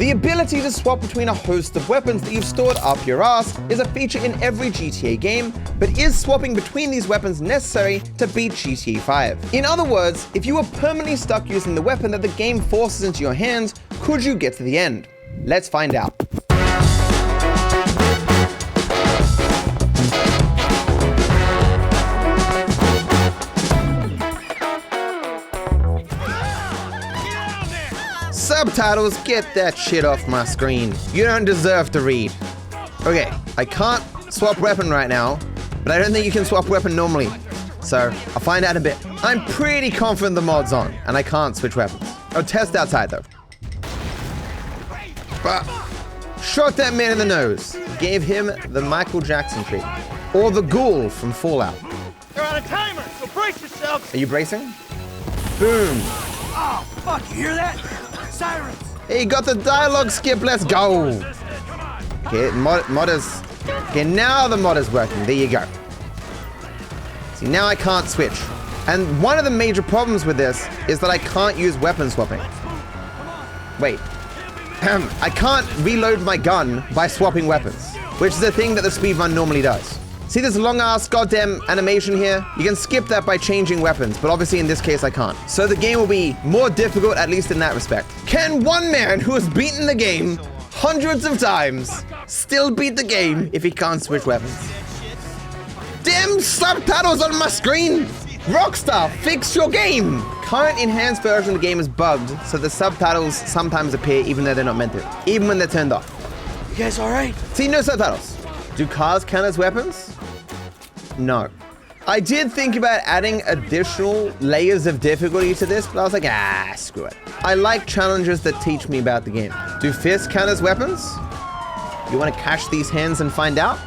The ability to swap between a host of weapons that you've stored up your ass is a feature in every GTA game, but is swapping between these weapons necessary to beat GTA 5? In other words, if you were permanently stuck using the weapon that the game forces into your hands, could you get to the end? Let's find out. Subtitles, get that shit off my screen. You don't deserve to read. Okay, I can't swap weapon right now, but I don't think you can swap weapon normally. So, I'll find out in a bit. I'm pretty confident the mod's on, and I can't switch weapons. I'll test outside though. Shot that man in the nose. Gave him the Michael Jackson treatment. Or the ghoul from Fallout. You're on a timer, so brace yourselves. Are you bracing? Boom. Oh, fuck, you hear that? Sirens. Hey, got the dialogue skip, let's go. Okay, mod is... Okay, now the mod is working, there you go. See, now I can't switch. And one of the major problems with this is that I can't use weapon swapping. Wait. I can't reload my gun by swapping weapons, which is a thing that the speedrun normally does. See this long-ass goddamn animation here? You can skip that by changing weapons, but obviously in this case I can't. So the game will be more difficult, at least in that respect. Can one man who has beaten the game hundreds of times still beat the game if he can't switch weapons? Damn subtitles on my screen! Rockstar, fix your game! Current enhanced version of the game is bugged, so the subtitles sometimes appear even though they're not meant to, even when they're turned off. You guys alright? See, no subtitles. Do cars count as weapons? No. I did think about adding additional layers of difficulty to this, but I was like, screw it. I like challenges that teach me about the game. Do fists count as weapons? You want to cash these hands and find out?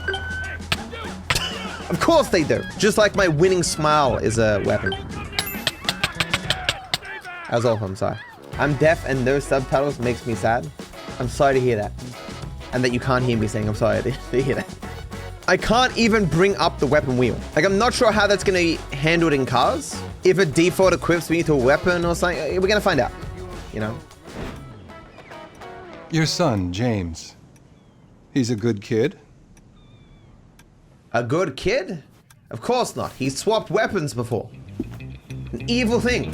Of course they do. Just like my winning smile is a weapon. That was awful, I'm sorry. I'm deaf and no subtitles makes me sad. I'm sorry to hear that. And that you can't hear me saying I'm sorry to hear that. I can't even bring up the weapon wheel. Like, I'm not sure how that's gonna be handled in cars. If it default equips me to a weapon or something, we're gonna find out, you know? Your son, James. He's a good kid? A good kid? Of course not. He's swapped weapons before. An evil thing.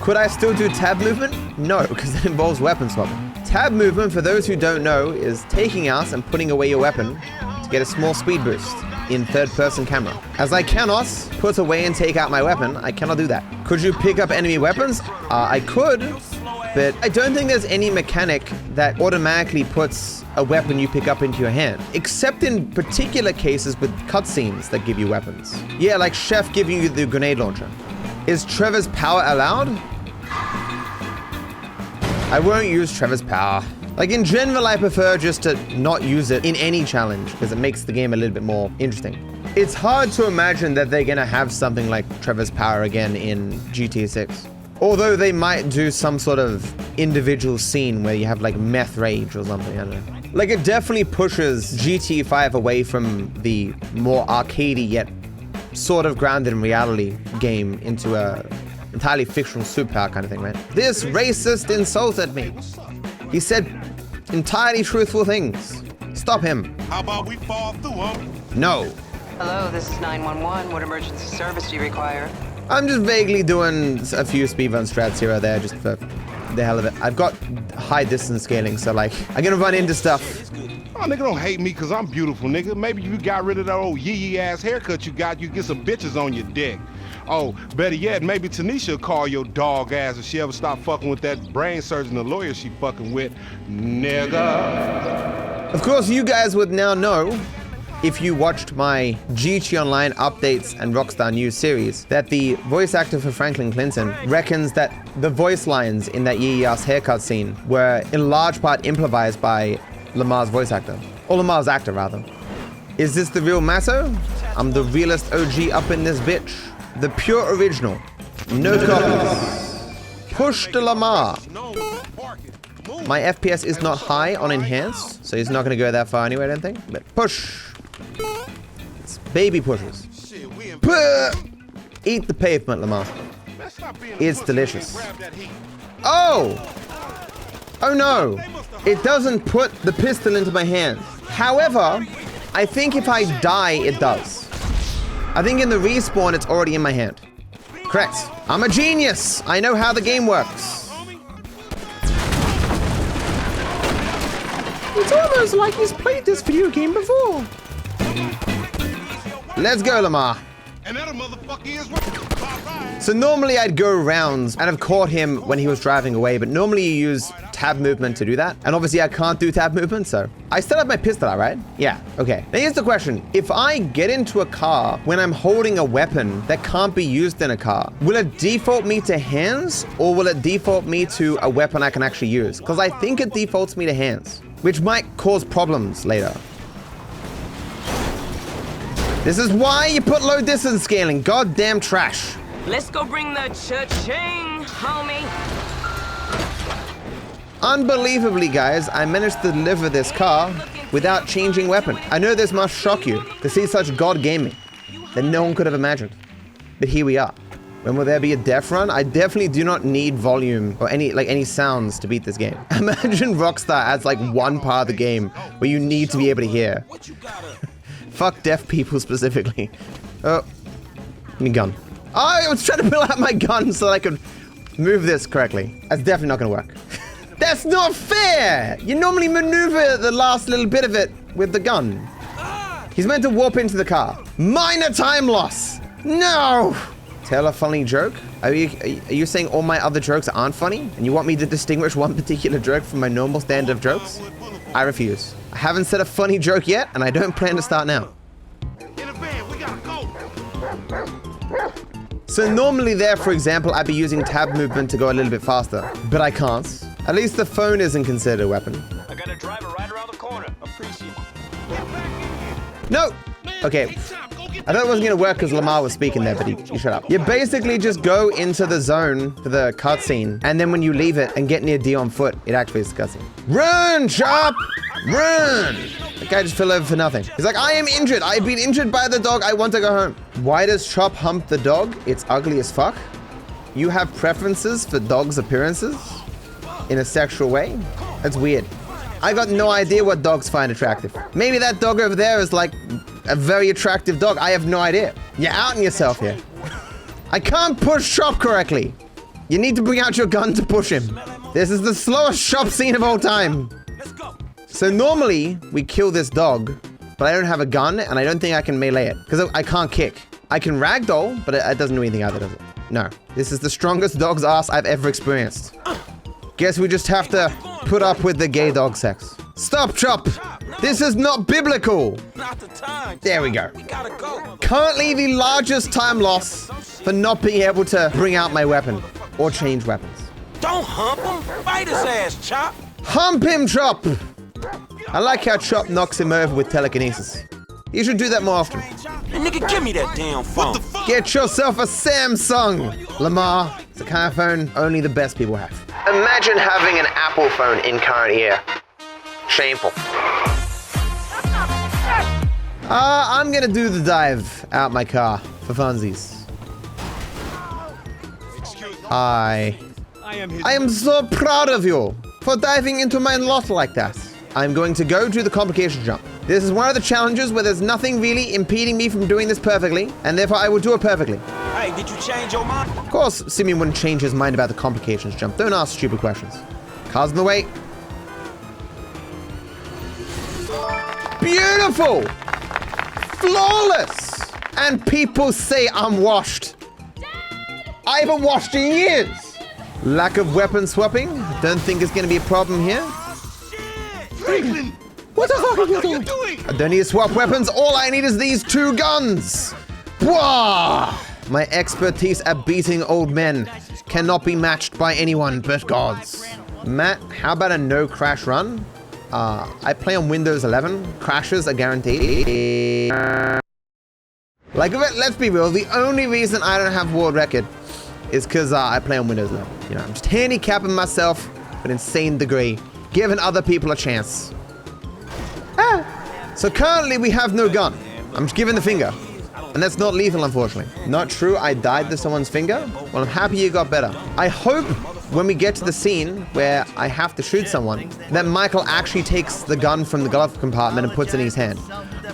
Could I still do tab movement? No, because it involves weapon swapping. Tab movement, for those who don't know, is taking out and putting away your weapon to get a small speed boost in third-person camera. As I cannot put away and take out my weapon, I cannot do that. Could you pick up enemy weapons? I could, but I don't think there's any mechanic that automatically puts a weapon you pick up into your hand, except in particular cases with cutscenes that give you weapons. Yeah, like Chef giving you the grenade launcher. Is Trevor's power allowed? I won't use Trevor's power. Like, in general, I prefer just to not use it in any challenge because it makes the game a little bit more interesting. It's hard to imagine that they're gonna have something like Trevor's power again in GTA 6. Although they might do some sort of individual scene where you have like meth rage or something, I don't know. Like, it definitely pushes GTA 5 away from the more arcadey yet sort of grounded in reality game into a entirely fictional superpower kind of thing, right? This racist insulted me. He said entirely truthful things. Stop him. How about we fall through him? No. Hello, this is 911. What emergency service do you require? I'm just vaguely doing a few speedrun strats here or there just for the hell of it. I've got high distance scaling, so like, I'm gonna run into stuff. Oh, nigga, don't hate me because I'm beautiful, nigga. Maybe you got rid of that old yee-yee ass haircut you got, you get some bitches on your dick. Oh, better yet, maybe Tanisha will call your dog ass if she ever stop fucking with that brain surgeon, the lawyer she fucking with, nigga. Of course, you guys would now know, if you watched my GTA Online updates and Rockstar News series, that the voice actor for Franklin Clinton reckons that the voice lines in that yee-ass haircut scene were in large part improvised by Lamar's voice actor. Or Lamar's actor, rather. Is this the real Masso? I'm the realest OG up in this bitch. The pure original. No copies. Push to Lamar. My FPS is not high on enhanced, so he's not going to go that far anyway, I don't think. But push. It's baby pushes. Eat the pavement, Lamar. It's delicious. Oh! Oh no! it doesn't put the pistol into my hand. However, I think if I die, it does. I think in the respawn, it's already in my hand. Correct. I'm a genius. I know how the game works. It's almost like he's played this video game before. Let's go, Lamar. And that motherfucker is right. So normally I'd go around and have caught him when he was driving away, but normally you use tab movement to do that. And obviously I can't do tab movement, so I still have my pistol out, right? Yeah, okay. Now here's the question. If I get into a car when I'm holding a weapon that can't be used in a car, will it default me to hands or will it default me to a weapon I can actually use? Because I think it defaults me to hands, which might cause problems later. This is why you put low distance scaling. Goddamn trash. Let's go bring the cha-ching, homie. Unbelievably, guys, I managed to deliver this car without changing weapon. I know this must shock you to see such god gaming that no one could have imagined. But here we are. When will there be a death run? I definitely do not need volume or any sounds to beat this game. Imagine Rockstar adds like one part of the game where you need to be able to hear. Fuck deaf people specifically. Oh, my gun. Oh, I was trying to pull out my gun so that I could move this correctly. That's definitely not gonna work. That's not fair! You normally maneuver the last little bit of it with the gun. He's meant to warp into the car. Minor time loss! No! Tell a funny joke? Are you saying all my other jokes aren't funny? And you want me to distinguish one particular joke from my normal standard of jokes? I refuse. I haven't said a funny joke yet, and I don't plan to start now. In a van, we gotta go. So normally there, for example, I'd be using tab movement to go a little bit faster, but I can't. At least the phone isn't considered a weapon. I got a driver right around the corner. Appreciate it. No! Okay. I thought it wasn't gonna work because Lamar was speaking there, but he shut up. You basically just go into the zone for the cutscene, and then when you leave it and get near D on foot, it actually is cutscene. Run, Chop! Run! The guy just fell over for nothing. He's like, I am injured. I've been injured by the dog. I want to go home. Why does Chop hump the dog? It's ugly as fuck. You have preferences for dogs' appearances in a sexual way? That's weird. I got no idea what dogs find attractive. Maybe that dog over there is like a very attractive dog. I have no idea. You're outing yourself here. I can't push Chop correctly. You need to bring out your gun to push him. This is the slowest Chop scene of all time. So normally we kill this dog, but I don't have a gun and I don't think I can melee it because I can't kick. I can ragdoll, but it doesn't do anything either, does it? No. This is the strongest dog's ass I've ever experienced. Guess we just have to put up with the gay dog sex. Stop, Chop! This is not biblical! Not the time. There we go. We gotta go. Currently the largest time loss for not being able to bring out my weapon or change weapons. Don't hump him. Fight his ass, Chop. Hump him, Chop! I like how Chop knocks him over with telekinesis. You should do that more often. Hey, nigga, give me that damn phone. Get yourself a Samsung, Lamar. It's the kind of phone only the best people have. Imagine having an Apple phone in current year. Shameful. I'm gonna do the dive out my car for funsies. I am so proud of you for diving into my lot like that. I'm going to go do the complication jump. This is one of the challenges where there's nothing really impeding me from doing this perfectly, and therefore I will do it perfectly. Hey, did you change your mind? Of course, Simeon wouldn't change his mind about the complications jump. Don't ask stupid questions. Car's in the way. Beautiful! Flawless! And people say I'm washed. I haven't washed in years. Lack of weapon swapping. Don't think it's going to be a problem here. Franklin! What the fuck are you doing? I don't need to swap weapons. All I need is these two guns. Bwah! My expertise at beating old men cannot be matched by anyone but gods. Matt, how about a no crash run? I play on Windows 11. Crashes are guaranteed. Like, let's be real. The only reason I don't have world record is because I play on Windows 11. You know, I'm just handicapping myself to an insane degree, giving other people a chance. So currently we have no gun. I'm just giving the finger. And that's not lethal, unfortunately. Not true, I died to someone's finger? Well, I'm happy you got better. I hope when we get to the scene where I have to shoot someone, that Michael actually takes the gun from the glove compartment and puts it in his hand.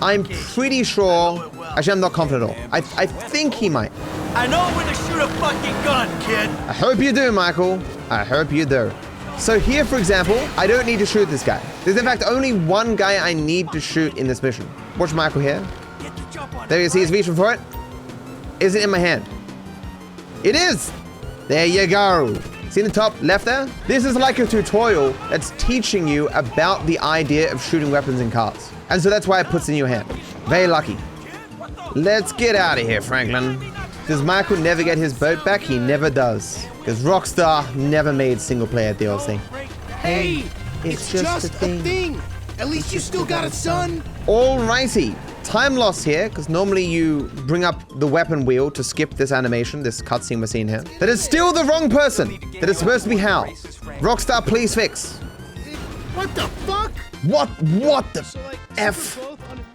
I'm pretty sure, actually I'm not confident at all. I think he might. I know when to shoot a fucking gun, kid. I hope you do, Michael. I hope you do. So here, for example, I don't need to shoot this guy. There's in fact only one guy I need to shoot in this mission. Watch Michael here. There you see, he's reaching for it. Is it in my hand? It is! There you go. See the top left there? This is like a tutorial that's teaching you about the idea of shooting weapons in cars. And so that's why it puts it in your hand. Very lucky. Let's get out of here, Franklin. Does Michael never get his boat back? He never does. Because Rockstar never made single-player DLC. Hey, it's just a thing. At least you still got it, son. Alrighty. Time loss here, because normally you bring up the weapon wheel to skip this animation, this cutscene we're seeing here. That is still the wrong person. That is supposed to be Hal. Rockstar, please fix. What the fuck? What the F?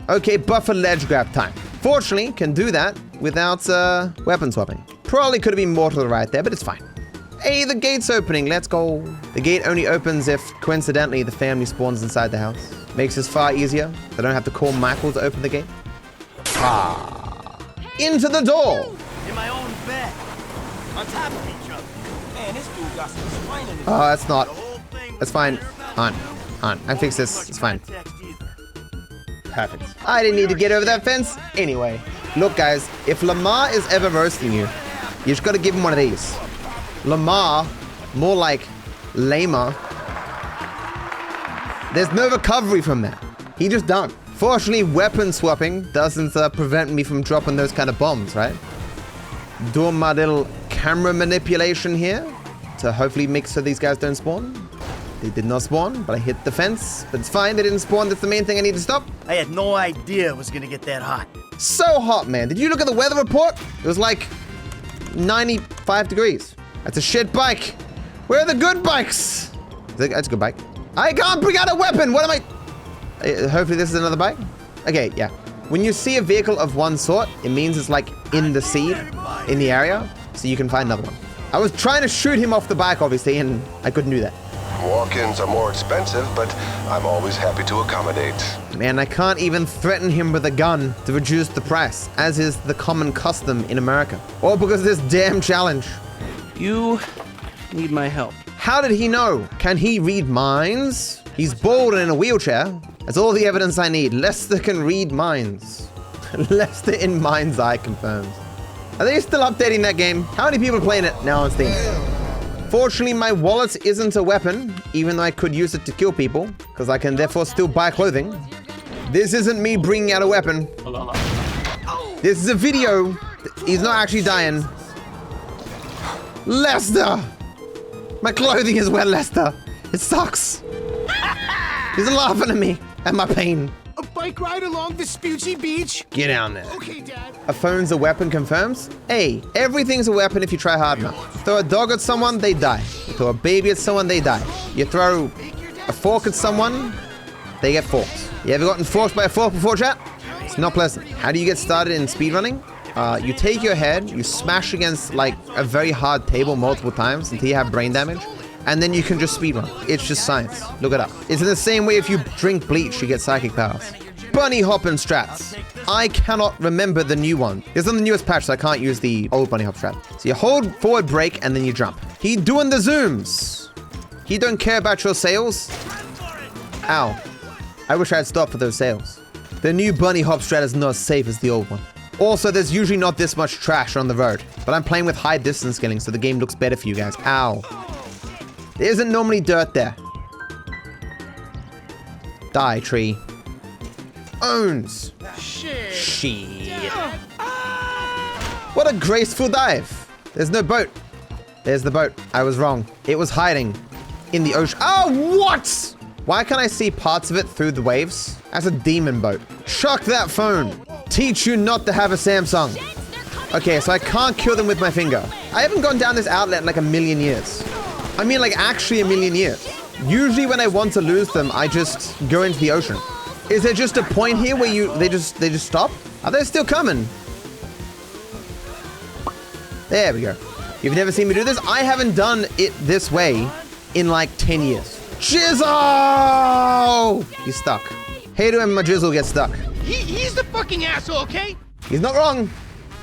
Okay, buffer ledge grab time. Fortunately, can do that without weapon swapping. Probably could have been more to the right there, but it's fine. Hey, the gate's opening. Let's go. The gate only opens if, coincidentally, the family spawns inside the house. Makes this far easier. I don't have to call Michael to open the gate. Ah. Into the door. In my own bed. On top of each other. Man, this dude got some swine in his Oh, that's not. That's fine. On. I fix this. It's fine. Perfect. I didn't need to get over that fence. Anyway. Look, guys. If Lamar is ever roasting you, you just got to give him one of these. Lamar, more like lamer. There's no recovery from that. He just done. Fortunately, weapon swapping doesn't prevent me from dropping those kind of bombs, right? Doing my little camera manipulation here to hopefully make sure these guys don't spawn. They did not spawn, but I hit the fence. But it's fine, they didn't spawn. That's the main thing I need to stop. I had no idea it was gonna get that hot. So hot, man. Did you look at the weather report? It was like 95 degrees. That's a shit bike. Where are the good bikes? That's a good bike. I can't bring out a weapon. What am I? Hopefully this is another bike. Okay, yeah. When you see a vehicle of one sort, it means it's like in the seed, in the area, so you can find another one. I was trying to shoot him off the bike, obviously, and I couldn't do that. Walk-ins are more expensive, but I'm always happy to accommodate. Man, I can't even threaten him with a gun to reduce the price, as is the common custom in America. All because of this damn challenge. You need my help. How did he know? Can he read minds? He's bald and in a wheelchair. That's all the evidence I need. Lester can read minds. Lester in Mind's Eye confirms. Are they still updating that game? How many people are playing it now on Steam? Fortunately, my wallet isn't a weapon, even though I could use it to kill people, because I can therefore still buy clothing. This isn't me bringing out a weapon. This is a video. He's not actually dying. Lester! My clothing is wet, Lester. It sucks. He's laughing at me and my pain. A bike ride along Vespucci Beach? Get down there. Okay, Dad. A phone's a weapon confirms? Hey, everything's a weapon if you try hard enough. Throw a dog at someone, they die. You throw a baby at someone, they die. You throw a fork at someone, they get forked. You ever gotten forked by a fork before, chat? It's not pleasant. How do you get started in speedrunning? You take your head, you smash against like a very hard table multiple times until you have brain damage, and then you can just speedrun. It's just science. Look it up. It's in the same way if you drink bleach, you get psychic powers. Bunny hop and strats. I cannot remember the new one. It's on the newest patch, so I can't use the old bunny hop strat. So you hold forward break and then you jump. He doing the zooms. He don't care about your sales. Ow. I wish I had stopped for those sales. The new bunny hop strat is not as safe as the old one. Also, there's usually not this much trash on the road, but I'm playing with high distance skilling, so the game looks better for you guys. Ow. There isn't normally dirt there. Die, tree. Owns. Shit. What a graceful dive. There's no boat. There's the boat. I was wrong. It was hiding in the ocean. Oh, what? Why can't I see parts of it through the waves? That's a demon boat. Chuck that phone. Teach you not to have a Samsung. Okay, so I can't kill them with my finger. I haven't gone down this outlet in like a million years. I mean, like actually a million years. Usually when I want to lose them, I just go into the ocean. Is there just a point here where they just stop? Are they still coming? There we go. You've never seen me do this? I haven't done it this way in like 10 years. Jizzle! He's stuck. Hate it when my Jizzle gets stuck. He's the fucking asshole, okay? He's not wrong.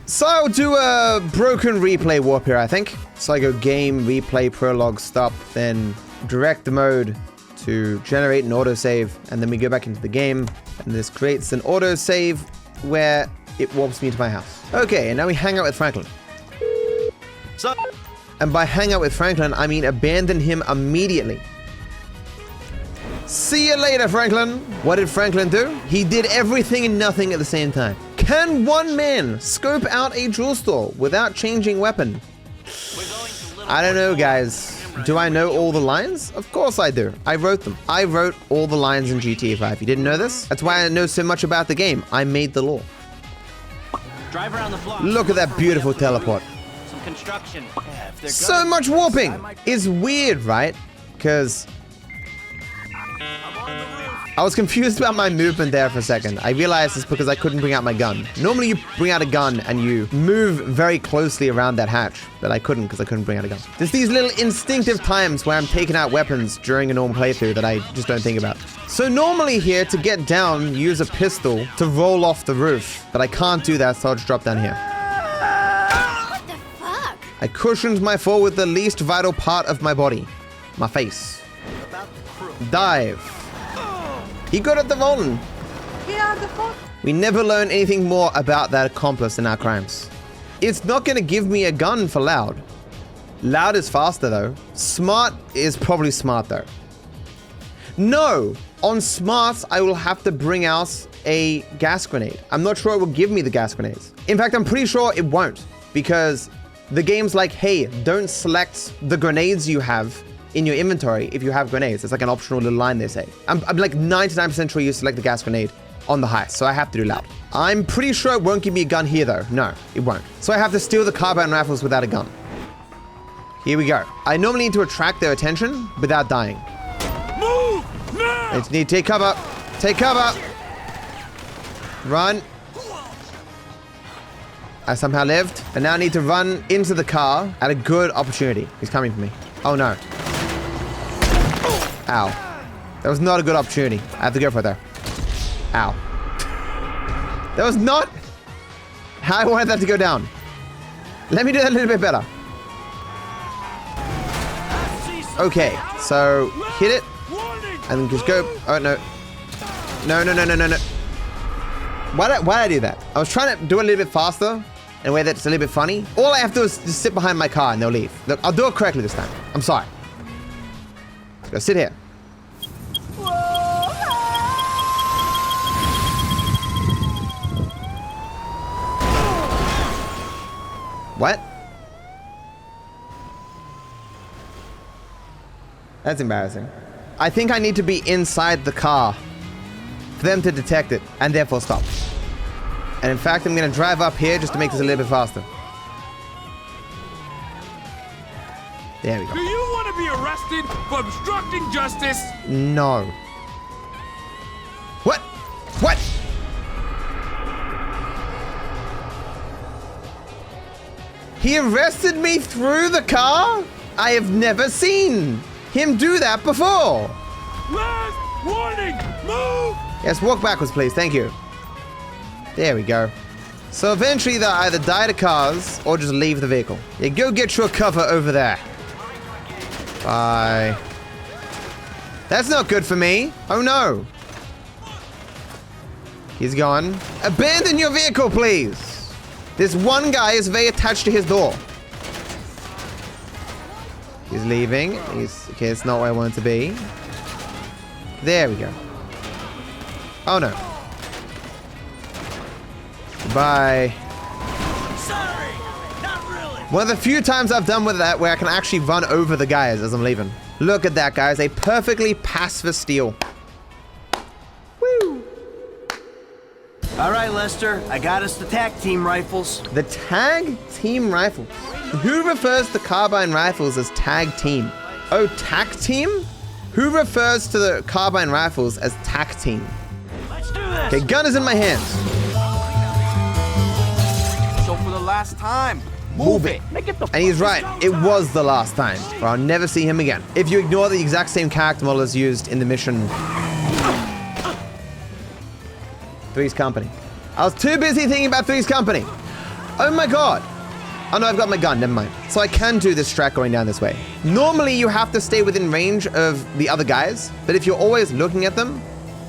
So I'll do a broken replay warp here, I think. So I go game, replay, prologue, stop, then direct mode to generate an autosave, and then we go back into the game, and this creates an autosave where it warps me to my house. Okay, and now we hang out with Franklin. So, And by hang out with Franklin, I mean abandon him immediately. See you later, Franklin. What did Franklin do? He did everything and nothing at the same time. Can one man scope out a jewel store without changing weapon? I don't know, guys. Do I know all the lines? Of course I do. I wrote them. I wrote all the lines in GTA 5. You didn't know this? That's why I know so much about the game. I made the law. drive around the block. Look at that beautiful teleport. Some construction. Yeah, if they're So much warping. It's weird, right? Because I was confused about my movement there for a second. I realized it's because I couldn't bring out my gun. Normally you bring out a gun and you move very closely around that hatch, but I couldn't because I couldn't bring out a gun. There's these little instinctive times where I'm taking out weapons during a normal playthrough that I just don't think about. So normally here, to get down, use a pistol to roll off the roof, but I can't do that, so I'll just drop down here. What the fuck? I cushioned my fall with the least vital part of my body, my face. Dive. He got at the rolling. We never learn anything more about that accomplice in our crimes. It's not going to give me a gun for Loud. Loud is faster though. Smart is probably smart though. No, on Smarts I will have to bring out a gas grenade. I'm not sure it will give me the gas grenades. In fact, I'm pretty sure it won't, because the game's like, hey, don't select the grenades you have in your inventory if you have grenades. It's like an optional little line they say. I'm like 99% sure you select the gas grenade on the heist, so I have to do Loud. I'm pretty sure it won't give me a gun here though. No, it won't. So I have to steal the carbine rifles without a gun. Here we go. I normally need to attract their attention without dying. Move! Now! I just need to take cover. Take cover. Run. I somehow lived. And now I need to run into the car at a good opportunity. He's coming for me. Oh no. Ow. That was not a good opportunity. I have to go for it there. Ow. That was not how I wanted that to go down. Let me do that a little bit better. Okay, so hit it and then just go. Oh no. No, no, no, no, no, no. Why did I do that? I was trying to do it a little bit faster in a way that's a little bit funny. All I have to do is just sit behind my car and they'll leave. Look, I'll do it correctly this time. I'm sorry. Go sit here. What? That's embarrassing. I think I need to be inside the car for them to detect it and therefore stop. And in fact, I'm going to drive up here just to make this a little bit faster. There we go. Do you want to be arrested for obstructing justice? No. What? What? He arrested me through the car? I have never seen him do that before. Last warning! Move! Yes, walk backwards, please. Thank you. There we go. So eventually they'll either die to cars or just leave the vehicle. Yeah, go get your cover over there. Bye. That's not good for me. Oh no. He's gone. Abandon your vehicle, please. This one guy is very attached to his door. He's leaving. Okay, it's not where I want it to be. There we go. Oh no. Bye. Sorry, not really. One of the few times I've done with that where I can actually run over the guys as I'm leaving. Look at that, guys. A perfectly passive steal. Woo! All right, Lester, I got us the TAC team rifles. The tag team rifles. Who refers to carbine rifles as tag team? Oh, TAC team? Who refers to the carbine rifles as TAC team? Let's do this. Okay, gun is in my hands. So for the last time, Move it. And he's right. It was the last time, or I'll never see him again. If you ignore the exact same character model as used in the mission Three's Company. I was too busy thinking about Three's Company. Oh my god. Oh no, I've got my gun, never mind. So I can do this strat going down this way. Normally you have to stay within range of the other guys, but if you're always looking at them,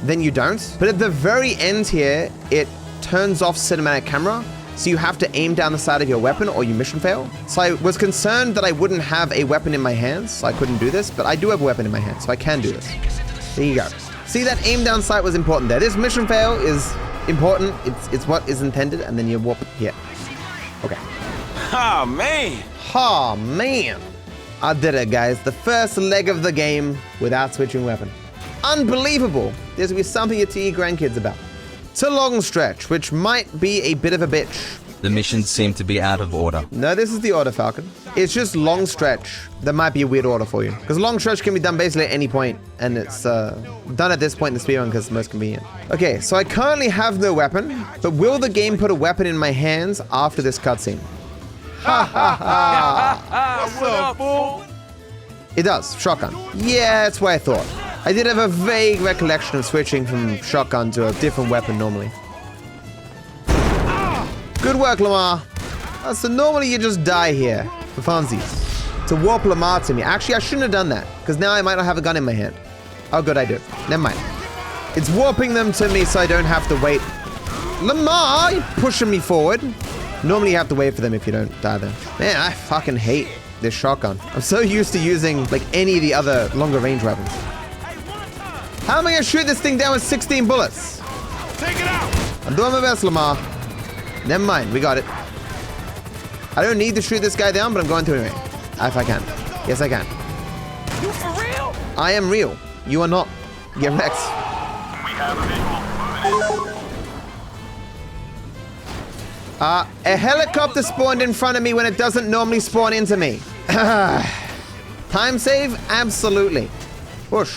then you don't. But at the very end here, it turns off cinematic camera, so you have to aim down the side of your weapon or you mission fail. So I was concerned that I wouldn't have a weapon in my hands, so I couldn't do this, but I do have a weapon in my hand, so I can do this. There you go. See, that aim down sight was important there. This mission fail is important. It's what is intended, and then you warp here. Okay. Oh, man. Oh, man. I did it, guys. The first leg of the game without switching weapon. Unbelievable. This will be something to teach your grandkids about. It's a long stretch, which might be a bit of a bitch. The missions seem to be out of order. No, this is the order, Falcon. It's just long stretch. That might be a weird order for you. Because long stretch can be done basically at any point, and it's done at this point in the speedrun because it's most convenient. Okay, so I currently have no weapon, but will the game put a weapon in my hands after this cutscene? Ha ha ha! What's up, fool? It does. Shotgun. Yeah, that's what I thought. I did have a vague recollection of switching from shotgun to a different weapon normally. Good work, Lamar. So normally you just die here for funsies. To warp Lamar to me. Actually, I shouldn't have done that, because now I might not have a gun in my hand. Oh, good, I do. Never mind. It's warping them to me so I don't have to wait. Lamar, you're pushing me forward. Normally you have to wait for them if you don't die there. Man, I fucking hate this shotgun. I'm so used to using like any of the other longer range weapons. How am I gonna shoot this thing down with 16 bullets? Take it out. I'm doing my best, Lamar. Never mind, we got it. I don't need to shoot this guy down, but I'm going to anyway. If I can. Yes, I can. You for real? I am real. You are not. Get wrecked. We have a visual. A helicopter spawned in front of me when it doesn't normally spawn into me. Time save? Absolutely. Push.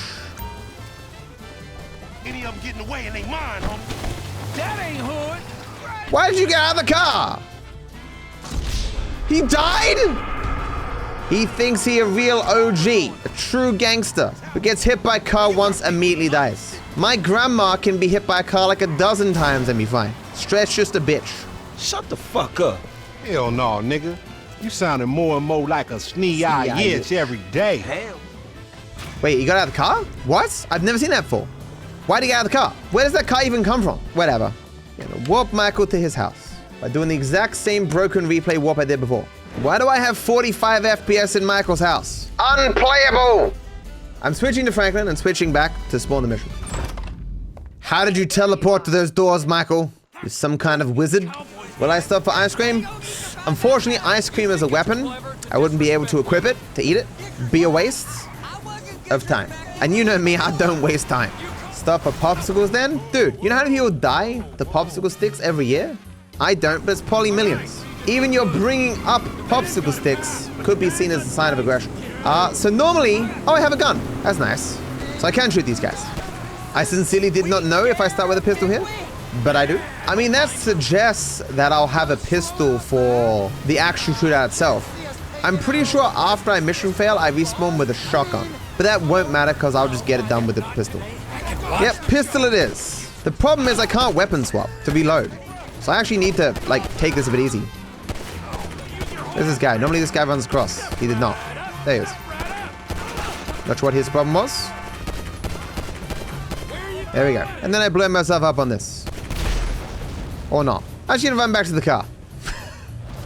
Any of them getting away and they mine, homie. That ain't hood. Why did you get out of the car? He died? He thinks he a real OG, a true gangster, who gets hit by a car once, immediately dies. My grandma can be hit by a car like 12 times and be fine. Stretch just a bitch. Shut the fuck up. Hell no, nigga. You sounding more and more like a snee-eye itch every day. Hell. Wait, you got out of the car? What? I've never seen that before. Why'd he get out of the car? Where does that car even come from? Whatever. Gonna warp Michael to his house by doing the exact same broken replay warp I did before. Why do I have 45 FPS in Michael's house? Unplayable! I'm switching to Franklin and switching back to spawn the mission. How did you teleport to those doors, Michael? You some kind of wizard? Will I stop for ice cream? Unfortunately, ice cream is a weapon. I wouldn't be able to equip it, to eat it. Be a waste of time. And you know me, I don't waste time. Stop for popsicles then? Dude, you know how many people die to popsicle sticks every year? I don't, but it's probably millions. Even your bringing up popsicle sticks could be seen as a sign of aggression. So normally, oh, I have a gun. That's nice. So I can shoot these guys. I sincerely did not know if I start with a pistol here, but I do. I mean, that suggests that I'll have a pistol for the actual shootout itself. I'm pretty sure after I mission fail, I respawn with a shotgun. But that won't matter because I'll just get it done with a pistol. Yep, pistol it is. The problem is I can't weapon swap to reload. So I actually need to, like, take this a bit easy. There's this guy. Normally this guy runs across. He did not. There he is. Not sure what his problem was. There we go. And then I blew myself up on this. Or not. I should run back to the car.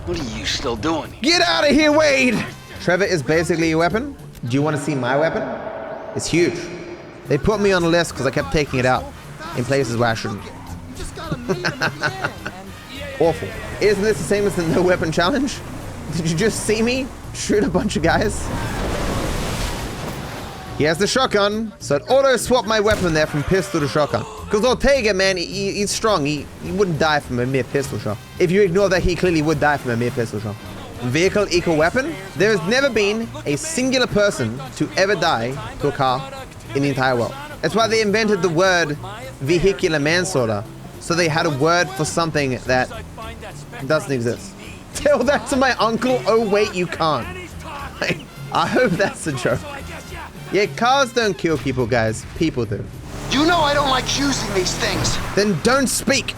What are you still doing? Get out of here, Wade! Trevor is basically a weapon. Do you want to see my weapon? It's huge. They put me on a list because I kept taking it out in places where I shouldn't. Awful. Isn't this the same as the no weapon challenge? Did you just see me shoot a bunch of guys? He has the shotgun, so it auto-swapped my weapon there from pistol to shotgun. Because Ortega, man, he's strong. He wouldn't die from a mere pistol shot. If you ignore that, he clearly would die from a mere pistol shot. Vehicle equal weapon? There has never been a singular person to ever die to a car in the entire world. That's why they invented the word vehicular manslaughter. So they had a word for something that doesn't exist. Tell that to my uncle. Oh, wait, you can't. I hope that's a joke. Yeah, cars don't kill people, guys. People do. You know I don't like using these things. Then don't speak.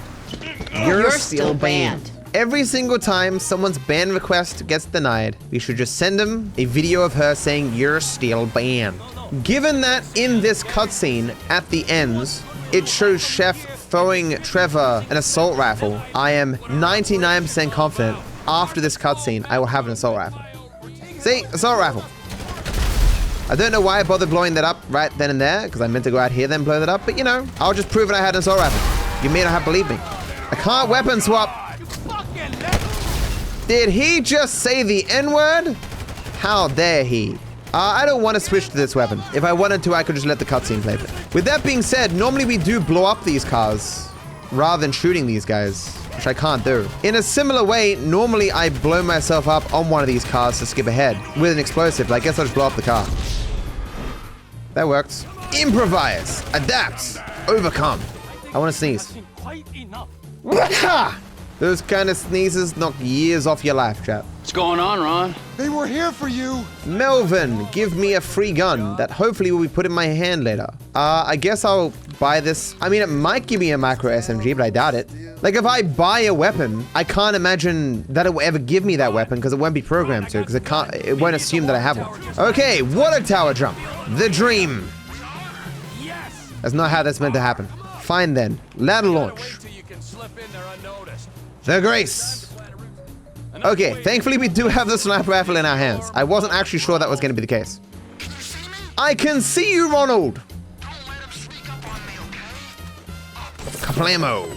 You're still banned. Every single time someone's ban request gets denied, we should just send them a video of her saying, you're still banned. Given that in this cutscene at the ends, it shows Chef throwing Trevor an assault rifle, I am 99% confident after this cutscene, I will have an assault rifle. See? Assault rifle. I don't know why I bothered blowing that up right then and there, because I meant to go out here then blow that up, but you know, I'll just prove it I had an assault rifle. You may not have believed me. I can't weapon swap. Did he just say the N-word? How dare he? I don't want to switch to this weapon. If I wanted to, I could just let the cutscene play. With that being said, normally we do blow up these cars rather than shooting these guys, which I can't do. In a similar way, normally I blow myself up on one of these cars to skip ahead with an explosive, but I guess I'll just blow up the car. That works. Improvise, adapt, overcome. I want to sneeze. Those kind of sneezes knock years off your life, chap. What's going on, Ron? They were here for you. Melvin, give me a free gun that hopefully will be put in my hand later. I guess I'll buy this. I mean, it might give me a micro SMG, but I doubt it. Like, if I buy a weapon, I can't imagine that it will ever give me that weapon because it won't be programmed to, because it won't assume that I have one. Okay, water tower jump. The dream. That's not how that's meant to happen. Fine then. Ladder launch. The grace. Okay, thankfully we do have the sniper rifle in our hands. I wasn't actually sure that was going to be the case. I can see you, Ronald. Kaplamo.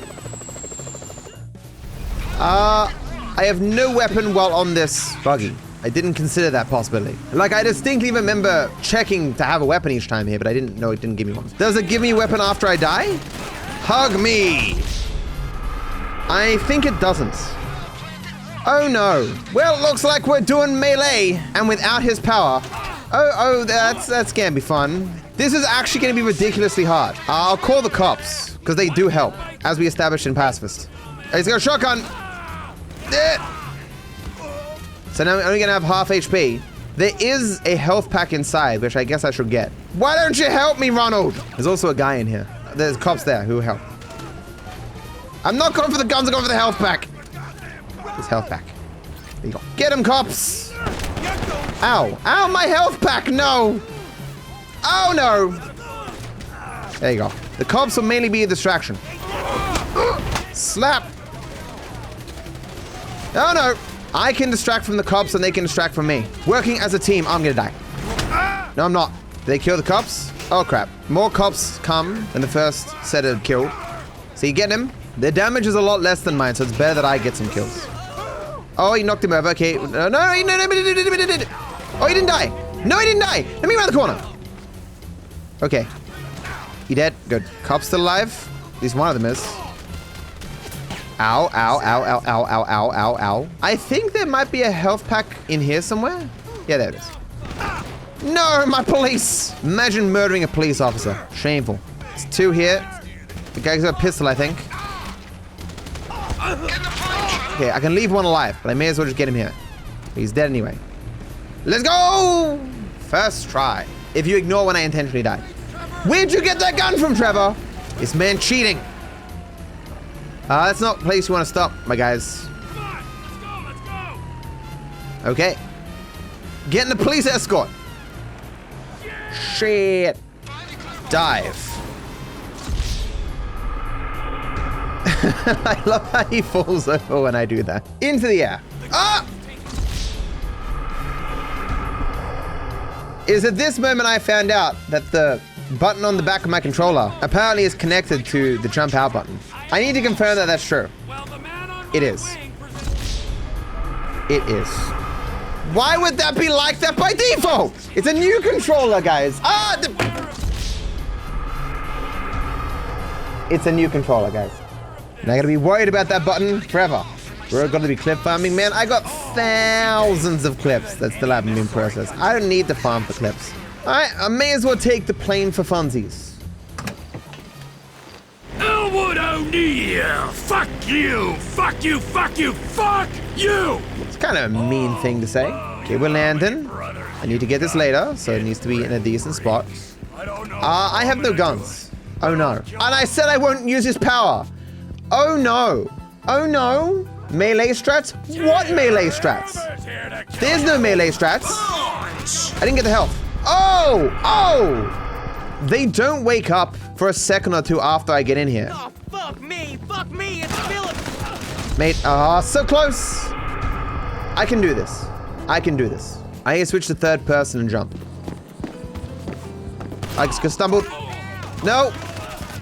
I have no weapon while on this buggy. I didn't consider that possibility. Like, I distinctly remember checking to have a weapon each time here, but I didn't know it didn't give me one. Does it give me a weapon after I die? Hug me. I think it doesn't. Oh no. Well, it looks like we're doing melee, and without his power. Oh, that's gonna be fun. This is actually gonna be ridiculously hard. I'll call the cops, because they do help, as we established in Pacifist. He's got a shotgun. So now I'm only gonna have half HP. There is a health pack inside, which I guess I should get. Why don't you help me, Ronald? There's also a guy in here. There's cops there who will help. I'm not going for the guns, I'm going for the health pack. This health pack. There you go. Get him, cops! Ow. Ow, my health pack, no! Oh, no! There you go. The cops will mainly be a distraction. Slap! Oh, no! I can distract from the cops and they can distract from me. Working as a team, I'm gonna die. No, I'm not. Did they kill the cops? Oh, crap. More cops come than the first set of killed. So you get him. Their damage is a lot less than mine, so it's better that I get some kills. Oh, he knocked him over. Okay. No. Oh, he didn't die. No, he didn't die. Let me around the corner. Okay. He dead. Good. Cop's still alive. At least one of them is. Ow, ow, ow, ow, ow, ow, ow, ow, ow. I think there might be a health pack in here somewhere. Yeah, there it is. No, my police. Imagine murdering a police officer. Shameful. It's two here. The guy's got a pistol, I think. Okay, I can leave one alive, but I may as well just get him here. He's dead anyway. Let's go! First try. If you ignore when I intentionally die. Where'd you get that gun from, Trevor? This man cheating. That's not a place you want to stop, my guys. Let's go. Okay. Getting the police escort. Shit. Dive. I love how he falls over when I do that. Into the air. Ah! It was at this moment I found out that the button on the back of my controller apparently is connected to the jump out button. I need to confirm that that's true. It is. It is. Why would that be like that by default? It's a new controller, guys. It's a new controller, guys. And I gotta be worried about that button forever. We're gonna be clip farming, man. I got thousands of clips that still haven't been processed. I don't need to farm for clips. Alright, I may as well take the plane for funsies. would O'Neill! Fuck you! Fuck you! Fuck you! Fuck you! It's kind of a mean thing to say. Okay, we're landing. I need to get this later, so it needs to be in a decent spot. I have no guns. Oh no. And I said I won't use his power. Oh no. Oh no. Melee strats? What melee strats? There's no melee strats. I didn't get the health. Oh! Oh! They don't wake up for a second or two after I get in here. Oh, fuck me! Fuck me! It's Philip! Mate, so close. I can do this. I can do this. I need to switch to third person and jump. I just got stumbled. No.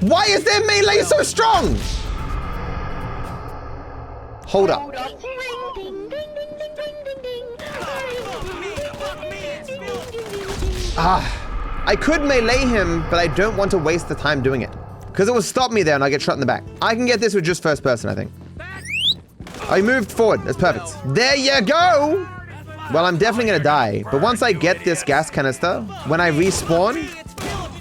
Why is their melee so strong? Hold up. I could melee him, but I don't want to waste the time doing it. Because it will stop me there and I get shot in the back. I can get this with just first person, I think. I moved forward. That's perfect. There you go. Well, I'm definitely going to die. But once I get this gas canister, when I respawn,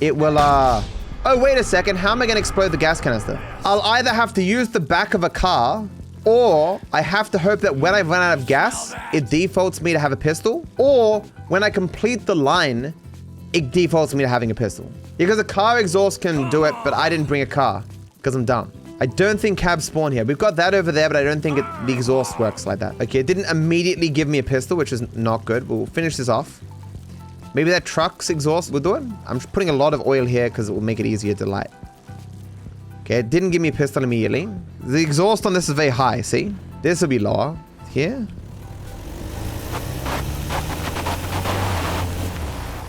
it will, Oh, wait a second. How am I going to explode the gas canister? I'll either have to use the back of a car, or I have to hope that when I run out of gas, it defaults me to have a pistol, or when I complete the line, it defaults me to having a pistol. Because a car exhaust can do it, but I didn't bring a car because I'm dumb. I don't think cabs spawn here. We've got that over there, but I don't think the exhaust works like that. Okay, it didn't immediately give me a pistol, which is not good. We'll finish this off. Maybe that truck's exhaust will do it. I'm just putting a lot of oil here because it will make it easier to light. Okay, it didn't give me a pistol immediately. The exhaust on this is very high, see? This will be lower. Here.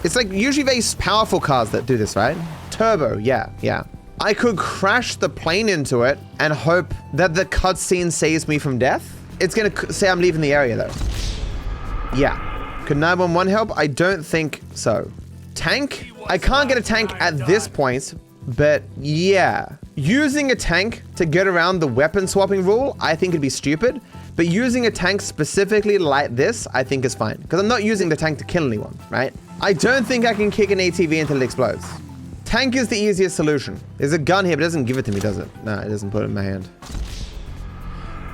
It's like usually very powerful cars that do this, right? Turbo, yeah. I could crash the plane into it and hope that the cutscene saves me from death. It's gonna say I'm leaving the area though. Yeah. Could 911 help? I don't think so. Tank? I can't get a tank at this point, but yeah. Using a tank to get around the weapon swapping rule, I think it'd be stupid. But using a tank specifically like this, I think is fine. Because I'm not using the tank to kill anyone, right? I don't think I can kick an ATV until it explodes. Tank is the easiest solution. There's a gun here, but it doesn't give it to me, does it? No, it doesn't put it in my hand.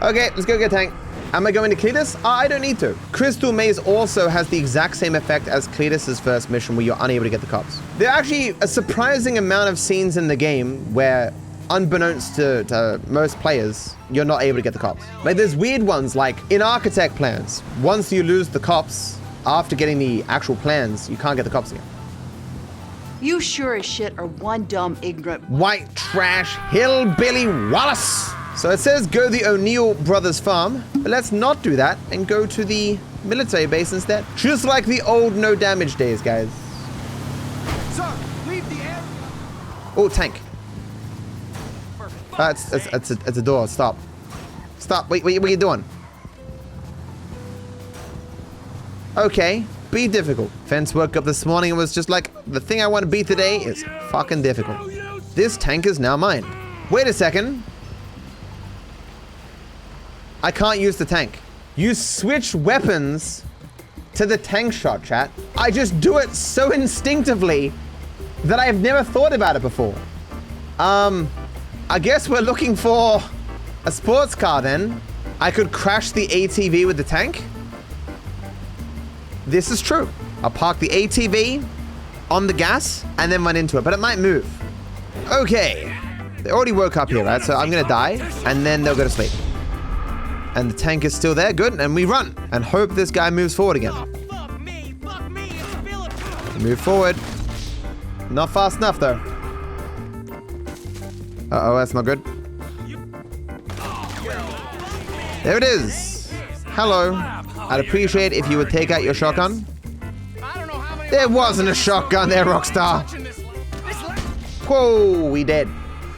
Okay, let's go get a tank. Am I going to Cletus? I don't need to. Crystal Maze also has the exact same effect as Cletus's first mission where you're unable to get the cops. There are actually a surprising amount of scenes in the game where, unbeknownst to most players, you're not able to get the cops. Like there's weird ones like in architect plans. Once you lose the cops, after getting the actual plans, you can't get the cops again. You sure as shit are one dumb, ignorant... white trash hillbilly Wallace. So it says go the O'Neill brothers farm, but let's not do that and go to the military base instead. Just like the old no damage days, guys. Sir, leave the area. Oh, tank. It's a door. Stop. Stop. Wait, what are you doing? Okay. Be difficult. Fence woke up this morning and was just like, the thing I want to beat today is fucking difficult. This tank is now mine. Wait a second. I can't use the tank. You switch weapons to the tank shot, chat. I just do it so instinctively that I've never thought about it before. I guess we're looking for a sports car then. I could crash the ATV with the tank. This is true. I'll park the ATV on the gas and then run into it, but it might move. Okay. They already woke up here, right? So I'm gonna die and then they'll go to sleep. And the tank is still there. Good. And we run and hope this guy moves forward again. Fuck me, it's Philip. Move forward. Not fast enough though. Uh-oh, that's not good. There it is. Hello. I'd appreciate if you would take out your shotgun. There wasn't a shotgun there, Rockstar. Whoa, we dead.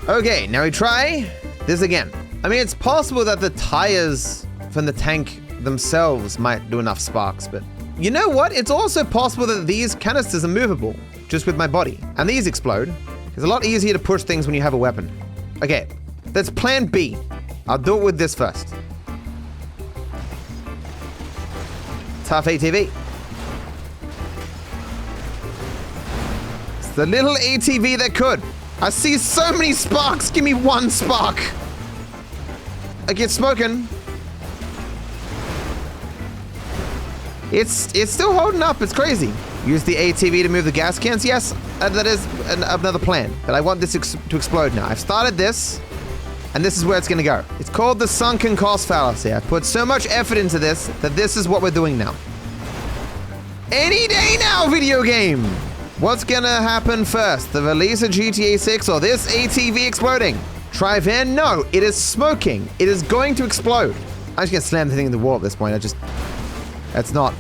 Okay, now we try this again. I mean, it's possible that the tires from the tank themselves might do enough sparks, but you know what? It's also possible that these canisters are movable, just with my body. And these explode. It's a lot easier to push things when you have a weapon. Okay, that's plan B. I'll do it with this first. Tough ATV. It's the little ATV that could. I see so many sparks. Give me one spark. I get smoking. It's still holding up. It's crazy. Use the ATV to move the gas cans. Yes, that is another plan. But I want this to explode now. I've started this, and this is where it's going to go. It's called the sunken cost fallacy. I've put so much effort into this that this is what we're doing now. Any day now, video game. What's going to happen first? The release of GTA 6 or this ATV exploding? Try van? No, it is smoking. It is going to explode. I'm just going to slam the thing in the wall at this point. That's not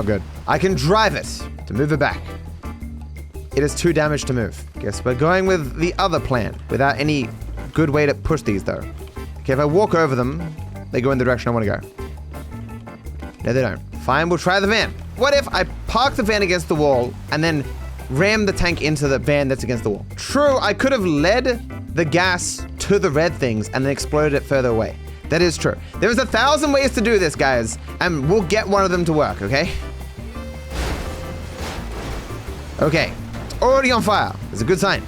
good. I can drive it to move it back. It is too damaged to move. Guess we're going with the other plan without any good way to push these though. Okay, if I walk over them, they go in the direction I want to go. No, they don't. Fine, we'll try the van. What if I park the van against the wall and then ram the tank into the van that's against the wall? True, I could have led the gas to the red things and then exploded it further away. That is true. There's 1,000 ways to do this, guys, and we'll get one of them to work, okay? Okay, it's already on fire. It's a good sign.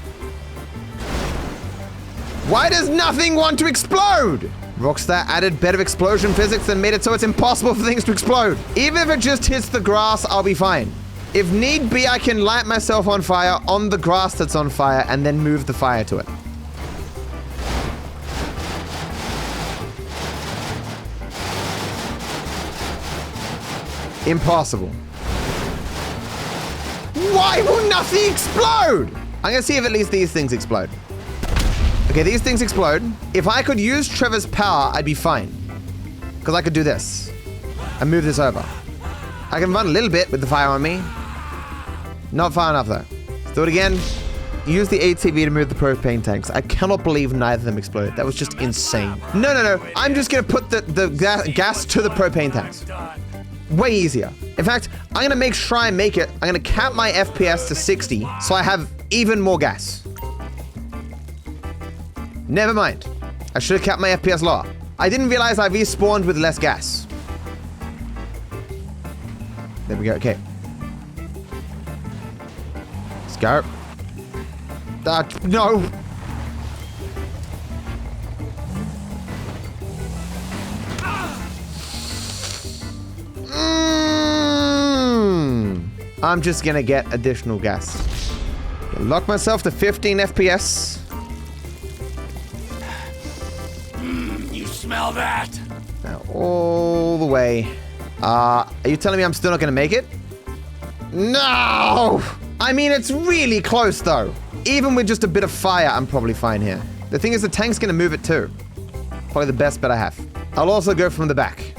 Why does nothing want to explode? Rockstar added better explosion physics and made it so it's impossible for things to explode. Even if it just hits the grass, I'll be fine. If need be, I can light myself on fire on the grass that's on fire and then move the fire to it. Impossible. Why will nothing explode? I'm gonna see if at least these things explode. Okay, these things explode. If I could use Trevor's power, I'd be fine. Because I could do this and move this over. I can run a little bit with the fire on me. Not far enough though. Let's do it again. Use the ATV to move the propane tanks. I cannot believe neither of them exploded. That was just insane. No. I'm just gonna put the gas to the propane tanks. Way easier. In fact, I'm gonna make sure I make it. I'm gonna cap my FPS to 60 so I have even more gas. Never mind. I should have kept my FPS lower. I didn't realize I respawned with less gas. There we go, okay. Let's go. No. I'm just gonna get additional gas. Lock myself to 15 FPS. You smell that? Now, all the way. Are you telling me I'm still not gonna make it? No! I mean, it's really close though. Even with just a bit of fire, I'm probably fine here. The thing is, the tank's gonna move it too. Probably the best bet I have. I'll also go from the back.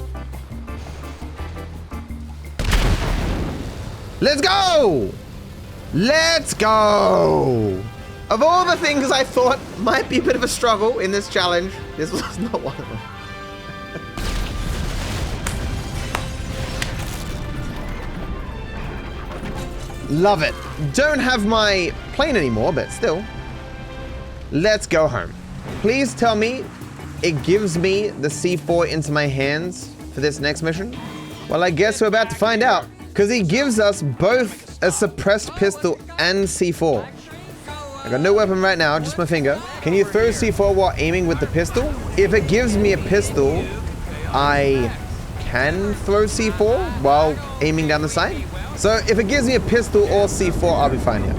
Let's go! Let's go! Of all the things I thought might be a bit of a struggle in this challenge, this was not one of them. Love it. Don't have my plane anymore, but still. Let's go home. Please tell me it gives me the C4 into my hands for this next mission. Well, I guess we're about to find out. Because he gives us both a suppressed pistol and C4. I got no weapon right now, just my finger. Can you throw C4 while aiming with the pistol? If it gives me a pistol, I can throw C4 while aiming down the sight. So if it gives me a pistol or C4, I'll be fine here.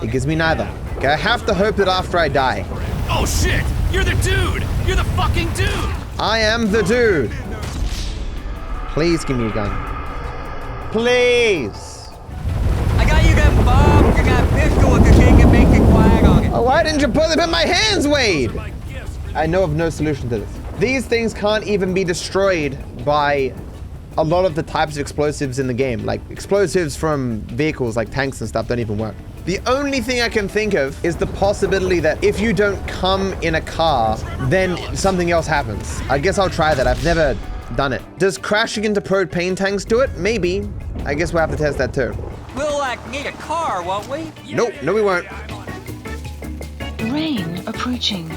It gives me neither. Okay, I have to hope that after I die. Oh shit! You're the dude! You're the fucking dude! I am the dude. Please give me a gun. Please. I got you them bombs. You got pistol if you can make it quiet on it. Oh, why didn't you put them in my hands, Wade? I know of no solution to this. These things can't even be destroyed by a lot of the types of explosives in the game. Like explosives from vehicles like tanks and stuff don't even work. The only thing I can think of is the possibility that if you don't come in a car, then something else happens. I guess I'll try that. I've never done it. Does crashing into propane tanks do it? Maybe. I guess we'll have to test that too. We'll need a car, won't we? Nope, no we won't. Rain approaching.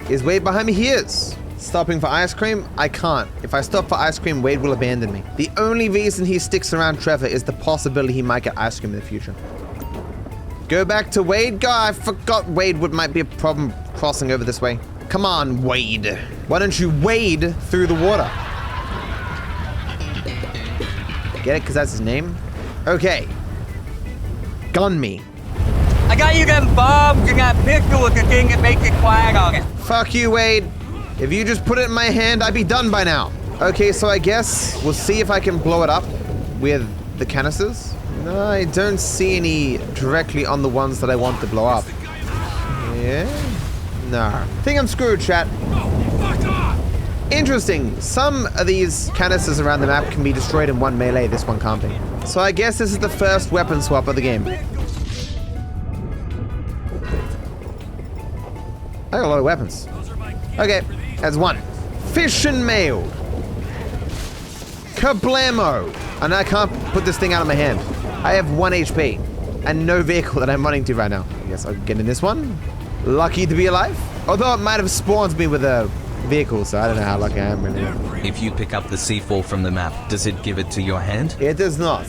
Is Wade behind me? He is. Stopping for ice cream? I can't. If I stop for ice cream, Wade will abandon me. The only reason he sticks around Trevor is the possibility he might get ice cream in the future. Go back to Wade? God, I forgot Wade might be a problem crossing over this way. Come on, Wade. Why don't you wade through the water? Get it? Because that's his name? Okay. Gun me. I got you them bombs and that pistol with the thing that makes it quiet on it. Fuck you, Wade. If you just put it in my hand, I'd be done by now. Okay, so I guess we'll see if I can blow it up with the canisters. No, I don't see any directly on the ones that I want to blow up. Yeah? No. I think I'm screwed, chat. Interesting. Some of these canisters around the map can be destroyed in one melee. This one can't be. So I guess this is the first weapon swap of the game. I got a lot of weapons. Okay, that's one. Fish and mail. Kablamo. And I can't put this thing out of my hand. I have 1 HP and no vehicle that I'm running to right now. I guess I'll get in this one. Lucky to be alive. Although it might have spawned me with a vehicle, so I don't know how lucky I am really. If you pick up the C4 from the map, does it give it to your hand? It does not.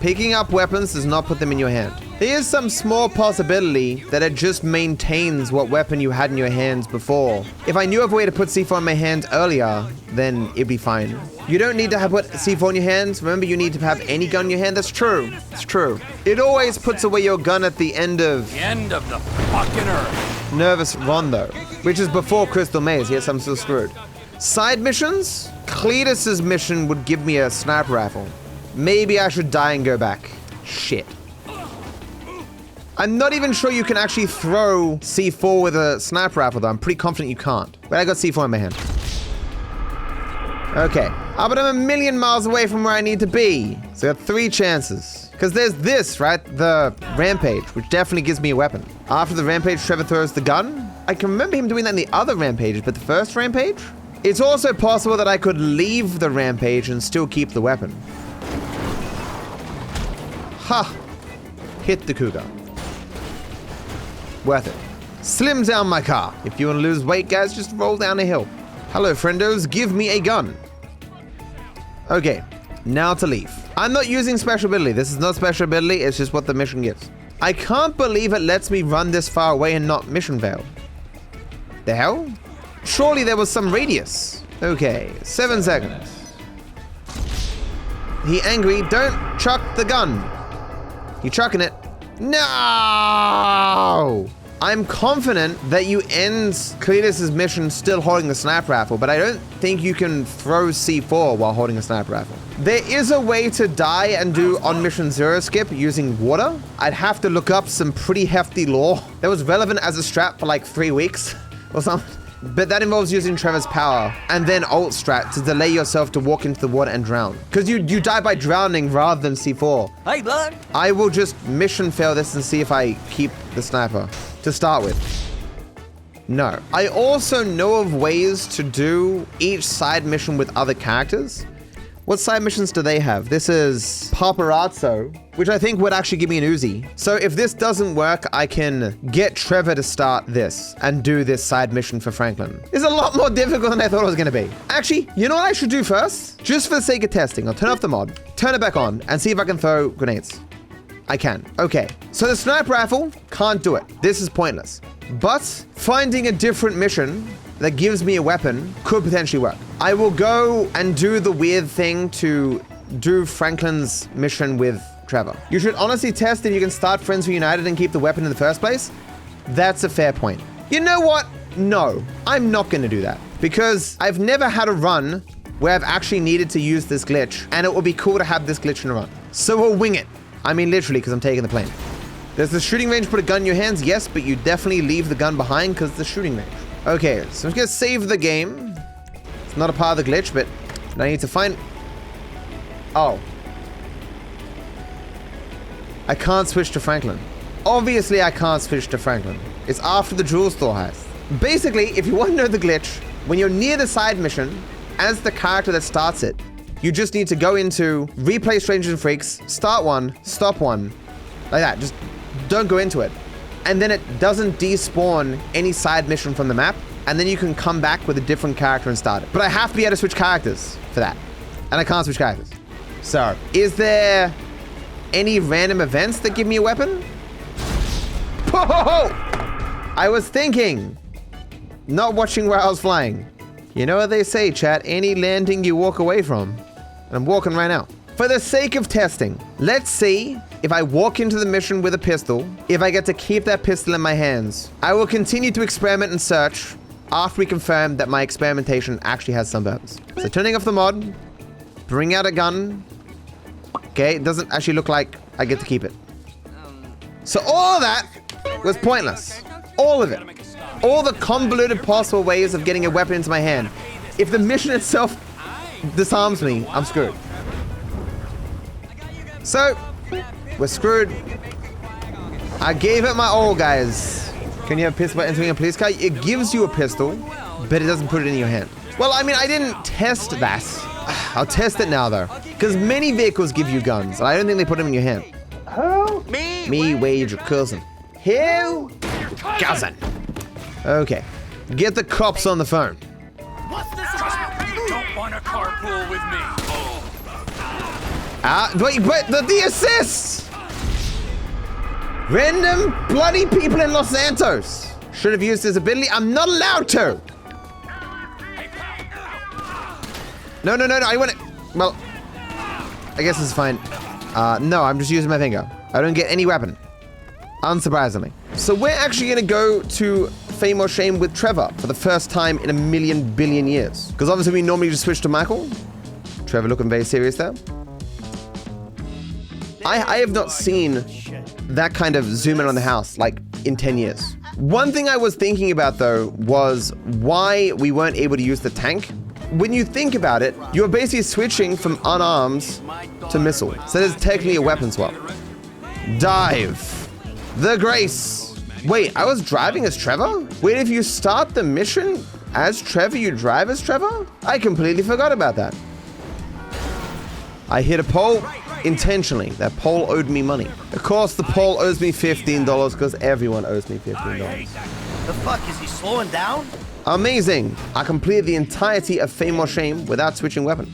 Picking up weapons does not put them in your hand. There is some small possibility that it just maintains what weapon you had in your hands before. If I knew of a way to put C4 in my hand earlier, then it'd be fine. You don't need to have put C4 in your hands. Remember, you need to have any gun in your hand. That's true. It's true. It always puts away your gun at the end of the fucking earth. Nervous Rondo, which is before Crystal Maze. Yes, I'm still screwed. Side missions? Cletus's mission would give me a sniper rifle. Maybe I should die and go back. Shit. I'm not even sure you can actually throw C4 with a sniper rifle, though. I'm pretty confident you can't. But I got C4 in my hand. Okay. But I'm a million miles away from where I need to be. So I got 3 chances. Because there's this, right? The rampage, which definitely gives me a weapon. After the rampage, Trevor throws the gun. I can remember him doing that in the other rampages, but the first rampage? It's also possible that I could leave the rampage and still keep the weapon. Ha! Hit the cougar. Worth it. Slim down my car. If you want to lose weight, guys, just roll down a hill. Hello, friendos. Give me a gun. Okay. Now to leave. I'm not using special ability. This is not special ability. It's just what the mission gives. I can't believe it lets me run this far away and not mission fail. The hell? Surely there was some radius. Okay. 7 seconds. He angry. Don't chuck the gun. You chucking it. No! I'm confident that you end Cletus's mission still holding the sniper rifle, but I don't think you can throw C4 while holding a sniper rifle. There is a way to die and do on mission 0 skip using water. I'd have to look up some pretty hefty lore that was relevant as a strat for like 3 weeks or something. But that involves using Trevor's power and then ult strat to delay yourself to walk into the water and drown. Because you die by drowning rather than C4. Hey, bud. I will just mission fail this and see if I keep the sniper to start with. No. I also know of ways to do each side mission with other characters. What side missions do they have? This is Paparazzo, which I think would actually give me an Uzi. So if this doesn't work, I can get Trevor to start this and do this side mission for Franklin. It's a lot more difficult than I thought it was gonna be. Actually, you know what I should do first? Just for the sake of testing, I'll turn off the mod, turn it back on, and see if I can throw grenades. I can. Okay. So the sniper rifle, can't do it. This is pointless. But finding a different mission that gives me a weapon could potentially work. I will go and do the weird thing to do Franklin's mission with Trevor. You should honestly test if you can start Friends Reunited and keep the weapon in the first place. That's a fair point. You know what? No, I'm not gonna do that because I've never had a run where I've actually needed to use this glitch, and it would be cool to have this glitch in a run. So we'll wing it. I mean, literally, because I'm taking the plane. Does the shooting range put a gun in your hands? Yes, but you definitely leave the gun behind because the shooting range. Okay, so I'm gonna save the game. It's not a part of the glitch, but I need to find... Oh. I can't switch to Franklin. Obviously, I can't switch to Franklin. It's after the jewel store heist. Basically, if you want to know the glitch, when you're near the side mission, as the character that starts it, you just need to go into Replay Strangers and Freaks, start one, stop one, like that. Just don't go into it. And then it doesn't despawn any side mission from the map, and then you can come back with a different character and start it. But I have to be able to switch characters for that. And I can't switch characters. So, is there any random events that give me a weapon? Whoa! I was thinking, not watching where I was flying. You know what they say, chat, any landing you walk away from. And I'm walking right now. For the sake of testing, let's see if I walk into the mission with a pistol, if I get to keep that pistol in my hands. I will continue to experiment and search after we confirm that my experimentation actually has some purpose. So turning off the mod, bring out a gun. Okay, it doesn't actually look like I get to keep it. So all of that was pointless. All of it. All the convoluted possible ways of getting a weapon into my hand. If the mission itself disarms me, I'm screwed. So, we're screwed. I gave it my all, guys. Can you have a pistol by entering a police car? It gives you a pistol, but it doesn't put it in your hand. Well, I mean, I didn't test that. I'll test it now, though. Because many vehicles give you guns, and I don't think they put them in your hand. Who? Me, Wade, your cousin. Who? Cousin. Okay. Get the cops on the phone. What's this about? You don't want to carpool with me. Wait, but the assists! Random bloody people in Los Santos. Should have used his ability. I'm not allowed to. No, I want it. Well, I guess it's fine. No, I'm just using my finger. I don't get any weapon. Unsurprisingly. So we're actually gonna go to Fame or Shame with Trevor for the first time in a million billion years. Because obviously we normally just switch to Michael. Trevor looking very serious there. I have not seen that kind of zoom in on the house like in 10 years. One thing I was thinking about though was why we weren't able to use the tank. When you think about it, you're basically switching from unarmed to missile. So there's technically a weapon swap. Dive. The Grace. Wait, I was driving as Trevor? Wait, if you start the mission as Trevor, you drive as Trevor? I completely forgot about that. I hit a pole intentionally. That pole owed me money. Of course, the pole owes me $15 because everyone owes me $15. The fuck, is he slowing down? Amazing. I completed the entirety of Fame or Shame without switching weapon.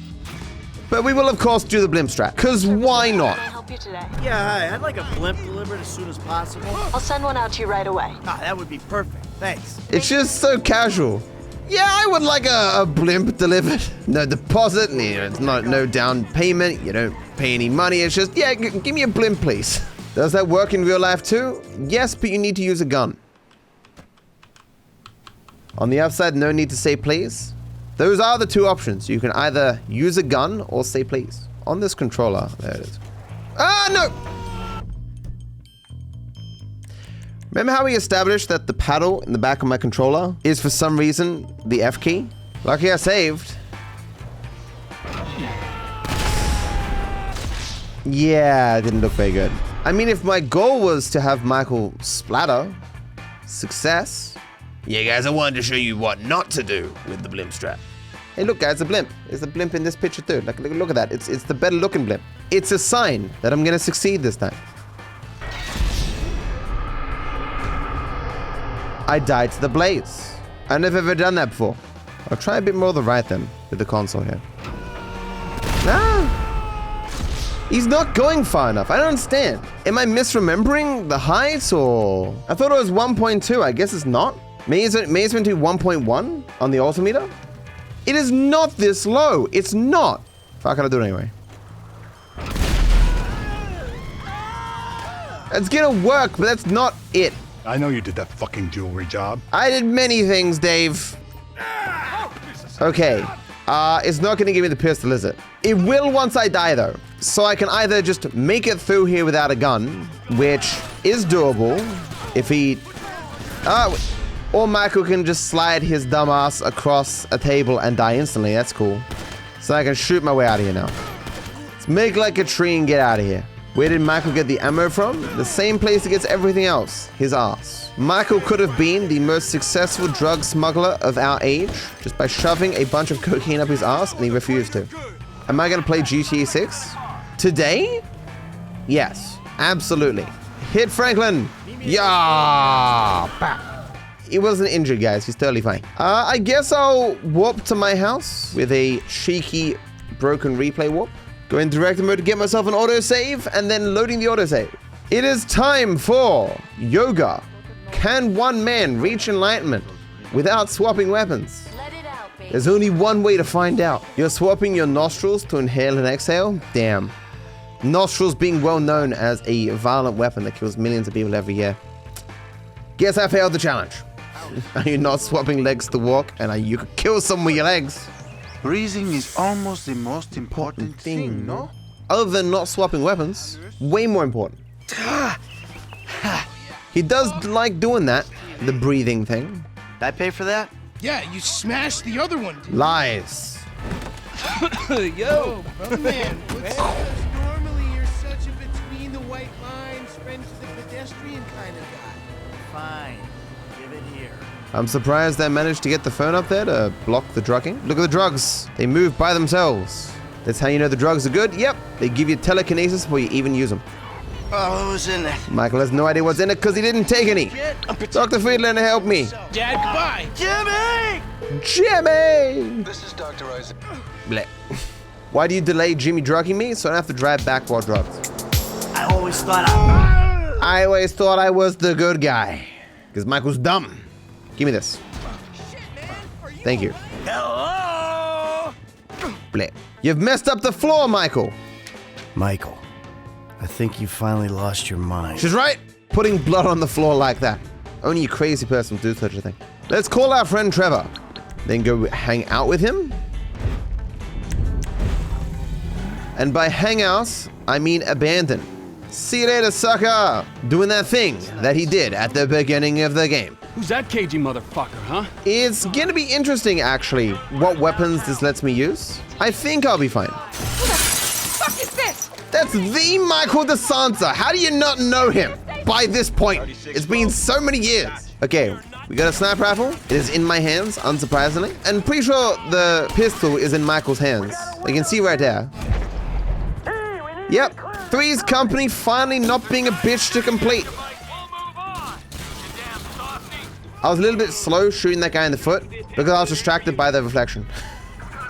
But we will, of course, do the blimp strat, because why not? Yeah, hi. I'd like a blimp delivered as soon as possible. I'll send one out to you right away. Ah, that would be perfect. Thanks. It's just so casual. Yeah, I would like a blimp delivered. No deposit, it's no down payment, you don't pay any money. It's just, yeah, give me a blimp, please. Does that work in real life too? Yes, but you need to use a gun. On the upside, no need to say please. Those are the two options. You can either use a gun or say please. On this controller, there it is. Ah, no! Remember how we established that the paddle in the back of my controller is for some reason the F key? Lucky I saved. Yeah, it didn't look very good. I mean, if my goal was to have Michael splatter, success. Yeah, guys, I wanted to show you what not to do with the blimp strap. Hey, look, guys, a blimp. There's a blimp in this picture, too. Look at that. It's the better looking blimp. It's a sign that I'm going to succeed this time. I died to the blaze. I've never ever done that before. I'll try a bit more to the right, then, with the console here. Ah! He's not going far enough. I don't understand. Am I misremembering the height, or... I thought it was 1.2. I guess it's not. Maybe it's meant to be 1.1 on the altimeter. It is not this low. It's not. Fuck, I'll do it anyway. It's gonna work, but that's not it. I know you did that fucking jewelry job. I did many things, Dave. Okay. It's not gonna give me the pistol, is it? It will once I die, though. So I can either just make it through here without a gun, which is doable if he... Or Michael can just slide his dumb ass across a table and die instantly. That's cool. So I can shoot my way out of here now. Let's make like a tree and get out of here. Where did Michael get the ammo from? The same place he gets everything else. His ass. Michael could have been the most successful drug smuggler of our age just by shoving a bunch of cocaine up his ass, and he refused to. Am I going to play GTA 6? Today? Yes. Absolutely. Hit Franklin. Yeah. Bah. he wasn't injured, guys. He's totally fine. I guess I'll warp to my house with a cheeky broken replay warp. Go in direct mode to get myself an autosave, and then loading the autosave. It is time for yoga. Can one man reach enlightenment without swapping weapons? Let it out, baby. There's only one way to find out. You're swapping your nostrils to inhale and exhale? Damn. Nostrils being well known as a violent weapon that kills millions of people every year. Guess I failed the challenge. Are you not swapping legs to walk? And you could kill someone with your legs. Breathing is almost the most important thing, no? Other than not swapping weapons, way more important. He does like doing that, the breathing thing. Did I pay for that? Yeah, you smashed the other one. Lies. Yo! Brother man, what's normally you're such a between the white lines, friends to the pedestrian kind of guy. Fine. Give it here. I'm surprised I managed to get the phone up there to block the drugging. Look at the drugs. They move by themselves. That's how you know the drugs are good. Yep, they give you telekinesis before you even use them. Oh, what was in there? Michael has no idea what's in it because he didn't take any. Dr. Friedlander, help me. Dad, goodbye. Jimmy! This is Dr. Isaac. Bleh. Why do you delay Jimmy drugging me so I don't have to drive back while drugged? I always thought I was the good guy. Because Michael's dumb. Give me this. Thank you. Hello? Bleh. You've messed up the floor, Michael. Michael, I think you finally lost your mind. She's right. Putting blood on the floor like that. Only a crazy person would do such a thing. Let's call our friend Trevor. Then go hang out with him. And by hang out, I mean abandon. See you later, sucker. Doing that thing that he did at the beginning of the game. Who's that cagey motherfucker, huh? It's gonna be interesting, actually, what weapons this lets me use. I think I'll be fine. Who the fuck is this? That's the Michael DeSanza. How do you not know him by this point? It's been so many years. Okay, we got a sniper rifle. It is in my hands, unsurprisingly. And pretty sure the pistol is in Michael's hands. You can see right there. Yep, Three's Company finally not being a bitch to complete. I was a little bit slow shooting that guy in the foot because I was distracted by the reflection.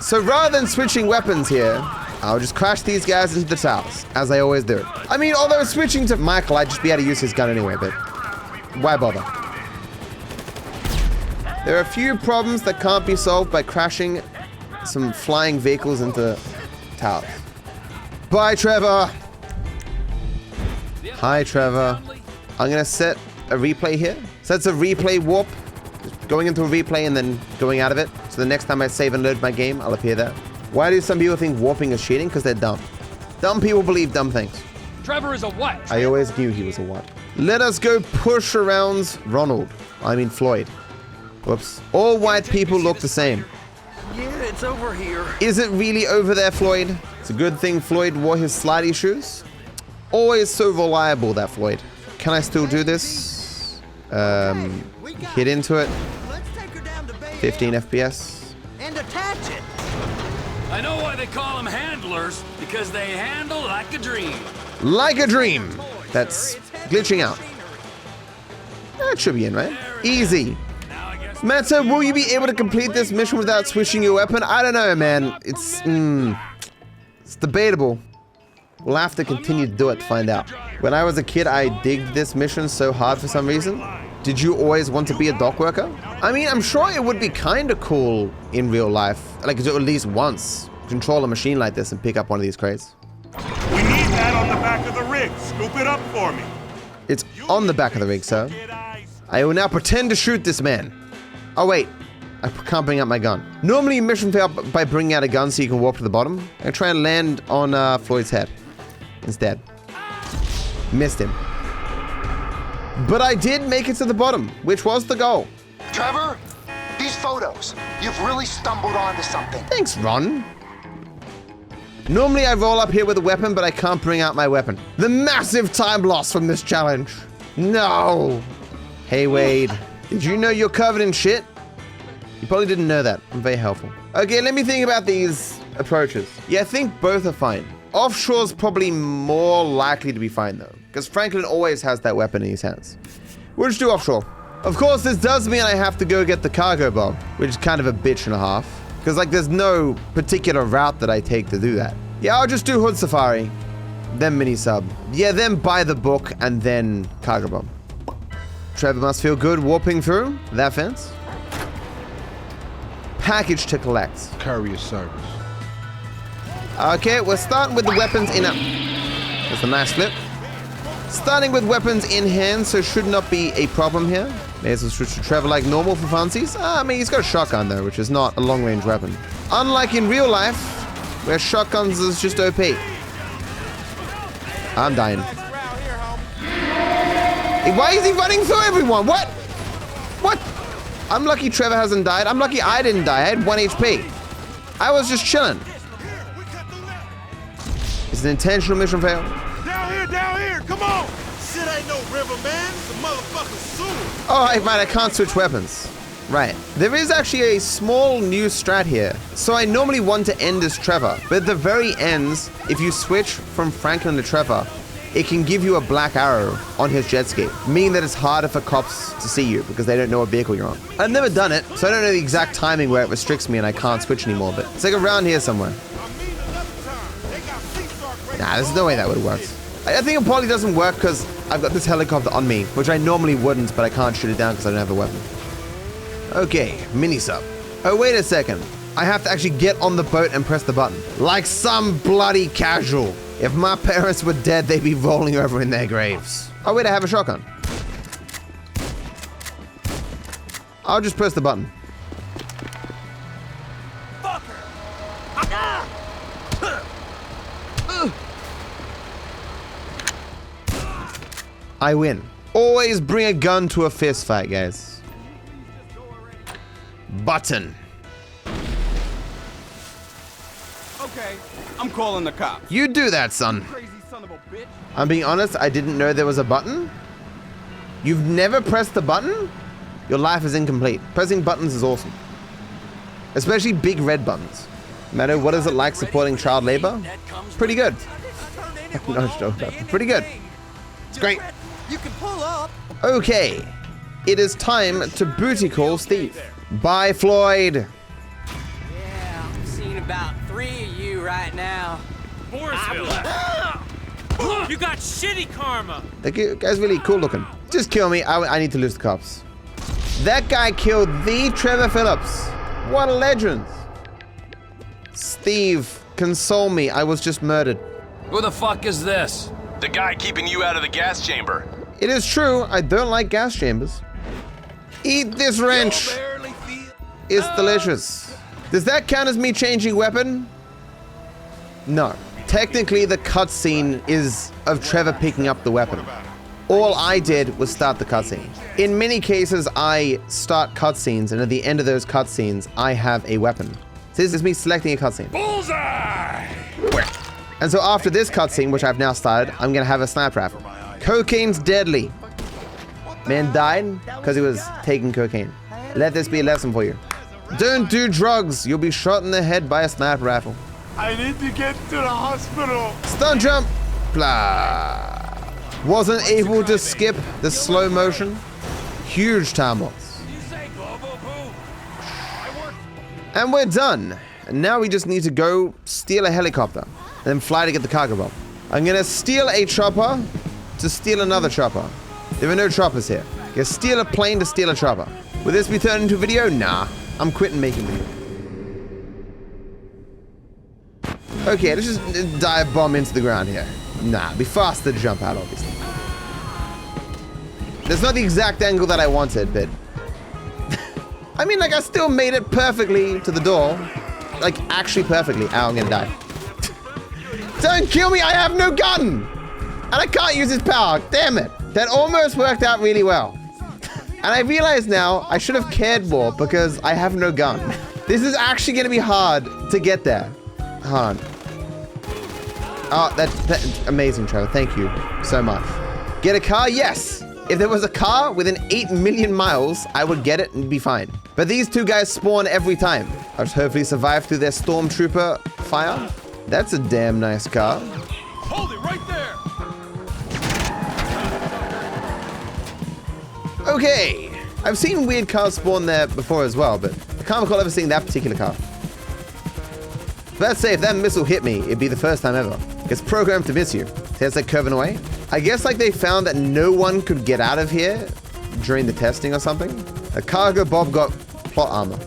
So rather than switching weapons here, I'll just crash these guys into the towers, as I always do. I mean, although switching to Michael, I'd just be able to use his gun anyway, but why bother? There are a few problems that can't be solved by crashing some flying vehicles into towers. Bye, Trevor. Hi, Trevor. I'm gonna set a replay here. So that's a replay warp. Just going into a replay and then going out of it. So the next time I save and load my game, I'll appear there. Why do some people think warping is cheating? Because they're dumb. Dumb people believe dumb things. Trevor is a what? I always knew he was a what. Let us go push around Ronald. I mean Floyd. Whoops. All white people look the same. Yeah, it's over here. Is it really over there, Floyd? It's a good thing Floyd wore his slidey shoes. Always so reliable, that Floyd. Can I still do this? Hit into it. 15 FPS. And attach it. I know why they call them handlers, because they handle like a dream. Like a dream. That's glitching out. That should be in, right? Easy. Meta, will you be able to complete this mission without switching your weapon? I don't know, man. It's debatable. We'll have to continue to do it to find out. When I was a kid, I digged this mission so hard for some reason. Did you always want to be a dock worker? I mean, I'm sure it would be kind of cool in real life. Like, to at least once control a machine like this and pick up one of these crates. We need that on the back of the rig. Scoop it up for me. It's on the back of the rig, sir. I will now pretend to shoot this man. Oh, wait. I can't bring out my gun. Normally, mission fail by bringing out a gun so you can warp to the bottom. I try and land on Floyd's head instead. Missed him. But I did make it to the bottom, which was the goal. Trevor, these photos. You've really stumbled onto something. Thanks, Ron. Normally I roll up here with a weapon, but I can't bring out my weapon. The massive time loss from this challenge. No. Hey, Wade. Did you know you're covered in shit? You probably didn't know that. I'm very helpful. Okay, let me think about these approaches. Yeah, I think both are fine. Offshore's probably more likely to be fine, though, because Franklin always has that weapon in his hands. We'll just do offshore. Of course, this does mean I have to go get the cargo bomb, which is kind of a bitch and a half. Because, like, there's no particular route that I take to do that. Yeah, I'll just do Hood Safari, then mini sub. Yeah, then buy the book, and then cargo bomb. Trevor must feel good warping through that fence. Package to collect. Courier service. Okay, we're starting with the weapons in a... That's a nice flip. Starting with weapons in hand, so should not be a problem here. May as well switch to Trevor like normal for funsies. I mean, he's got a shotgun though, which is not a long-range weapon. Unlike in real life, where shotguns is just OP. I'm dying. Why is he running through everyone? What? What? I'm lucky Trevor hasn't died. I'm lucky I didn't die. I had 1 HP. I was just chilling. It's an intentional mission fail. Down here, come on! Shit ain't no river, man. It's a motherfucking sewer. Oh, right, I can't switch weapons. Right. There is actually a small new strat here. So I normally want to end as Trevor, but at the very ends, if you switch from Franklin to Trevor, it can give you a black arrow on his jet ski, meaning that it's harder for cops to see you because they don't know what vehicle you're on. I've never done it, so I don't know the exact timing where it restricts me and I can't switch anymore, but it's like around here somewhere. Nah, there's no way that would work. I think it probably doesn't work because I've got this helicopter on me, which I normally wouldn't, but I can't shoot it down because I don't have a weapon. Okay, mini sub. Oh, wait a second. I have to actually get on the boat and press the button. Like some bloody casual. If my parents were dead, they'd be rolling over in their graves. Oh, wait, I have a shotgun. I'll just press the button. I win. Always bring a gun to a fist fight, guys. Button. Okay, I'm calling the cops. You do that, son. Crazy son of a bitch. I'm being honest, I didn't know there was a button. You've never pressed the button? Your life is incomplete. Pressing buttons is awesome. Especially big red buttons. Matter, what is it like supporting child labor? Pretty good. No, pretty good. It's great. You can pull up. Okay. It is time to booty call Steve. Bye, Floyd. Yeah, I'm seeing about 3 of you right now. Morrisville. You got shitty karma. That guy's really cool looking. Just kill me. I need to lose the cops. That guy killed the Trevor Phillips. What a legend. Steve, console me. I was just murdered. Who the fuck is this? The guy keeping you out of the gas chamber. It is true. I don't like gas chambers. Eat this wrench. It's delicious. Does that count as me changing weapon? No. Technically, the cutscene is of Trevor picking up the weapon. All I did was start the cutscene. In many cases, I start cutscenes, and at the end of those cutscenes, I have a weapon. So this is me selecting a cutscene. Bullseye! And so after this cutscene, which I've now started, I'm gonna have a sniper rifle. Cocaine's deadly. Man died because he was taking cocaine. Let this be a lesson for you. Don't do drugs. You'll be shot in the head by a sniper rifle. I need to get to the hospital. Stun jump. Blah. Wasn't able to skip the slow motion. Huge time loss. And we're done. And now we just need to go steal a helicopter and then fly to get the cargo bomb. I'm gonna steal a chopper to steal another chopper. There are no choppers here. You steal a plane to steal a chopper. Will this be turned into a video? Nah. I'm quitting making video. Okay, let's just dive bomb into the ground here. Nah, be faster to jump out, obviously. That's not the exact angle that I wanted, but... I mean, like, I still made it perfectly to the door. Like, actually perfectly. Ow, I'm gonna die. Don't kill me, I have no gun! And I can't use his power, damn it. That almost worked out really well. And I realize now, I should have cared more because I have no gun. This is actually gonna be hard to get there. Hold on. Oh, that's amazing, Trevor. Thank you so much. Get a car? Yes. If there was a car within 8 million miles, I would get it and be fine. But these two guys spawn every time. I'll just hopefully survive through their stormtrooper fire. That's a damn nice car. Hold it right there. Okay. I've seen weird cars spawn there before as well, but I can't recall ever seeing that particular car. Let's say if that missile hit me, it'd be the first time ever. It's programmed to miss you. See, it's like curving away. I guess like they found that no one could get out of here during the testing or something. A cargo Bob got plot armor.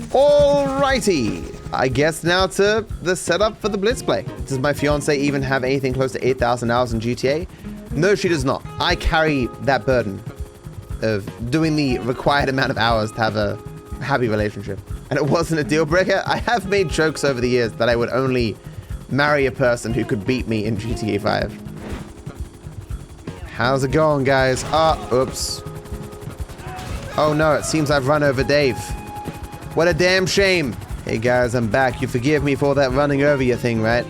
Alrighty. I guess now to the setup for the Blitz play. Does my fiance even have anything close to 8,000 hours in GTA? No, she does not. I carry that burden of doing the required amount of hours to have a happy relationship. And it wasn't a deal breaker. I have made jokes over the years that I would only marry a person who could beat me in GTA 5. How's it going, guys? Oops. Oh no, it seems I've run over Dave. What a damn shame. Hey guys, I'm back. You forgive me for that running over you thing, right?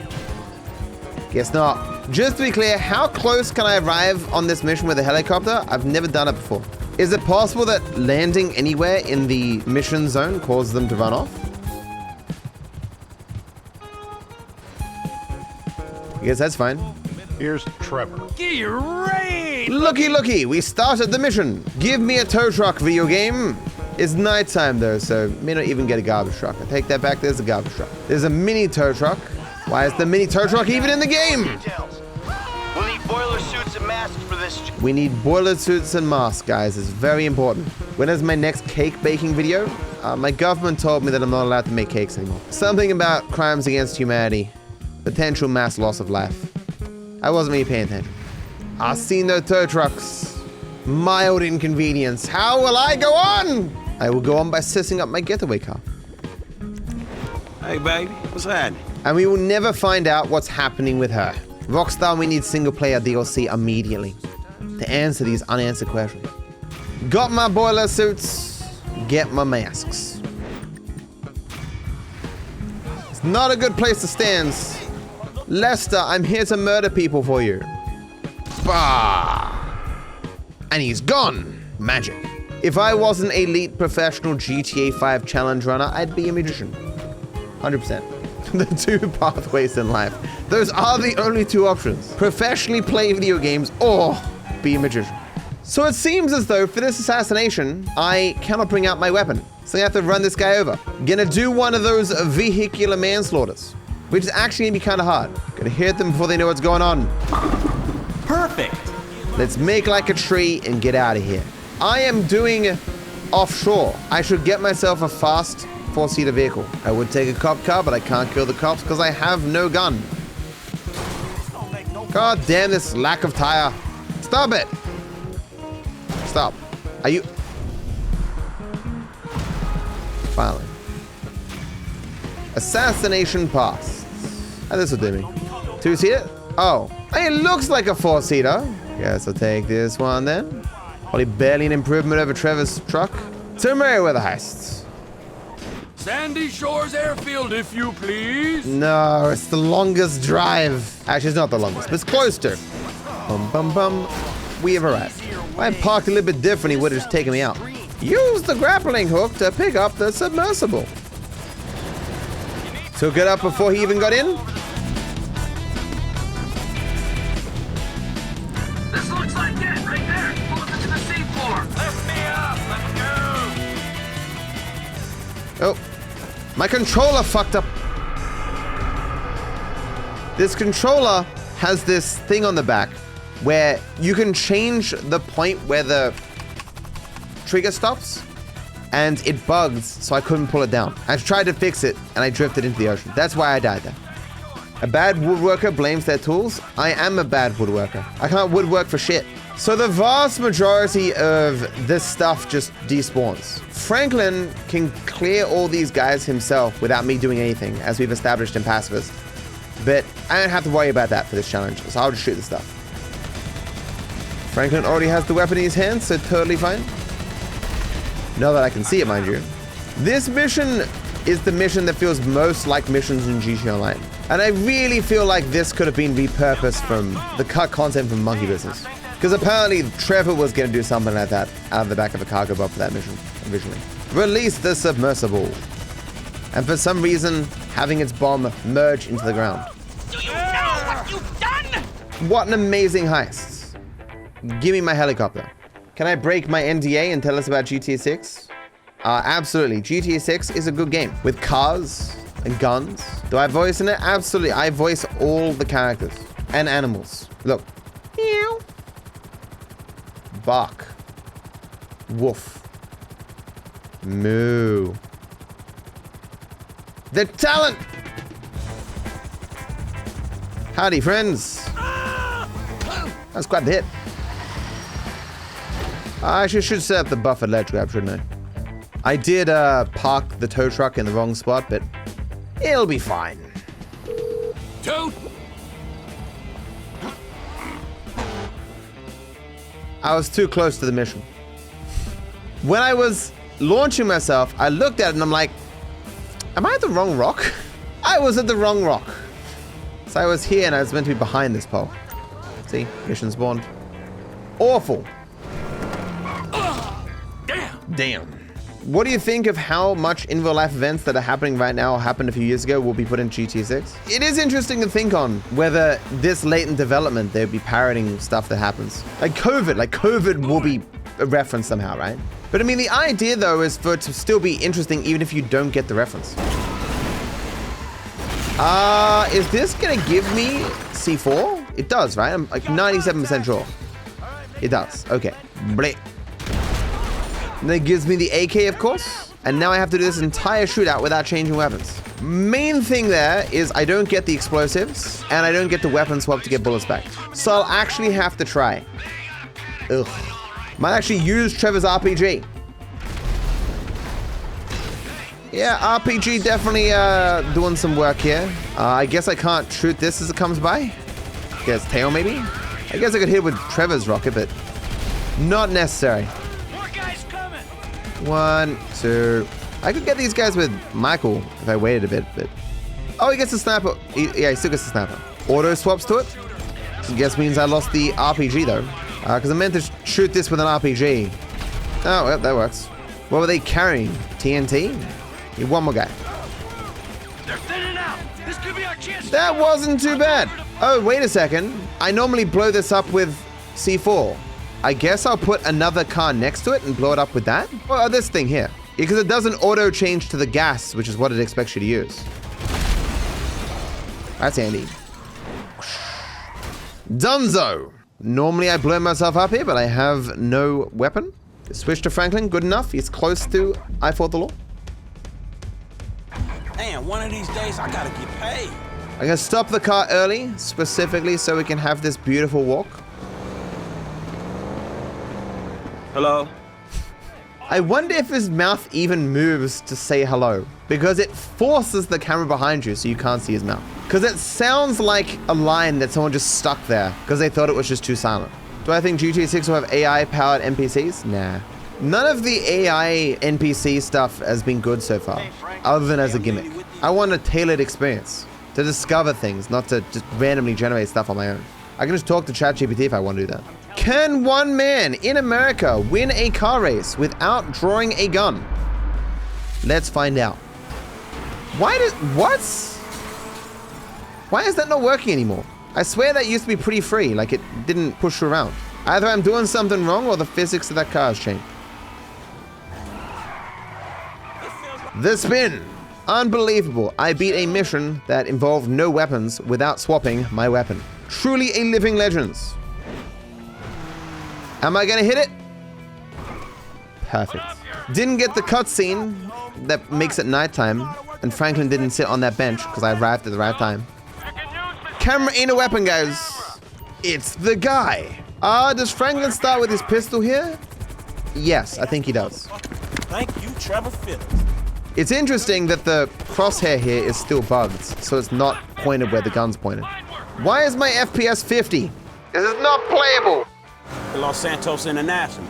Guess not. Just to be clear, how close can I arrive on this mission with a helicopter? I've never done it before. Is it possible that landing anywhere in the mission zone causes them to run off? I guess that's fine. Here's Trevor. Great! Looky, we started the mission. Give me a tow truck, video game. It's nighttime though, so may not even get a garbage truck. I take that back, there's a garbage truck. There's a mini tow truck. Why is the mini tow truck even in the game? We'll need boiler suits and masks for this. We need boiler suits and masks, guys. It's very important. When is my next cake baking video? My government told me that I'm not allowed to make cakes anymore. Something about crimes against humanity. Potential mass loss of life. I wasn't really paying attention. I see no tow trucks. Mild inconvenience. How will I go on? I will go on by setting up my getaway car. Hey, baby, what's happening? And we will never find out what's happening with her. Rockstar, we need single-player DLC immediately to answer these unanswered questions. Got my boiler suits, get my masks. It's not a good place to stand. Lester, I'm here to murder people for you. Bah! And he's gone. Magic. If I was an elite professional GTA 5 challenge runner, I'd be a magician. 100%. The two pathways in life. Those are the only two options. Professionally play video games or be a magician. So it seems as though for this assassination, I cannot bring out my weapon. So I have to run this guy over. Gonna do one of those vehicular manslaughters, which is actually gonna be kind of hard. Gonna hit them before they know what's going on. Perfect. Let's make like a tree and get out of here. I am doing offshore. I should get myself a fast 4-seater vehicle. I would take a cop car, but I can't kill the cops because I have no gun. God damn this lack of tire. Stop it. Stop. Are you... Finally. Assassination pass. Oh, this will do me. 2-seater? Oh. It looks like a 4-seater. Guess I'll take this one then. Probably barely an improvement over Trevor's truck. To Merryweather heists. Sandy Shores Airfield, if you please. No, it's the longest drive. Actually, it's not the longest, but it's close to. Bum, bum, bum. We have arrived. If I had parked a little bit different, he would have just taken me out. Use the grappling hook to pick up the submersible. Took it up before he even got in. This looks like it, right there. Pull up into the seafloor. Lift me up. Let's go. Oh, my controller fucked up. This controller has this thing on the back where you can change the point where the trigger stops, and it bugs, so I couldn't pull it down. I tried to fix it, and I drifted into the ocean. That's why I died there. A bad woodworker blames their tools. I am a bad woodworker. I can't woodwork for shit. So the vast majority of this stuff just despawns. Franklin can clear all these guys himself without me doing anything, as we've established in Pacifist. But I don't have to worry about that for this challenge, so I'll just shoot the stuff. Franklin already has the weapon in his hand, so totally fine. Now that I can see it, mind you. This mission is the mission that feels most like missions in GTA Online. And I really feel like this could have been repurposed from the cut content from Monkey Business. Because apparently Trevor was going to do something like that out of the back of a cargo boat for that mission originally. Release the submersible. And for some reason, having its bomb merge into the ground. Do you know what you've done? What an amazing heist. Give me my helicopter. Can I break my NDA and tell us about GTA 6? Absolutely. GTA 6 is a good game with cars and guns. Do I voice in it? Absolutely. I voice all the characters and animals. Look. Meow. Bark. Woof. Moo. The talent! Howdy, friends. That's quite the hit. I actually should set up the buffered ledge grab, shouldn't I? I did park the tow truck in the wrong spot, but it'll be fine. Toad! I was too close to the mission. When I was launching myself, I looked at it and I'm like, am I at the wrong rock? I was at the wrong rock. So I was here and I was meant to be behind this pole. See, mission spawned. Awful. Damn. What do you think of how much in real life events that are happening right now or happened a few years ago will be put in GTA 6? It is interesting to think on whether this late in development they'll be parroting stuff that happens. Like COVID will be a reference somehow, right? But I mean, the idea though is for it to still be interesting even if you don't get the reference. Is this gonna give me C4? It does, right? I'm like 97% sure. It does, okay. Bleh. And then it gives me the AK, of course. And now I have to do this entire shootout without changing weapons. Main thing there is I don't get the explosives and I don't get the weapon swap to get bullets back. So I'll actually have to try. Ugh. Might actually use Trevor's RPG. Yeah, RPG definitely doing some work here. I guess I can't shoot this as it comes by. Get its tail maybe? I guess I could hit with Trevor's rocket, but not necessary. 1, 2. I could get these guys with Michael if I waited a bit, but... Oh, he gets a sniper. Yeah, he still gets a sniper. Auto swaps to it. I guess means I lost the RPG though. Because I meant to shoot this with an RPG. Oh, well, that works. What were they carrying? TNT? Need one more guy. They're thinning out. This could be our chance. That wasn't too bad. Oh, wait a second. I normally blow this up with C4. I guess I'll put another car next to it and blow it up with that. Well, this thing here. Because it doesn't auto change to the gas, which is what it expects you to use. That's handy. Dunzo. Normally I blow myself up here, but I have no weapon. Switch to Franklin, good enough. He's close to I fought the law. Man, one of these days I gotta get paid. I'm gonna stop the car early, specifically so we can have this beautiful walk. Hello? I wonder if his mouth even moves to say hello, because it forces the camera behind you so you can't see his mouth. Because it sounds like a line that someone just stuck there because they thought it was just too silent. Do I think GTA 6 will have AI-powered NPCs? Nah. None of the AI NPC stuff has been good so far, other than as a gimmick. I want a tailored experience to discover things, not to just randomly generate stuff on my own. I can just talk to ChatGPT if I want to do that. Can one man in America win a car race without drawing a gun? Let's find out. Why is that not working anymore? I swear that used to be pretty free, like it didn't push you around. Either I'm doing something wrong or the physics of that car has changed. The spin. Unbelievable. I beat a mission that involved no weapons without swapping my weapon. Truly a living legend. Am I gonna hit it? Perfect. Didn't get the cutscene that makes it nighttime, and Franklin didn't sit on that bench because I arrived at the right time. Camera ain't a weapon, guys. It's the guy. Does Franklin start with his pistol here? Yes, I think he does. Thank you, Trevor Phillips. It's interesting that the crosshair here is still bugged, so it's not pointed where the gun's pointed. Why is my FPS 50? This is not playable. Los Santos International.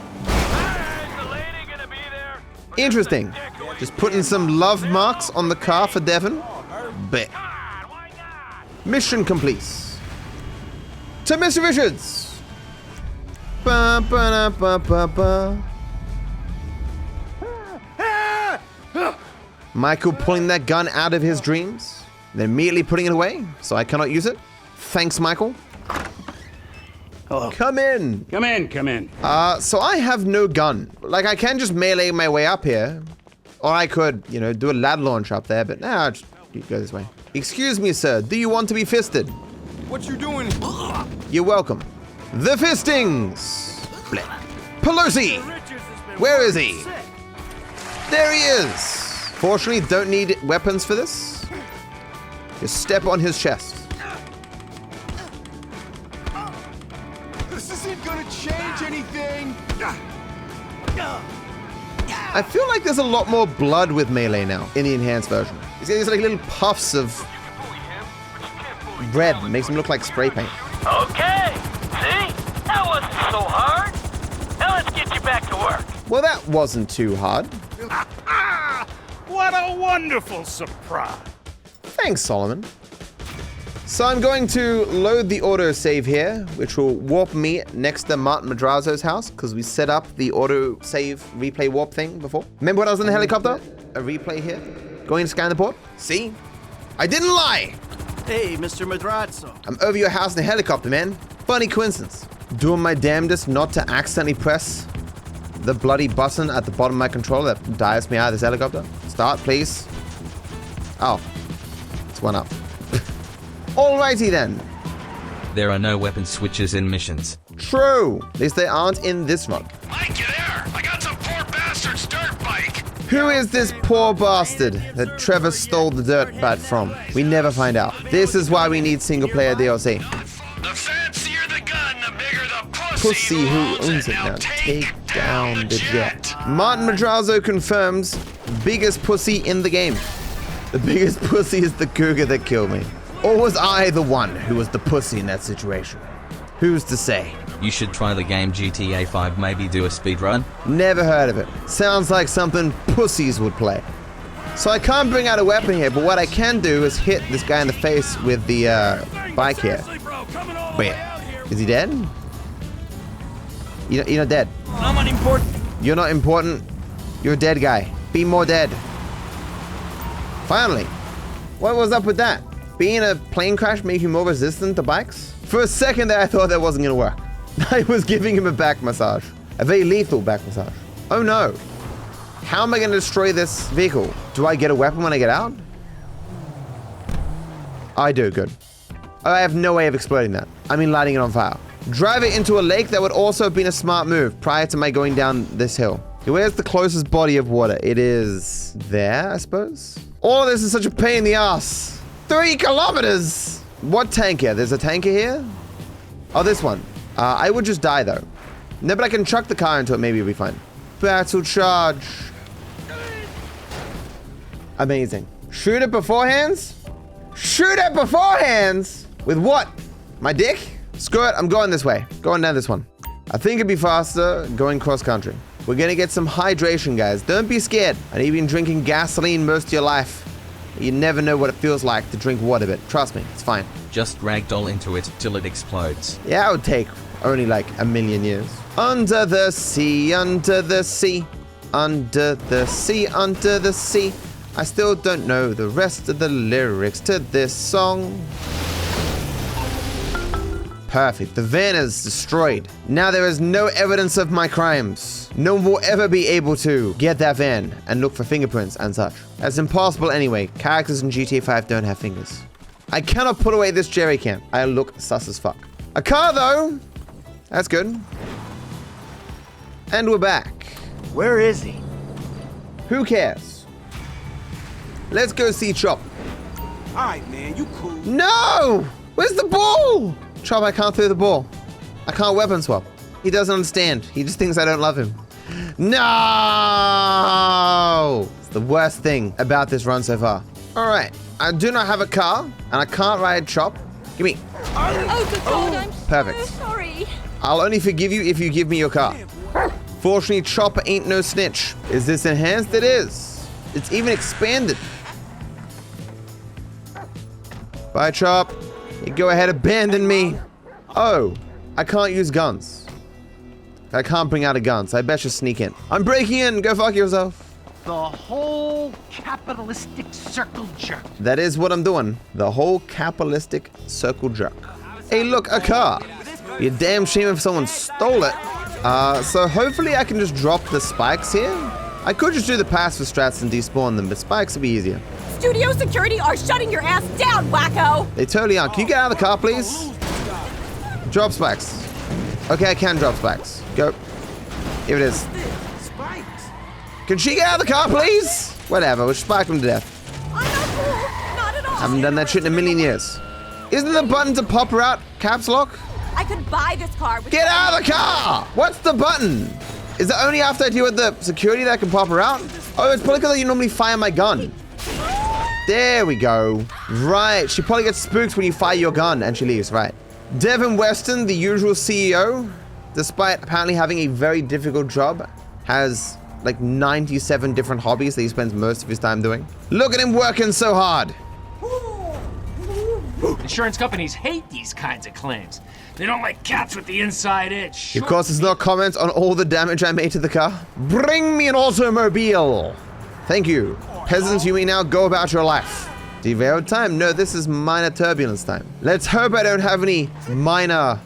Interesting. Just putting some love marks on the car for Devon. Bet. Mission complete. To Mr. Richards. Ba, ba, ba, ba, ba. Michael pulling that gun out of his dreams, then immediately putting it away, so I cannot use it. Thanks, Michael. Hello. Come in. Come in, come in. So I have no gun. Like, I can just melee my way up here. Or I could, you know, do a ladder launch up there, but nah, just go this way. Excuse me, sir. Do you want to be fisted? What you doing? You're welcome. The fistings! Blech. Pelosi! Where is he? There he is! Fortunately, don't need weapons for this. Just step on his chest. This isn't gonna change anything. I feel like there's a lot more blood with melee now in the enhanced version. There's like little puffs of red. Makes him look like spray paint. Okay, see? That wasn't so hard. Now let's get you back to work. Well, that wasn't too hard. What a wonderful surprise. Thanks, Solomon. So I'm going to load the autosave here, which will warp me next to Martin Madrazo's house, because we set up the autosave replay warp thing before. Remember when I was in the helicopter? A replay here. Going to scan the port. See? I didn't lie! Hey, Mr. Madrazo. I'm over your house in a helicopter, man. Funny coincidence. Doing my damnedest not to accidentally press the bloody button at the bottom of my controller that dives me out of this helicopter. Start, please. Oh. It's one up. Alrighty then. There are no weapon switches in missions. True. At least they aren't in this one. Mike, you there? I got some poor bastard's dirt bike. Who is this poor bastard that Trevor stole the dirt bike from? We never find out. This is why we need single player DLC. The fancier the gun, the bigger the Pussy who owns it now. Take down the jet. Martin Madrazo confirms biggest pussy in the game. The biggest pussy is the cougar that killed me. Or was I the one who was the pussy in that situation? Who's to say? You should try the game GTA 5, maybe do a speedrun. Never heard of it. Sounds like something pussies would play. So I can't bring out a weapon here, but what I can do is hit this guy in the face with the bike here. Wait, is he dead? You're not dead. I'm unimportant. You're not important. You're a dead guy. Be more dead. Finally. What was up with that? Being a plane crash make you more resistant to bikes? For a second there, I thought that wasn't gonna work. I was giving him a back massage. A very lethal back massage. Oh no. How am I gonna destroy this vehicle? Do I get a weapon when I get out? I do, good. Oh, I have no way of exploding that. I mean lighting it on fire. Drive it into a lake, that would also have been a smart move prior to my going down this hill. Okay, where's the closest body of water? It is there, I suppose? All of this is such a pain in the ass. 3 kilometers! What tanker? There's a tanker here? Oh, this one. I would just die, though. No, but I can chuck the car into it. Maybe it'll be fine. Battle charge. Amazing. Shoot it beforehand? Shoot it beforehand? With what? My dick? Screw it. I'm going this way. Going down this one. I think it'd be faster going cross country. We're gonna get some hydration, guys. Don't be scared. I know you've been drinking gasoline most of your life. You never know what it feels like to drink water, but trust me, it's fine. Just ragdoll into it till it explodes. Yeah, it would take only like a million years. Under the sea, under the sea, under the sea, under the sea. I still don't know the rest of the lyrics to this song. Perfect. The van is destroyed. Now there is no evidence of my crimes. No one will ever be able to get that van and look for fingerprints and such. That's impossible anyway. Characters in GTA 5 don't have fingers. I cannot put away this jerry can. I look sus as fuck. A car though. That's good. And we're back. Where is he? Who cares? Let's go see Chop. Alright, man, you cool. No! Where's the ball? Chop, I can't throw the ball. I can't weapon swap. He doesn't understand. He just thinks I don't love him. No! It's the worst thing about this run so far. All right, I do not have a car, and I can't ride Chop. Give me. Oh, good God, I'm Perfect. so sorry. I'll only forgive you if you give me your car. Fortunately, Chop ain't no snitch. Is this enhanced? It is. It's even expanded. Bye, Chop. You go ahead, abandon me. Oh, I can't use guns. I can't bring out a gun, so I bet you sneak in. I'm breaking in. Go fuck yourself. The whole capitalistic circle jerk. That is what I'm doing. The whole capitalistic circle jerk. Hey, look, a car. Be a damn shame if someone stole it. So hopefully I can just drop the spikes here. I could just do the pass for strats and despawn them, but spikes would be easier. Studio security are shutting your ass down, wacko! They totally are. Can you get out of the car, please? Drop spikes. Okay, I can drop spikes. Go. Here it is. Spikes. Can she get out of the car, please? Whatever, we'll spike them to death. I'm not cool. Not at all. Haven't done that shit in a million years. Isn't the button to pop her out caps lock? I could buy this car with Get out of the car! What's the button? Is it only after I deal with the security that I can pop her out? Oh, it's probably because you normally fire my gun. There we go. Right, she probably gets spooked when you fire your gun and she leaves, right. Devin Weston, the usual CEO, despite apparently having a very difficult job, has like 97 different hobbies that he spends most of his time doing. Look at him working so hard. Insurance companies hate these kinds of claims. They don't like cats with the inside itch. Of course, does not comment on all the damage I made to the car. Bring me an automobile. Thank you. Peasants, you may now go about your life. Derailed time? No, this is minor turbulence time. Let's hope I don't have any minor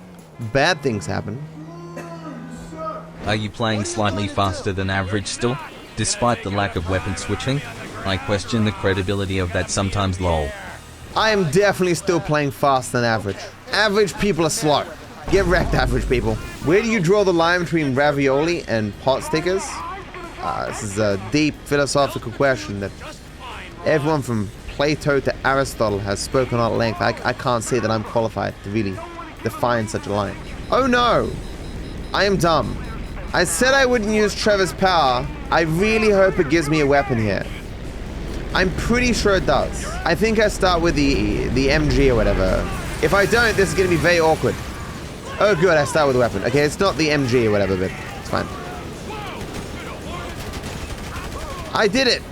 bad things happen. Are you playing slightly faster than average still? Despite the lack of weapon switching? I question the credibility of that sometimes lol. I am definitely still playing faster than average. Average people are slow. Get wrecked, average people. Where do you draw the line between ravioli and pot stickers? This is a deep philosophical question that everyone from Plato to Aristotle has spoken on at length. I can't say that I'm qualified to really define such a line. Oh no! I am dumb. I said I wouldn't use Trevor's power. I really hope it gives me a weapon here. I'm pretty sure it does. I think I start with the MG or whatever. If I don't, this is going to be very awkward. Oh good, I start with a weapon. Okay, it's not the MG or whatever, but it's fine. I did it!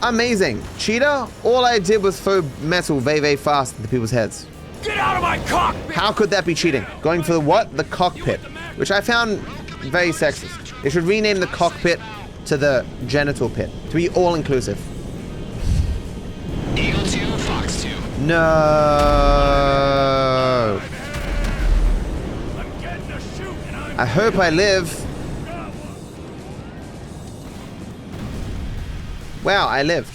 Amazing. Cheater, all I did was throw metal very fast into people's heads. Get out of my cockpit! How could that be cheating? Going for the what? The cockpit. Which I found very sexist. They should rename the cockpit to the genital pit. To be all-inclusive. Eagle 2, Fox 2. No. I hope I live. Wow, I lived.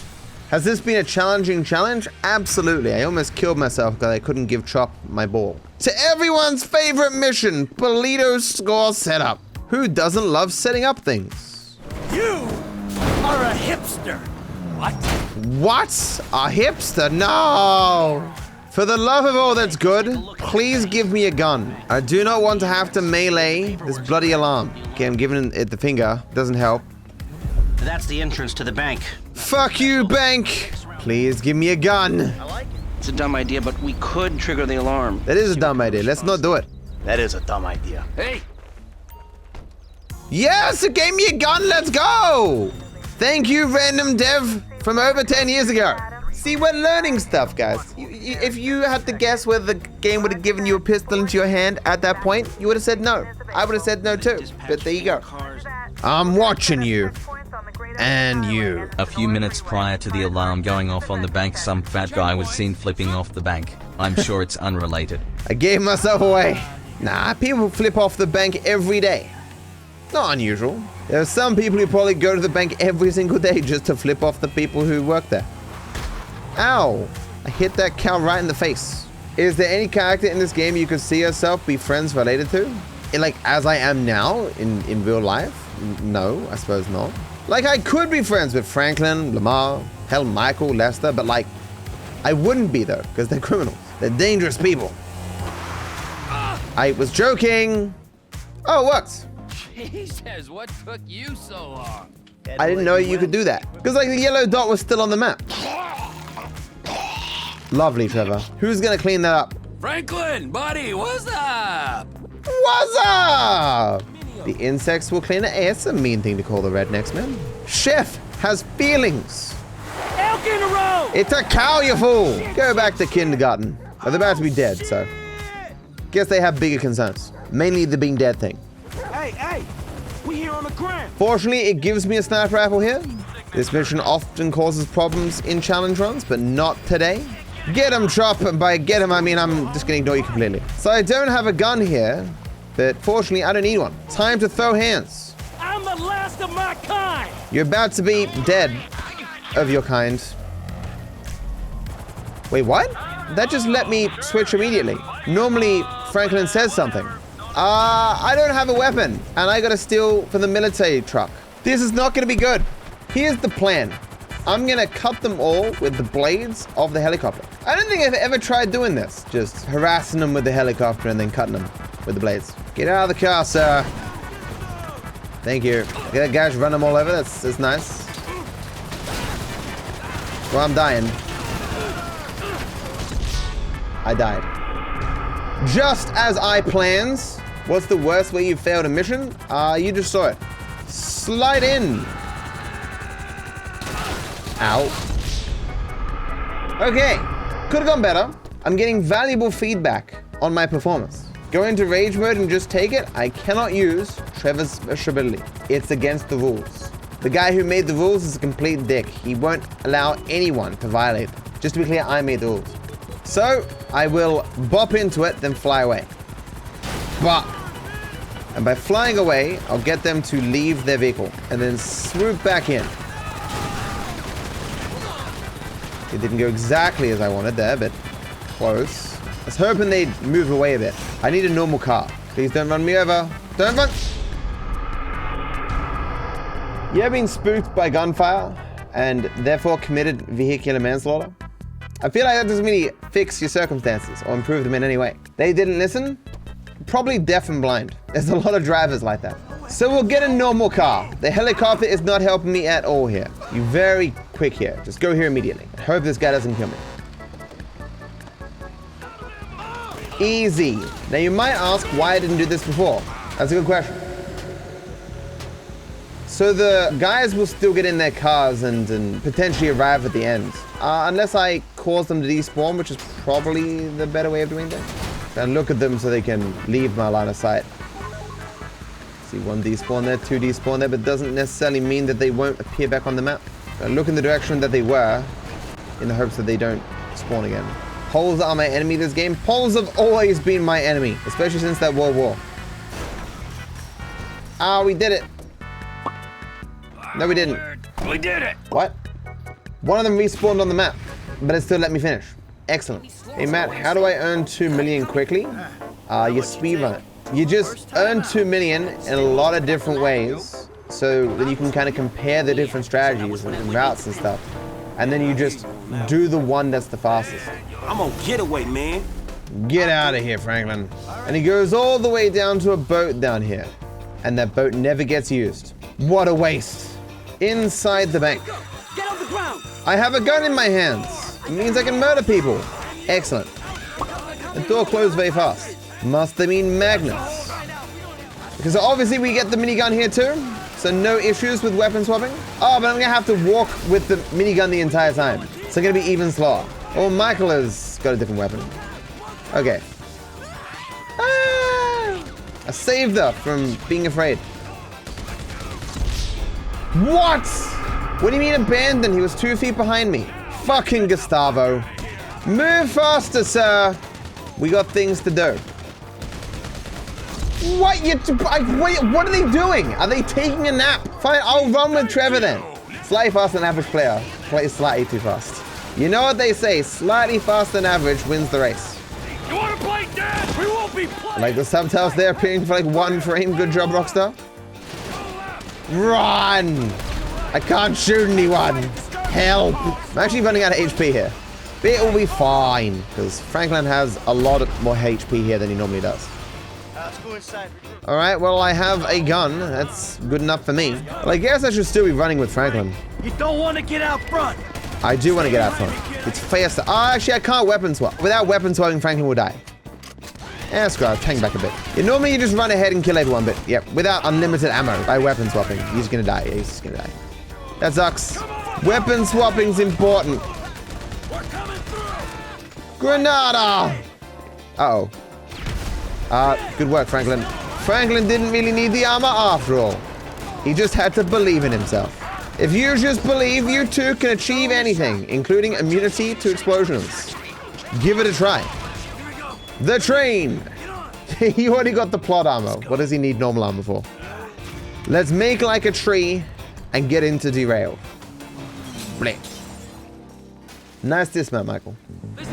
Has this been a challenging challenge? Absolutely. I almost killed myself because I couldn't give Chop my ball. To everyone's favorite mission, Polito score setup. Who doesn't love setting up things? You are a hipster. What? What? A hipster? No! For the love of all that's good, please give me a gun. I do not want to have to melee this bloody alarm. Okay, I'm giving it the finger. Doesn't help. That's the entrance to the bank. Fuck you, bank! Please give me a gun. It's a dumb idea, but we could trigger the alarm. That is a dumb idea. Let's not do it. That is a dumb idea. Hey! Yes, it gave me a gun. Let's go! Thank you, random dev from over 10 years ago. See, we're learning stuff, guys. If you had to guess whether the game would have given you a pistol into your hand at that point, you would have said no. I would have said no too, but there you go. I'm watching you. And you. A few minutes prior to the alarm going off on the bank, some fat guy was seen flipping off the bank. I'm sure it's unrelated. I gave myself away. Nah, people flip off the bank every day. Not unusual. There are some people who probably go to the bank every single day just to flip off the people who work there. Ow! I hit that cow right in the face. Is there any character in this game you could see yourself be friends related to? Like, as I am now, in real life? No, I suppose not. Like, I could be friends with Franklin, Lamar, hell, Michael, Lester, but like, I wouldn't be though, because they're criminals. They're dangerous people. I was joking. Oh, it works. Jesus, what took you so long? I didn't know you could do that. Because like the yellow dot was still on the map. Lovely, Trevor. Who's gonna clean that up? Franklin, buddy, what's up? What's up? The insects will clean it. Hey, it's a mean thing to call the rednecks, man. Chef has feelings. Elk in a row! It's a cow, you fool! Go back to kindergarten. Well, they're about to be dead, so guess they have bigger concerns. Mainly the being dead thing. Hey, we here on the ground. Fortunately, it gives me a sniper rifle here. This mission often causes problems in challenge runs, but not today. Get him, Chop. And by get him, I mean I'm just gonna ignore you completely. So I don't have a gun here, but fortunately I don't need one. Time to throw hands. I'm the last of my kind. You're about to be dead of your kind. Wait, what? That just let me switch immediately. Normally, Franklin says something. I don't have a weapon, and I gotta steal from the military truck. This is not gonna be good. Here's the plan. I'm gonna cut them all with the blades of the helicopter. I don't think I've ever tried doing this. Just harassing them with the helicopter and then cutting them with the blades. Get out of the car, sir. Thank you. Get that guy, run them all over. That's nice. Well, I'm dying. I died. Just as I planned. What's the worst way you failed a mission? You just saw it. Slide in. Ow. Okay. Could have gone better. I'm getting valuable feedback on my performance. Go into rage mode and just take it. I cannot use Trevor's ability. It's against the rules. The guy who made the rules is a complete dick. He won't allow anyone to violate them. Just to be clear, I made the rules. So, I will bop into it, then fly away. Bop. And by flying away, I'll get them to leave their vehicle and then swoop back in. It didn't go exactly as I wanted there, but close. I was hoping they'd move away a bit. I need a normal car. Please don't run me over. Don't run! You ever been spooked by gunfire and therefore committed vehicular manslaughter? I feel like that doesn't really fix your circumstances or improve them in any way. They didn't listen? Probably deaf and blind. There's a lot of drivers like that. So we'll get a normal car. The helicopter is not helping me at all here. You're very quick here. Just go here immediately. I hope this guy doesn't kill me. Easy. Now you might ask why I didn't do this before. That's a good question. So the guys will still get in their cars and potentially arrive at the end. Unless I cause them to despawn, which is probably the better way of doing things. And look at them so they can leave my line of sight. See, one despawn there, two despawn there, but doesn't necessarily mean that they won't appear back on the map. And look in the direction that they were, in the hopes that they don't spawn again. Poles are my enemy this game. Poles have always been my enemy, especially since that World War. Ah, we did it. No, we didn't. We did it. What? One of them respawned on the map, but it still let me finish. Excellent. Hey, Matt, how do I earn 2 million quickly? You speedrun it. You just earn 2 million in a lot of different ways, so that you can kind of compare the different strategies and routes and stuff. And then you just do the one that's the fastest. I'm on getaway, man. Get out of here, Franklin. And he goes all the way down to a boat down here. And that boat never gets used. What a waste. Inside the bank. Get on the ground. I have a gun in my hands. It means I can murder people. Excellent. The door closed very fast. Must have been magnets. Because obviously we get the minigun here too. So no issues with weapon swapping. Oh, but I'm gonna have to walk with the minigun the entire time. So it's gonna be even slower. Oh, Michael has got a different weapon. Okay. Ah! I saved her from being afraid. What? What do you mean abandoned? He was 2 feet behind me. Fucking Gustavo. Move faster, sir. We got things to do. What? What are they doing? Are they taking a nap? Fine, I'll run with Trevor then. Slightly faster than average player. Plays slightly too fast. You know what they say, slightly faster than average wins the race. You want to play dead? We won't be playing. Like the subtitles there appearing for like 1 frame. Good job, Rockstar. Run! I can't shoot anyone. Help! I'm actually running out of HP here. But it will be fine, because Franklin has a lot more HP here than he normally does. Let's go inside. Alright, well, I have a gun. That's good enough for me. Well, I guess I should still be running with Franklin. You don't want to get out front. I do want to get out front. It's faster. Oh, actually, I can't weapon swap. Without weapon swapping, Franklin will die. Yeah, screw it. Hang back a bit. Yeah, normally you just run ahead and kill everyone, but yeah, without unlimited ammo by weapon swapping, he's gonna die. Yeah, he's just gonna die. That sucks. Weapon swapping's important. Granada! Uh-oh. Good work, Franklin. Franklin didn't really need the armor after all. He just had to believe in himself. If you just believe, you too can achieve anything, including immunity to explosions. Give it a try. The train. He already got the plot armor. What does he need normal armor for? Let's make like a tree and get into derail. Blech. Nice dismount, Michael.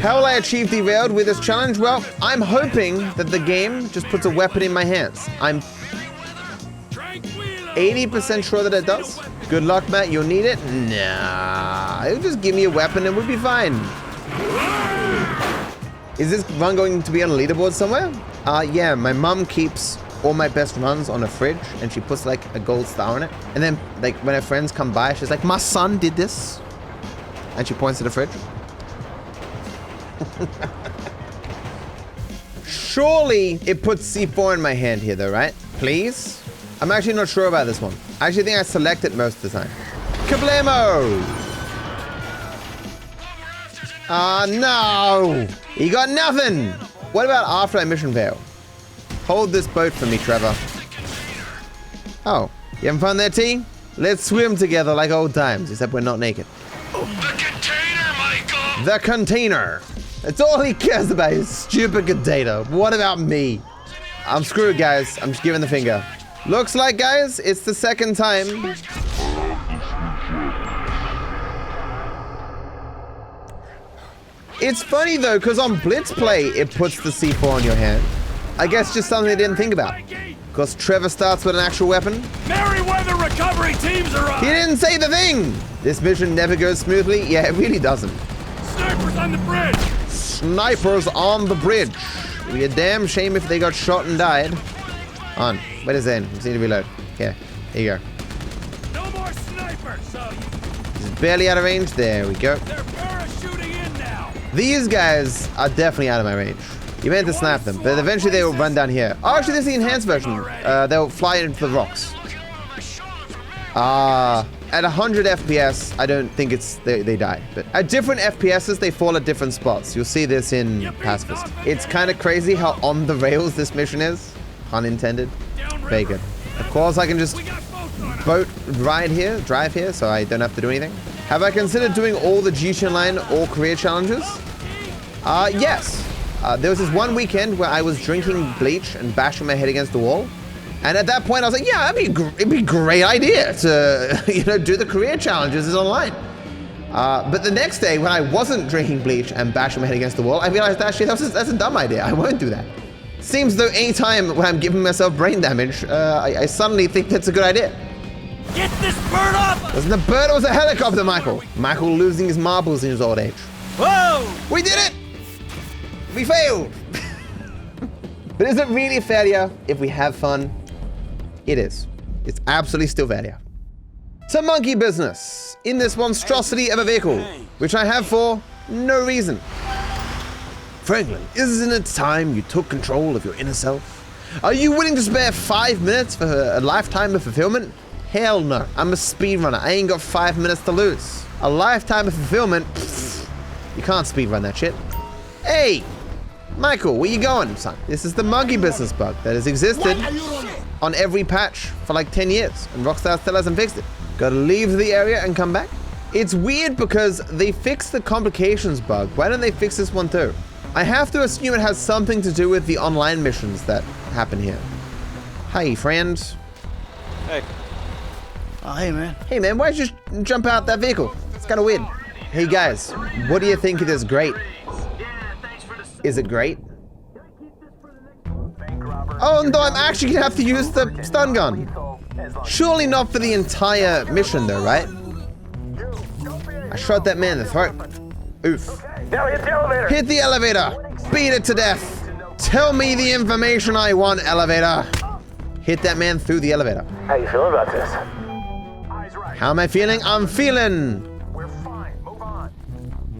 How will I achieve derailed with this challenge? Well, I'm hoping that the game just puts a weapon in my hands. I'm 80% sure that it does. Good luck, Matt. You'll need it. Nah, it'll just give me a weapon and we'll be fine. Is this run going to be on a leaderboard somewhere? Yeah, my mom keeps all my best runs on a fridge and she puts like a gold star on it. And then like when her friends come by, she's like, my son did this. And she points to the fridge. Surely it puts C4 in my hand here though, right? Please? I'm actually not sure about this one. I actually think I select it most of the time. Kablamo! No! He got nothing! What about after I mission fail? Hold this boat for me, Trevor. Oh, you having fun there, T? Let's swim together like old times, except we're not naked. The container. That's all he cares about, his stupid container. What about me? I'm screwed, guys. I'm just giving the finger. Looks like, guys, it's the second time. It's funny, though, because on Blitz Play, it puts the C4 on your hand. I guess just something I didn't think about. Because Trevor starts with an actual weapon. Merryweather recovery teams are on! He didn't say the thing! This mission never goes smoothly. Yeah, it really doesn't. Snipers on the bridge! Snipers on the bridge. It'd be a damn shame if they got shot and died. On. Wait a second. I just need to reload. Okay. Here you go. No more snipers, so He's barely out of range. There we go. they're parachuting in now. These guys are definitely out of my range. You meant to snap them, but eventually they will run down here. Oh, actually, this is the enhanced version. They'll fly into the rocks. At 100 FPS, I don't think they die. But at different FPSs, they fall at different spots. You'll see this in Pacifist. It's kind of crazy how on the rails this mission is. Pun intended. Very good. Of course, I can just drive here, so I don't have to do anything. Have I considered doing all the GT Online or career challenges? Yes. There was this one weekend where I was drinking bleach and bashing my head against the wall. And at that point, I was like, yeah, it'd be a great idea to, do the career challenges online. But the next day, when I wasn't drinking bleach and bashing my head against the wall, I realized actually that's a dumb idea. I won't do that. Seems though any time when I'm giving myself brain damage, I suddenly think that's a good idea. Get this bird up! Wasn't a bird, it was a helicopter, Michael. Michael losing his marbles in his old age. Whoa! We did it! We failed! But is it really a failure if we have fun? It is. It's absolutely still failure. Some monkey business in this monstrosity of a vehicle, which I have for no reason. Franklin, isn't it time you took control of your inner self? Are you willing to spare 5 minutes for a lifetime of fulfillment? Hell no. I'm a speedrunner. I ain't got 5 minutes to lose. A lifetime of fulfillment? Pfft, you can't speedrun that shit. Hey! Michael, where you going, son? This is the monkey business bug that has existed on every patch for like 10 years, and Rockstar still hasn't fixed it. Gotta leave the area and come back. It's weird because they fixed the complications bug. Why don't they fix this one too? I have to assume it has something to do with the online missions that happen here. Hi, friend. Hey. Oh, hey, man. Hey, man, why'd you jump out that vehicle? It's kind of weird. Hey, guys, what do you think of this grate? Is it great? Oh, no, I'm actually gonna have to use the stun gun. Surely not for the entire mission, though, right? I shot that man in the throat. Oof. Now hit the elevator. Hit the elevator. Beat it to death. Tell me the information I want, elevator. Hit that man through the elevator. How you feeling about this? How am I feeling? I'm feeling We're fine. Move on.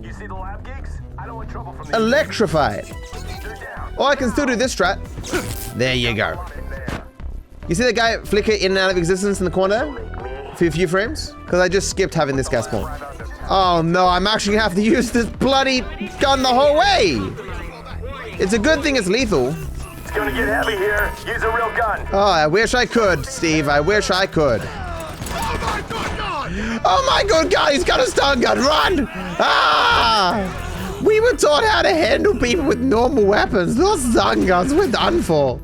You see the lab geeks? I don't want trouble from the electrified. Oh, I can still do this strat. There you go. You see the guy flicker in and out of existence in the corner for a few frames? Because I just skipped having this guy spawn. Oh no, I'm actually gonna have to use this bloody gun the whole way. It's a good thing it's lethal. It's gonna get heavy here. Use a real gun. Oh, I wish I could, Steve. I wish I could. Oh my good God, he's got a stun gun. Run! Ah! We were taught how to handle people with normal weapons. Those stun guns, we're done for.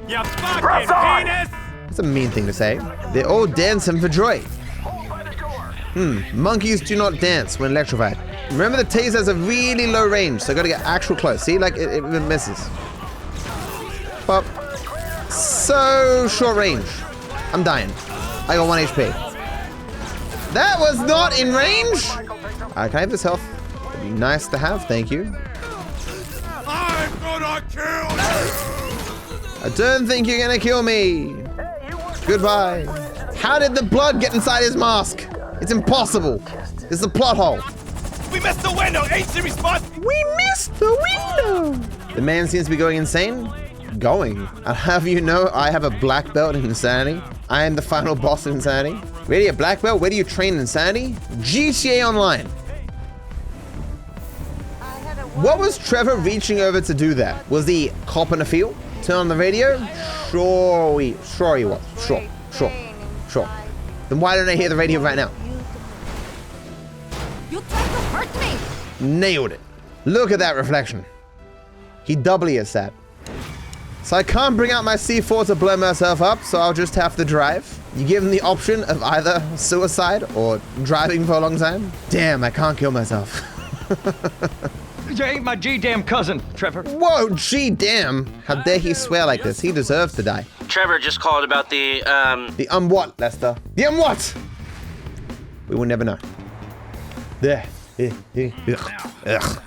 You fucking penis! That's a mean thing to say. They're all dancing for joy. Monkeys do not dance when electrified. Remember, the taser has a really low range, so I gotta get actual close. See, like it misses. Pop. So short range. I'm dying. I got 1 HP. That was not in range. Can I have this health? It'd be nice to have, thank you. I'm gonna kill you! I don't think you're gonna kill me. Goodbye. How did the blood get inside his mask? It's impossible. It's a plot hole. We missed the window! Ancient response! We missed the window! The man seems to be going insane. I'll have you know, I have a black belt in insanity. I am the final boss of insanity. Really, a black belt? Where do you train insanity? GTA Online. What was Trevor reaching over to do there? Was he cop in a field? Turn on the radio? Sure he was. Sure. Then why don't I hear the radio right now? You tried to hurt me! Nailed it. Look at that reflection. He doubly is sad. So I can't bring out my C4 to blow myself up, so I'll just have to drive. You give him the option of either suicide or driving for a long time. Damn, I can't kill myself. You ain't my G-damn cousin, Trevor. Whoa, G-damn. How dare he swear like this? He deserves to die. Trevor just called about the, The what, Lester? The what? We will never know. There. Ugh.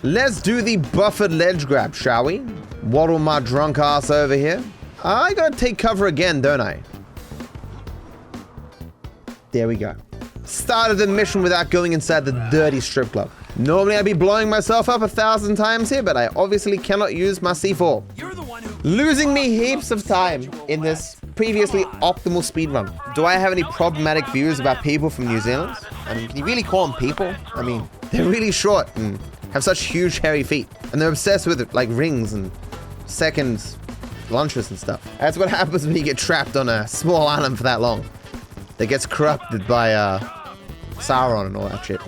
Let's do the buffered ledge grab, shall we? Waddle my drunk ass over here. I gotta take cover again, don't I? There we go. Started the mission without going inside the dirty strip club. Normally I'd be blowing myself up 1,000 times here, but I obviously cannot use my C4. Losing me heaps of time in this previously optimal speedrun. Do I have any problematic views about people from New Zealand? I mean, can you really call them people? I mean, they're really short and have such huge hairy feet. And they're obsessed with like rings and seconds, lunches and stuff. That's what happens when you get trapped on a small island for that long. That gets corrupted by Sauron and all that shit.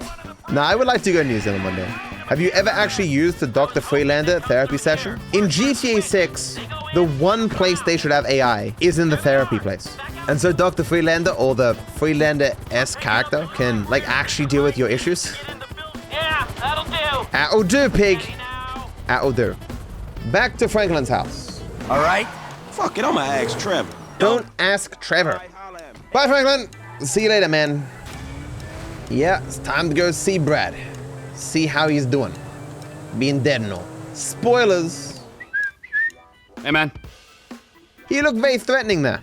Now, I would like to go to New Zealand one day. Have you ever actually used the Dr. Freelander therapy session? In GTA 6, the one place they should have AI is in the therapy place. And so Dr. Freelander or the Freelander-esque character can like actually deal with your issues. Yeah, that'll do. That'll do, pig. That'll do. Back to Franklin's house. All right. Fuck it, I'm gonna ask Trevor. Don't ask Trevor. Bye, Franklin. See you later, man. Yeah, it's time to go see Brad. See how he's doing. Being dead and all. Spoilers. Hey, man. You look very threatening there.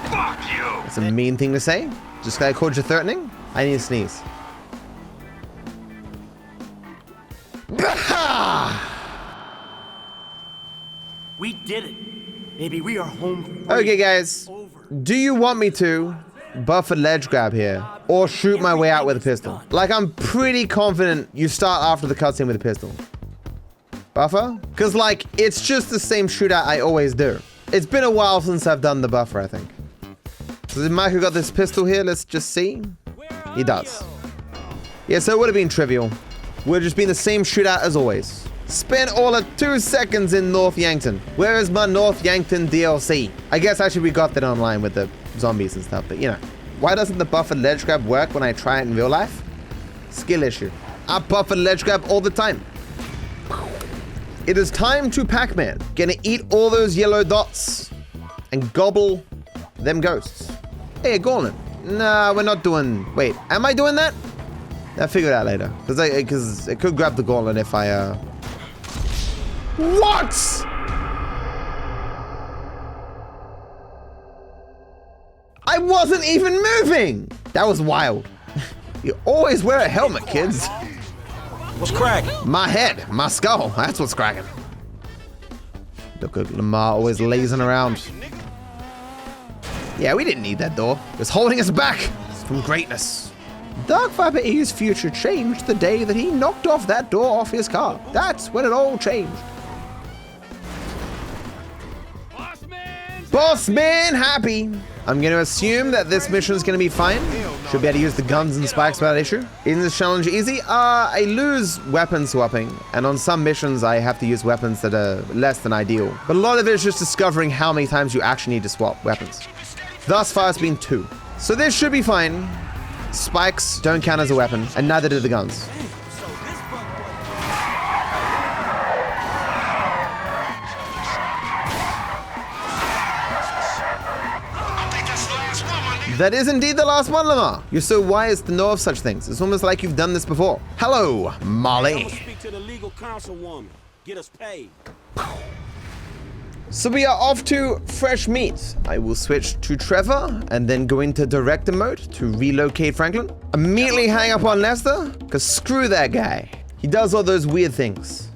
Fuck you. That's a mean thing to say. Just 'cause I called you threatening? I need to sneeze. We did it. Maybe we are home. Okay, guys. Do you want me to buff a ledge grab here or shoot my way out with a pistol? Like, I'm pretty confident you start after the cutscene with a pistol. Buffer? Because, like, it's just the same shootout I always do. It's been a while since I've done the buffer, I think. So did Michael got this pistol here? Let's just see. He does. Yeah, so it would have been trivial. Would have just been the same shootout as always. Spent all of 2 seconds in North Yankton. Where is my North Yankton DLC? I guess actually we got that online with the zombies and stuff, but you know. Why doesn't the buffered ledge grab work when I try it in real life? Skill issue. I buffered ledge grab all the time. It is time to Pac-Man. Gonna eat all those yellow dots and gobble them ghosts. Hey, Gorlin. Nah, we're not doing... Wait, am I doing that? I'll figure it out later. Because it could grab the gauntlet if I, What?! I wasn't even moving! That was wild. You always wear a helmet, kids. What's cracking? My head, my skull, that's what's cracking. Look at Lamar always lazing around. Yeah, we didn't need that door. It was holding us back from greatness. DarkViperAU's future changed the day that he knocked off that door off his car. That's when it all changed. Boss man happy. I'm going to assume that this mission is going to be fine. Should be able to use the guns and spikes without issue. Isn't this challenge easy? I lose weapon swapping, and on some missions I have to use weapons that are less than ideal. But a lot of it is just discovering how many times you actually need to swap weapons. Thus far it's been 2. So this should be fine. Spikes don't count as a weapon, and neither do the guns. That is indeed the last one, Lamar. You're so wise to know of such things. It's almost like you've done this before. Hello, Molly. Speak to the legal councilwoman. Get us paid. So we are off to fresh meat. I will switch to Trevor and then go into director mode to relocate Franklin. Immediately hang up on Lester, because screw that guy. He does all those weird things.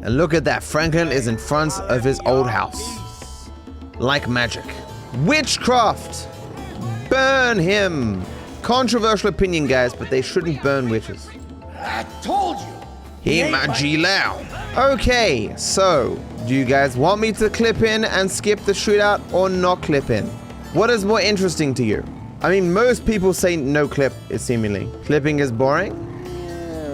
And look at that, Franklin is in front of his old house. Like magic. Witchcraft! Burn him! Controversial opinion, guys, but they shouldn't burn witches. I told you. Okay, so do you guys want me to clip in and skip the shootout or not clip in? What is more interesting to you? I mean, most people say no clip, seemingly. Clipping is boring?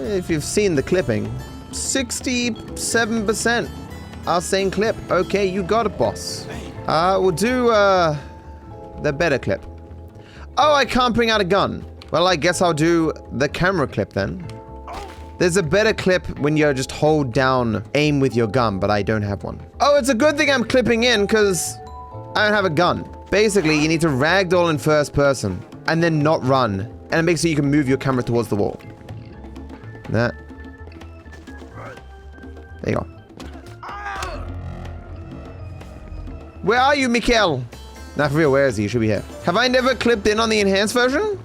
If you've seen the clipping, 67% are saying clip. Okay, you got it, boss. We'll do the better clip. Oh, I can't bring out a gun. Well, I guess I'll do the camera clip then. There's a better clip when you just hold down aim with your gun, but I don't have one. Oh, it's a good thing I'm clipping in because I don't have a gun. Basically, you need to ragdoll in first person and then not run. And it makes it so you can move your camera towards the wall. That. There you go. Where are you, Mikhail? Not for real, where is he? He should be here. Have I never clipped in on the enhanced version?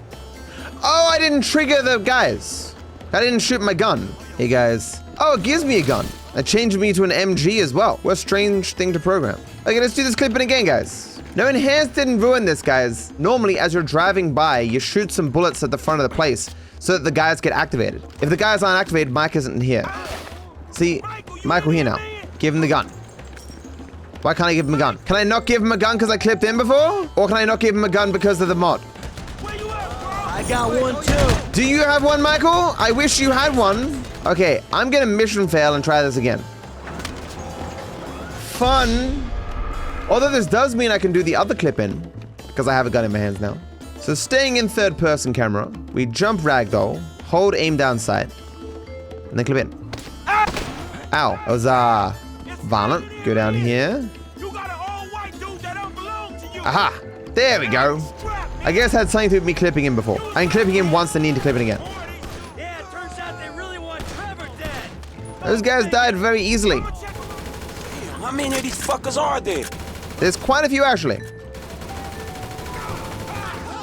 Oh, I didn't trigger the guys. I didn't shoot my gun. Hey, guys. Oh, it gives me a gun. It changed me to an MG as well. What a strange thing to program. Okay, let's do this clip in again, guys. No, enhanced didn't ruin this, guys. Normally, as you're driving by, you shoot some bullets at the front of the place so that the guys get activated. If the guys aren't activated, Mike isn't here. See, Michael here now. Give him the gun. Why can't I give him a gun? Can I not give him a gun because I clipped in before? Or can I not give him a gun because of the mod? I got one too. Do you have one, Michael? I wish you had one. Okay, I'm gonna mission fail and try this again. Fun. Although this does mean I can do the other clip in because I have a gun in my hands now. So staying in third person camera, we jump ragdoll, hold aim down sight, and then clip in. Ow, that was violent. Go down here. Aha! There we go. I guess I had something to do with me clipping in before. I'm clipping in once, I need to clip it again. Yeah, it turns out they really want Trevor dead. Those guys died very easily. How many of these fuckers are there? There's quite a few, actually.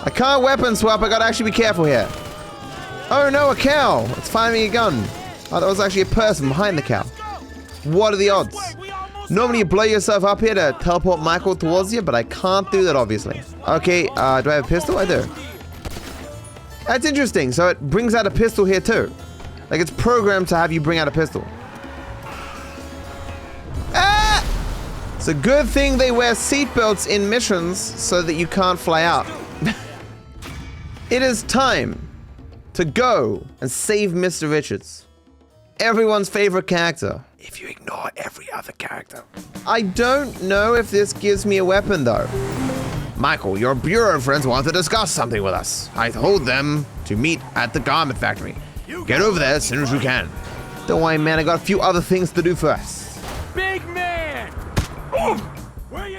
I can't weapon swap, I gotta actually be careful here. Oh no, a cow! It's finding me a gun. Oh, that was actually a person behind the cow. What are the odds? Normally you blow yourself up here to teleport Michael towards you, but I can't do that, obviously. Okay, do I have a pistol? I do. That's interesting. So it brings out a pistol here too. Like it's programmed to have you bring out a pistol. Ah! It's a good thing they wear seatbelts in missions so that you can't fly out. It is time to go and save Mr. Richards. Everyone's favorite character. If you ignore every other character. I don't know if this gives me a weapon though. Michael, your bureau friends want to discuss something with us. I told them to meet at the garment factory. Get over there as soon as you can. Don't worry, man, I got a few other things to do first. Big man!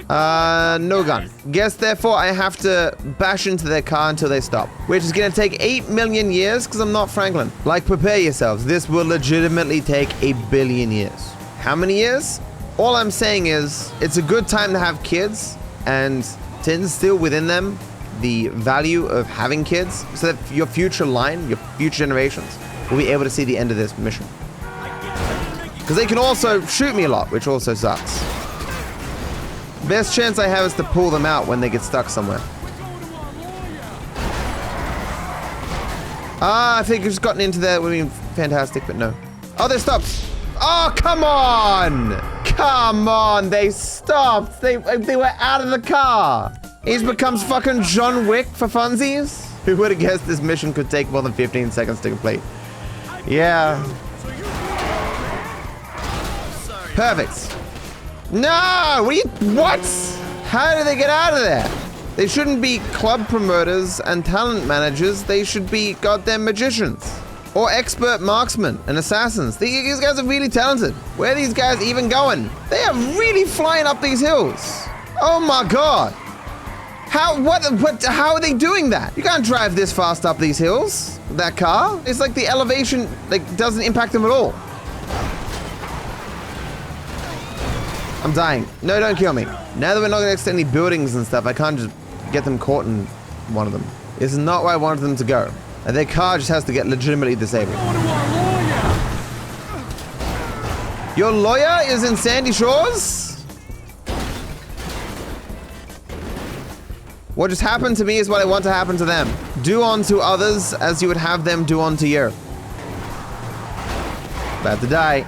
No gun. Guess therefore I have to bash into their car until they stop. Which is gonna take 8 million years because I'm not Franklin. Like, prepare yourselves. This will legitimately take 1 billion years. How many years? All I'm saying is, it's a good time to have kids and to instill within them the value of having kids so that your future line, your future generations will be able to see the end of this mission. Because they can also shoot me a lot, which also sucks. Best chance I have is to pull them out when they get stuck somewhere. I think I've just gotten into that would be fantastic, but no. Oh, they stopped. Oh, come on! Come on, they stopped. They were out of the car. He's becomes fucking John Wick for funsies. Who would have guessed this mission could take more than 15 seconds to complete? Yeah. Perfect. No, what? How do they get out of there? They shouldn't be club promoters and talent managers. They should be goddamn magicians. Or expert marksmen and assassins. These guys are really talented. Where are these guys even going? They are really flying up these hills. Oh my God. How are they doing that? You can't drive this fast up these hills, that car. It's like the elevation doesn't impact them at all. I'm dying. No, don't kill me. Now that we're not gonna extend any buildings and stuff, I can't just get them caught in one of them. This is not where I wanted them to go. And their car just has to get legitimately disabled. Your lawyer is in Sandy Shores? What just happened to me is what I want to happen to them. Do unto others as you would have them do unto you. About to die.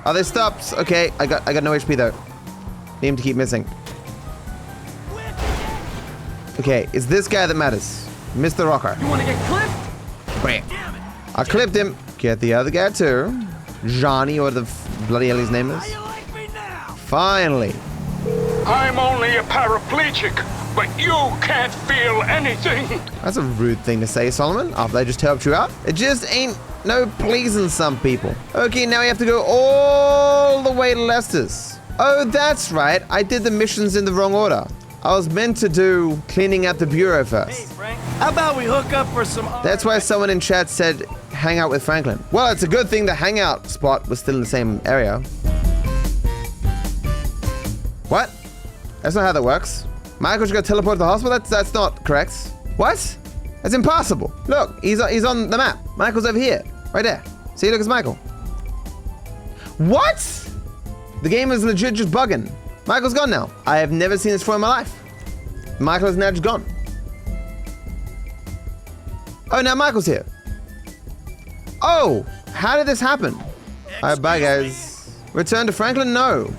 Oh, they stopped. Okay, I got no HP though. Need him to keep missing. Okay, it's this guy that matters. Mr. Rocker. You want to get clipped? Wait. I clipped him. Get the other guy too. Johnny, or the bloody hell his name is. Finally. I'm only a paraplegic, but you can't feel anything. That's a rude thing to say, Solomon, after I just helped you out. It just ain't no pleasing some people. Okay, now we have to go all the way to Lester's. Oh, that's right. I did the missions in the wrong order. I was meant to do cleaning out the bureau first. Hey, Frank, how about we hook up for some... That's why someone in chat said hang out with Franklin. Well, it's a good thing the hangout spot was still in the same area. What? That's not how that works. Michael just got teleported to the hospital? That's not correct. What? That's impossible. Look, he's on the map. Michael's over here. Right there. See, look, it's Michael. What? The game is legit just bugging. Michael's gone now. I have never seen this before in my life. Michael is now just gone. Oh, now Michael's here. Oh, how did this happen? All right, bye, guys. Return to Franklin? No.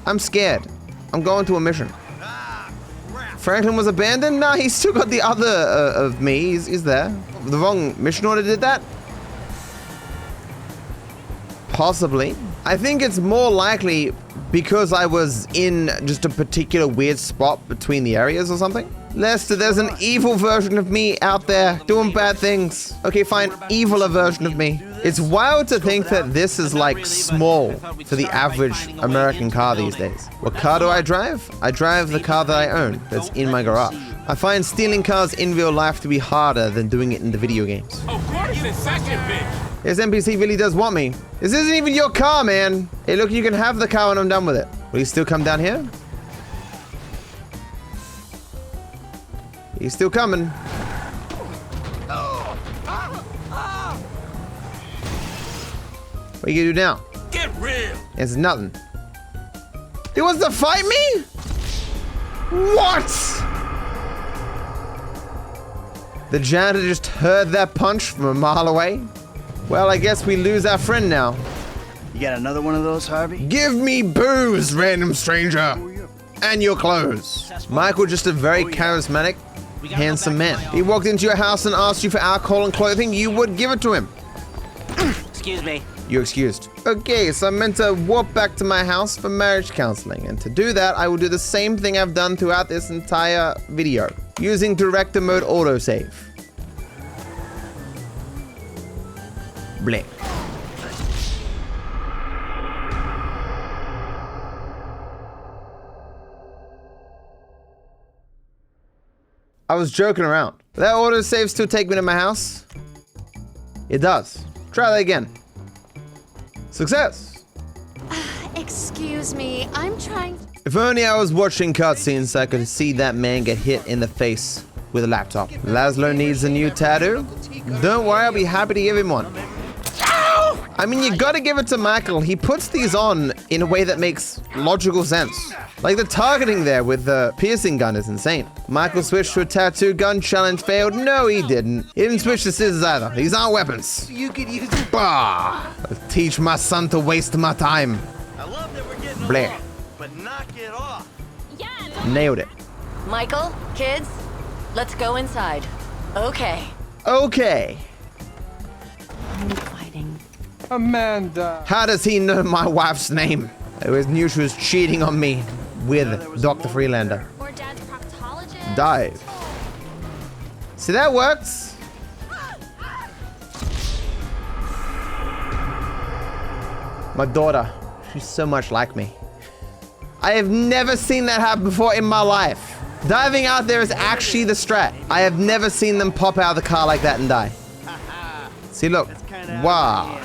I'm scared. I'm going to a mission. Franklin was abandoned? No, he's still got the other of me. He's there. The wrong mission order did that? Possibly. I think it's more likely because I was in just a particular weird spot between the areas or something. Lester, there's an evil version of me out there doing bad things. Okay, fine, eviler version of me. It's wild to think that this is like small for the average American car these days. What car do I drive? I drive the car that I own, that's in my garage. I find stealing cars in real life to be harder than doing it in the video games. Of course, it's such a bitch. This NPC really does want me. This isn't even your car, man. Hey, look, you can have the car when I'm done with it. Will you still come down here? He's still coming. What are you gonna do now? Get real. It's nothing. He wants to fight me? What? The janitor just heard that punch from a mile away? Well, I guess we lose our friend now. You got another one of those, Harvey? Give me booze, random stranger. And your clothes. Michael, just a very charismatic, handsome man. He walked into your house and asked you for alcohol and clothing. You would give it to him. Excuse me. You're excused. Okay, so I'm meant to walk back to my house for marriage counseling. And to do that, I will do the same thing I've done throughout this entire video. Using director mode autosave. Blink. I was joking around. That autosave still take me to my house? It does. Try that again. Success. Excuse me, I'm trying... If only I was watching cutscenes so I could see that man get hit in the face with a laptop. Laszlo needs a new tattoo? Don't worry, I'll be happy to give him one. I mean, you gotta give it to Michael. He puts these on in a way that makes logical sense. Like the targeting there with the piercing gun is insane. Michael switched to a tattoo gun, challenge failed. No, he didn't. He didn't switch to scissors either. These aren't weapons. You could use... Bah! Teach my son to waste my time. Bleh. But knock it off. Nailed it. Michael, kids, let's go inside. Okay. Okay. Amanda. How does he know my wife's name? I always knew she was cheating on me with Dr. Freelander. Or Dad's proctologist. Dive. See, that works. My daughter, she's so much like me. I have never seen that happen before in my life. Diving out there is actually the strat. I have never seen them pop out of the car like that and die. See, look. Wow.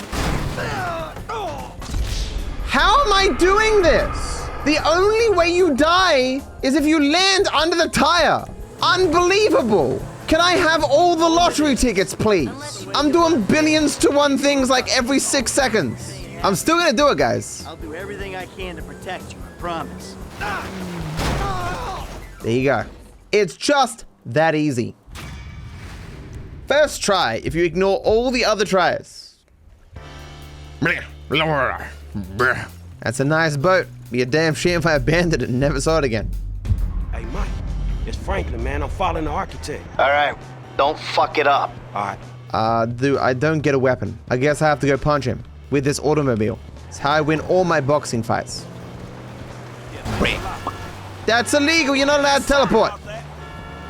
How am I doing this? The only way you die is if you land under the tire. Unbelievable. Can I have all the lottery tickets, please? I'm doing billions to one things like every 6 seconds. I'm still gonna do it, guys. I'll do everything I can to protect you, I promise. There you go. It's just that easy. First try, if you ignore all the other tries. That's a nice boat. Be a damn shame if I abandoned it and never saw it again. Hey, Mike. It's Franklin, man. I'm following the architect. All right, don't fuck it up. All right. Dude, I don't get a weapon. I guess I have to go punch him with this automobile. It's how I win all my boxing fights. That's illegal. You're not allowed to teleport.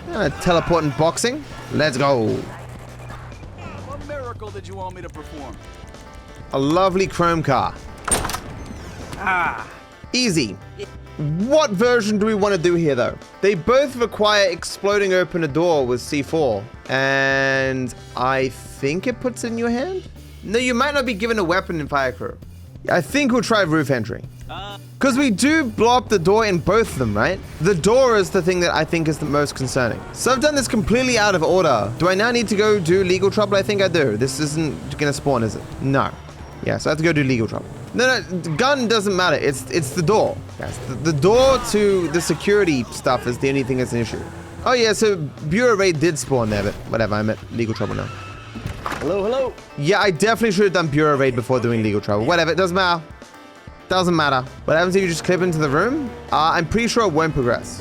You're not teleport in boxing. Let's go. What miracle did you want me to perform? A lovely chrome car. Easy. What version do we want to do here, though? They both require exploding open a door with C4. And I think it puts it in your hand? No, you might not be given a weapon in Firecrow. I think we'll try roof entry. Because we do blow up the door in both of them, right? The door is the thing that I think is the most concerning. So I've done this completely out of order. Do I now need to go do legal trouble? I think I do. This isn't going to spawn, is it? No. Yeah, so I have to go do legal trouble. No, the gun doesn't matter. It's the door. Yes, the door to the security stuff is the only thing that's an issue. Oh yeah, so Bureau Raid did spawn there, but whatever, I'm at legal trouble now. Hello, hello. Yeah, I definitely should have done Bureau Raid before doing legal trouble. Whatever, it doesn't matter. Doesn't matter. What happens if you just clip into the room? I'm pretty sure it won't progress.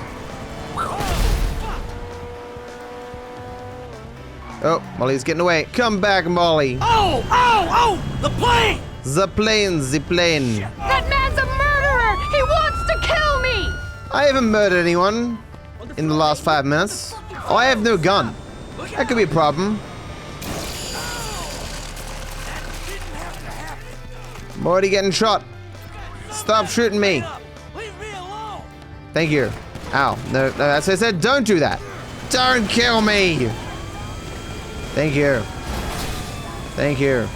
Oh, Molly's getting away. Come back, Molly. Oh, oh, oh! The plane! The plane, the plane. That man's a murderer! He wants to kill me! I haven't murdered anyone in the last 5 minutes. Oh, I have no gun. That could be a problem. I'm already getting shot. Stop shooting me. Thank you. Ow. No, that's what I said. Don't do that. Don't kill me. Thank you. Thank you.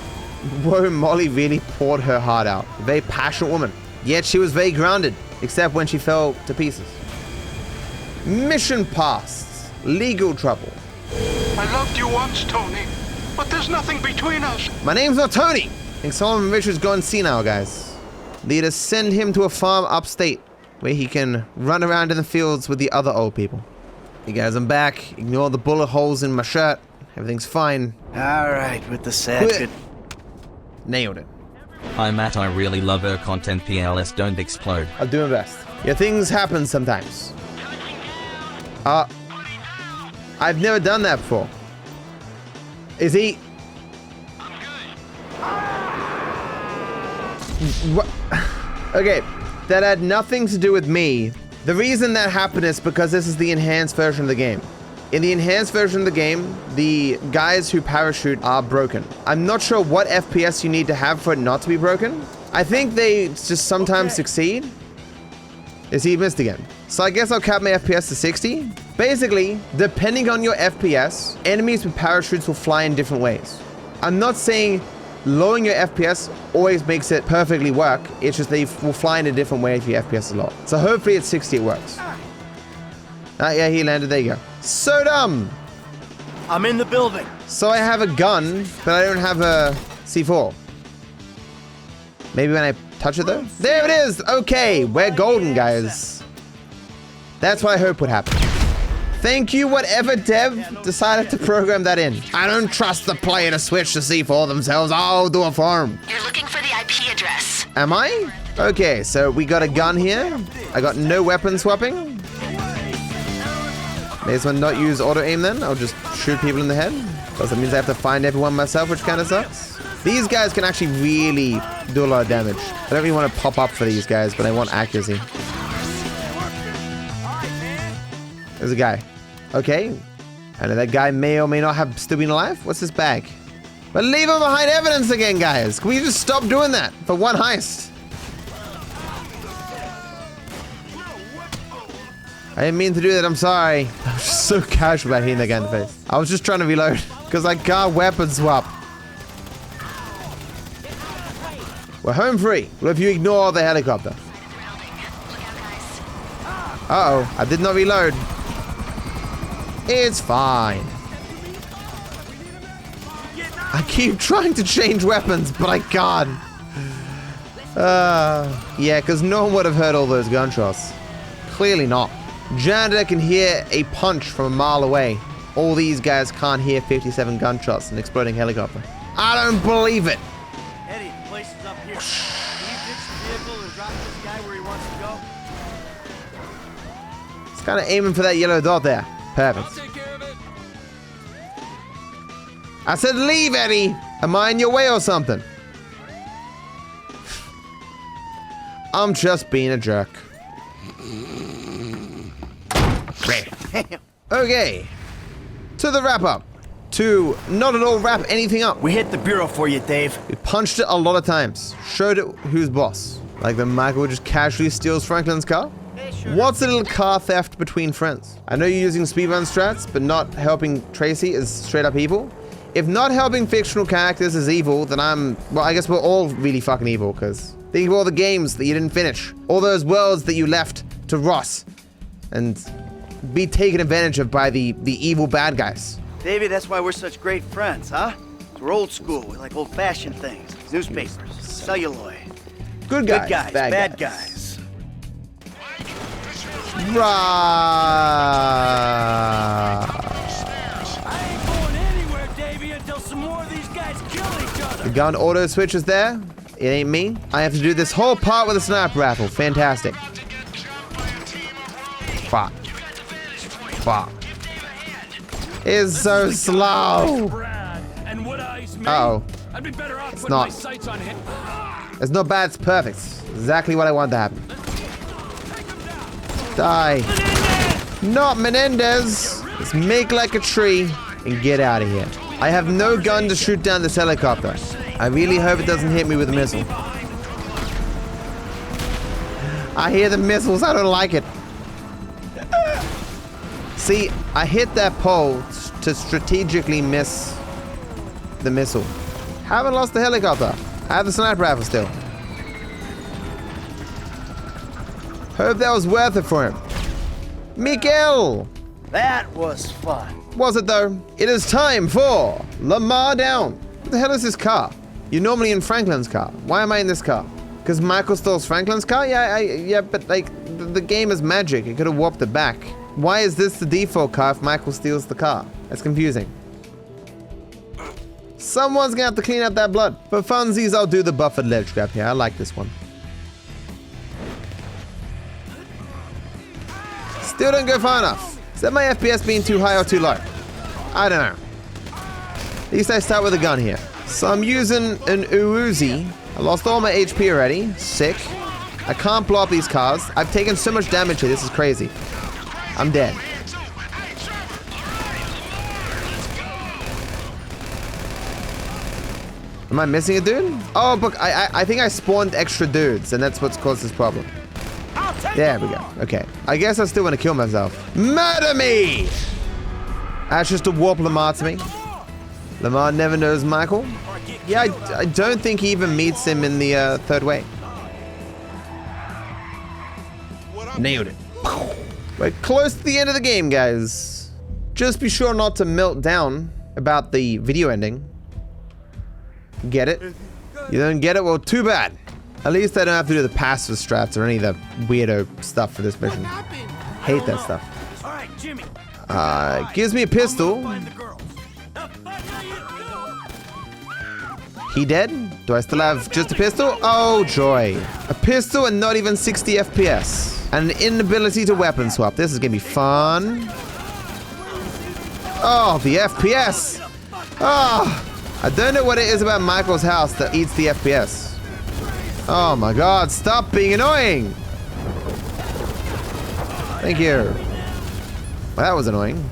Whoa, Molly really poured her heart out. A very passionate woman. Yet she was very grounded, except when she fell to pieces. Mission passed. Legal trouble. I loved you once, Tony, but there's nothing between us. My name's not Tony. I think Solomon Richard's gone senile, guys. Need to send him to a farm upstate where he can run around in the fields with the other old people. Hey guys, I'm back. Ignore the bullet holes in my shirt. Everything's fine. All right, with the sad good. Nailed it. Hi Matt, I really love her content. PLS, don't explode. I'll do my best. Yeah, things happen sometimes. I've never done that before. Is he? What? Okay, that had nothing to do with me. The reason that happened is because this is the enhanced version of the game. In the enhanced version of the game, the guys who parachute are broken. I'm not sure what FPS you need to have for it not to be broken. I think they just sometimes succeed. Is he missed again? So I guess I'll cap my FPS to 60. Basically, depending on your FPS, enemies with parachutes will fly in different ways. I'm not saying lowering your FPS always makes it perfectly work. It's just they will fly in a different way if your FPS is low. So hopefully at 60 it works. Yeah, he landed. There you go. So dumb. I'm in the building. So I have a gun, but I don't have a C4. Maybe when I touch it though? There it is. Okay, we're golden, guys. That's what I hope would happen. Thank you, whatever dev decided to program that in. I don't trust the player to switch to C4 themselves. I'll do it for them. You're looking for the IP address. Am I? Okay, so we got a gun here. I got no weapon swapping. May as well not use auto aim then. I'll just shoot people in the head. Because that means I have to find everyone myself, which kind of sucks. These guys can actually really do a lot of damage. I don't really want to pop up for these guys, but I want accuracy. There's a guy. Okay. I know that guy may or may not have still been alive. What's this bag? But leave him behind evidence again, guys. Can we just stop doing that for one heist? I didn't mean to do that, I'm sorry. I was just so casual about hitting that guy in the face. I was just trying to reload, because I can't weapon swap. We're home free. Well, if you ignore the helicopter. Uh-oh, I did not reload. It's fine. I keep trying to change weapons, but I can't. Yeah, because no one would have heard all those gunshots. Clearly not. Janitor can hear a punch from a mile away. All these guys can't hear 57 gunshots and an exploding helicopter. I don't believe it. Eddie, the place is up here. Can you ditch the vehicle and drop this guy where he wants to go? It's kind of aiming for that yellow dot there. Perfect. I said leave, Eddie. Am I in your way or something? I'm just being a jerk. Okay, to the wrap up. To not at all wrap anything up. We hit the bureau for you, Dave. We punched it a lot of times. Showed it who's boss. Like the Michael just casually steals Franklin's car. What's a little car theft between friends? I know you're using speedrun strats, but not helping Tracy is straight up evil. If not helping fictional characters is evil, then well, I guess we're all really fucking evil, because think of all the games that you didn't finish. All those worlds that you left to Ross. And be taken advantage of by the evil bad guys. Davey, that's why we're such great friends, huh? We're old school. We like old-fashioned things. Newspapers, celluloid. Good guys, bad guys. Right. I ain't going anywhere, Davey, until some more of these guys kill each other. The gun auto switch is there. It ain't me. I have to do this whole part with a sniper rifle. Fantastic. Fuck. Fuck. It's so slow. Uh-oh. It's not. It's not bad, it's perfect. Exactly what I want to happen. Die. Not Menendez. Let's make like a tree and get out of here. I have no gun to shoot down this helicopter. I really hope it doesn't hit me with a missile. I hear the missiles, I don't like it. See, I hit that pole to strategically miss the missile. Haven't lost the helicopter. I have the sniper rifle still. Hope that was worth it for him. Miguel! That was fun. Was it though? It is time for Lamar Down. What the hell is this car? You're normally in Franklin's car. Why am I in this car? Because Michael stole Franklin's car? Yeah, but like, the game is magic. It could have warped it back. Why is this the default car if Michael steals the car? That's confusing. Someone's gonna have to clean up that blood. For funsies, I'll do the buffered ledge grab here. I like this one. Still don't go far enough. Is that my FPS being too high or too low? I don't know. At least I start with a gun here. So I'm using an Uzi. I lost all my HP already. Sick. I can't blow up these cars. I've taken so much damage here. This is crazy. I'm dead. Am I missing a dude? Oh, but I think I spawned extra dudes, and that's what's caused this problem. There we go. Okay. I guess I still want to kill myself. Murder me! That's just to warp Lamar to me. Lamar never knows Michael. Yeah, I don't think he even meets him in the third way. Nailed it. We're close to the end of the game, guys. Just be sure not to melt down about the video ending. Get it? You don't get it? Well, too bad. At least I don't have to do the passive strats or any of the weirdo stuff for this mission. Hate that stuff. All right, Jimmy. Gives me a pistol. He dead? Do I still have just a pistol? Oh, joy. A pistol and not even 60 FPS. And an inability to weapon swap. This is gonna be fun. Oh, the FPS. Oh, I don't know what it is about Michael's house that eats the FPS. Oh my God, stop being annoying. Thank you. Well, that was annoying.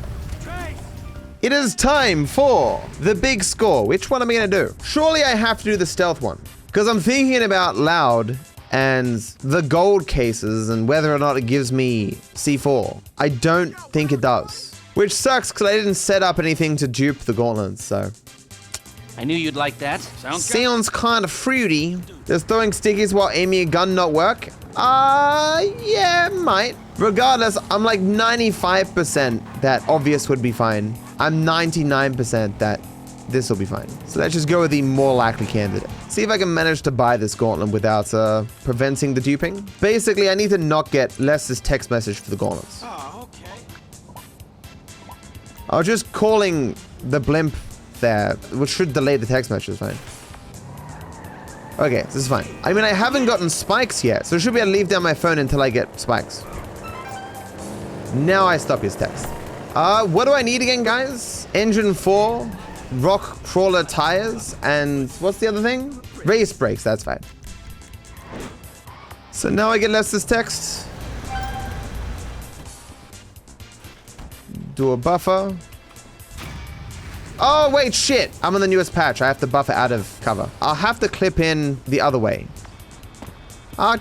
It is time for the big score. Which one am I gonna do? Surely I have to do the stealth one. Because I'm thinking about Loud and the gold cases and whether or not it gives me C4. I don't think it does. Which sucks because I didn't set up anything to dupe the gauntlets, so. I knew you'd like that. Sounds kind of fruity. Does throwing stickies while aiming a gun not work? Yeah, might. Regardless, I'm like 95% that obvious would be fine. I'm 99% that this will be fine. So let's just go with the more likely candidate. See if I can manage to buy this gauntlet without preventing the duping. Basically, I need to not get Lester's text message for the gauntlets. Oh, okay. I was just calling the blimp there, which should delay the text message, fine. Okay, this is fine. I mean, I haven't gotten spikes yet, so I should be able to leave down my phone until I get spikes. Now I stop his text. What do I need again, guys? Engine 4, rock crawler tires, and what's the other thing? Race brakes, that's fine. So now I get Lester's text. Do a buffer. Oh, wait, shit. I'm on the newest patch. I have to buffer out of cover. I'll have to clip in the other way. I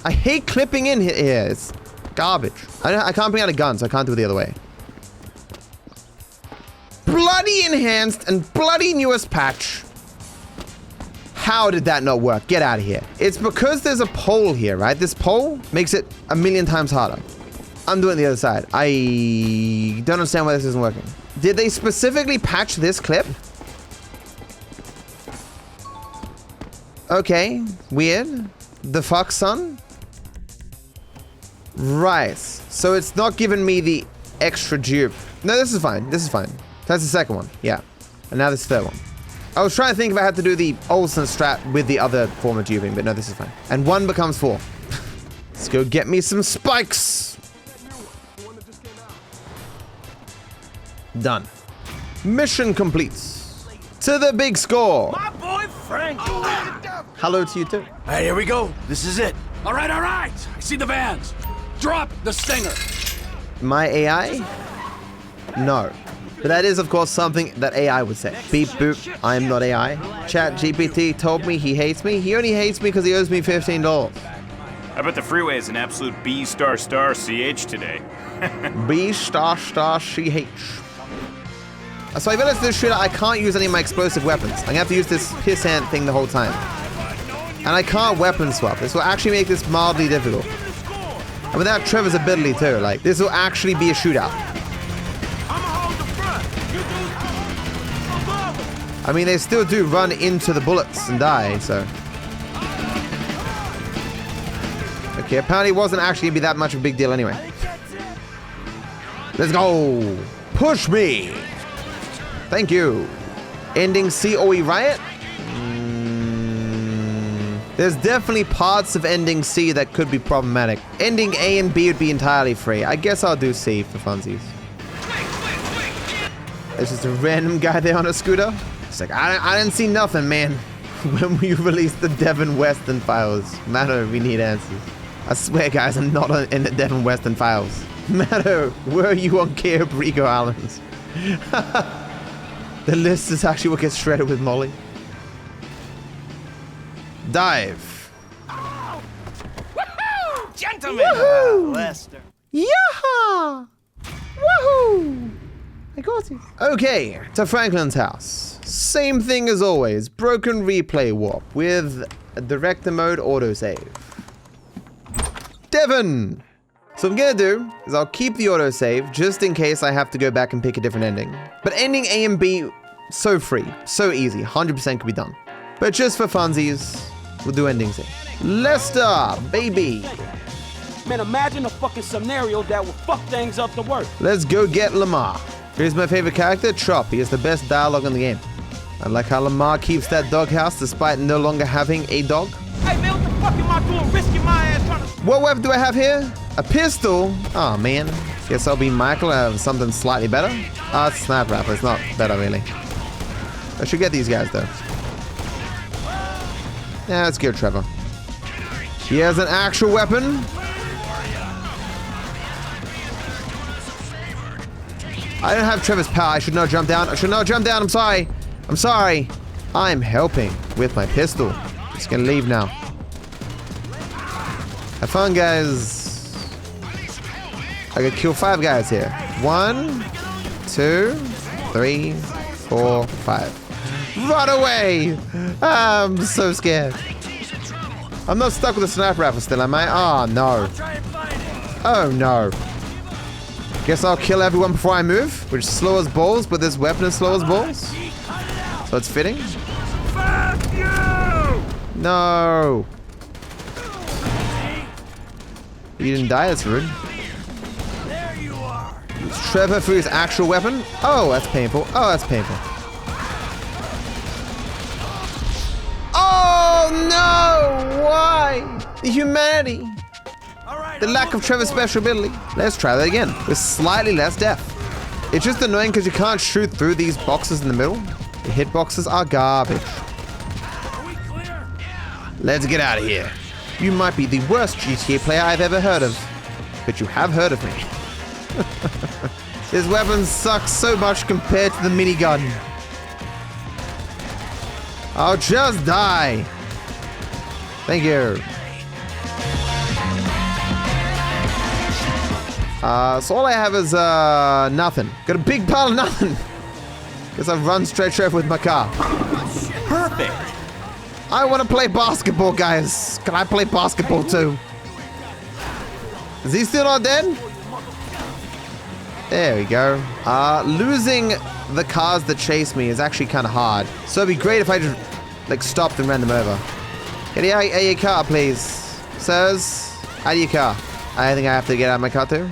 hate clipping in here. It's garbage. I can't bring out a gun, so I can't do it the other way. Bloody enhanced and bloody newest patch. How did that not work? Get out of here. It's because there's a pole here, right? This pole makes it a million times harder. I'm doing the other side. I don't understand why this isn't working. Did they specifically patch this clip? Okay, weird. The fuck, son? Right. So it's not giving me the extra dupe. No, this is fine. This is fine. That's the second one. Yeah. And now this third one. I was trying to think if I had to do the Olsen strat with the other form of duping, but no, this is fine. And 1 becomes 4. Let's go get me some spikes. Done. Mission complete. To the big score. My boy Frank. Hello to you too. All right, here we go. This is it. All right, all right. I see the vans. Drop the stinger. My AI? No. But that is, of course, something that AI would say. Beep, boop, I am not AI. Chat GPT told me he hates me. He only hates me because he owes me $15. I bet the freeway is an absolute B***CH today. B***CH. So I realized this shooter, I can't use any of my explosive weapons. I'm gonna have to use this pissant thing the whole time. And I can't weapon swap. This will actually make this mildly difficult. And without Trevor's ability too, like, this will actually be a shootout. I mean, they still do run into the bullets and die, so. Okay, apparently it wasn't actually gonna be that much of a big deal anyway. Let's go! Push me! Thank you. Ending COE Riot? There's definitely parts of ending C that could be problematic. Ending A and B would be entirely free. I guess I'll do C for funsies. There's just a random guy there on a scooter. It's like, I didn't see nothing, man. When we release the Devon Western files. Matter, we need answers. I swear, guys, I'm not in the Devon Western files. Matter, where are you on Cape Rico Islands? The list is actually what gets shredded with Molly. Dive. Woohoo! Gentlemen! Woohoo! Lester. Yaha! Woohoo! I got it. Okay, to Franklin's house. Same thing as always. Broken replay warp with a director mode autosave. Devon! So what I'm gonna do is I'll keep the autosave just in case I have to go back and pick a different ending. But ending A and B, so free, so easy, 100% could be done. But just for funsies, we'll do ending C. Lester, baby! Man, imagine a fucking scenario that would fuck things up the worst. Let's go get Lamar. Here's my favorite character, Chop. He has the best dialogue in the game. I like how Lamar keeps that doghouse despite no longer having a dog. Hey man, what the fuck am I doing risking my ass trying to... What weapon do I have here? A pistol? Oh man. Guess I'll be Michael. I have something slightly better. Ah, it's a sniper rifle. It's not better really. I should get these guys though. Yeah, let's go, Trevor. He has an actual weapon. I don't have Trevor's power. I should not jump down. I should not jump down. I'm sorry. I'm sorry. I'm helping with my pistol. Just gonna leave now. Have fun, guys. I could kill 5 guys here. 1, 2, 3, 4, 5. Run away! I'm so scared. I'm not stuck with a sniper rifle still, am I? Oh, no. Oh, no. Guess I'll kill everyone before I move, which is slow as balls, but this weapon is slow as balls. So it's fitting. No. You didn't die, that's rude. It's Trevor for his actual weapon. Oh, that's painful. Oh, that's painful. Oh no! Why? The humanity. The lack of Trevor's special ability. Let's try that again with slightly less depth. It's just annoying because you can't shoot through these boxes in the middle. The hitboxes are garbage. Let's get out of here. You might be the worst GTA player I've ever heard of, but you have heard of me. This weapon sucks so much compared to the minigun. I'll just die. Thank you. So all I have is nothing. Got a big pile of nothing. Guess I've run straight Trevor with my car. Perfect. I want to play basketball, guys. Can I play basketball too? Is he still not dead? There we go. Losing the cars that chase me is actually kind of hard. So it'd be great if I just like stopped and ran them over. Get out of your car, please. Sirs, out of your car. I think I have to get out of my car too.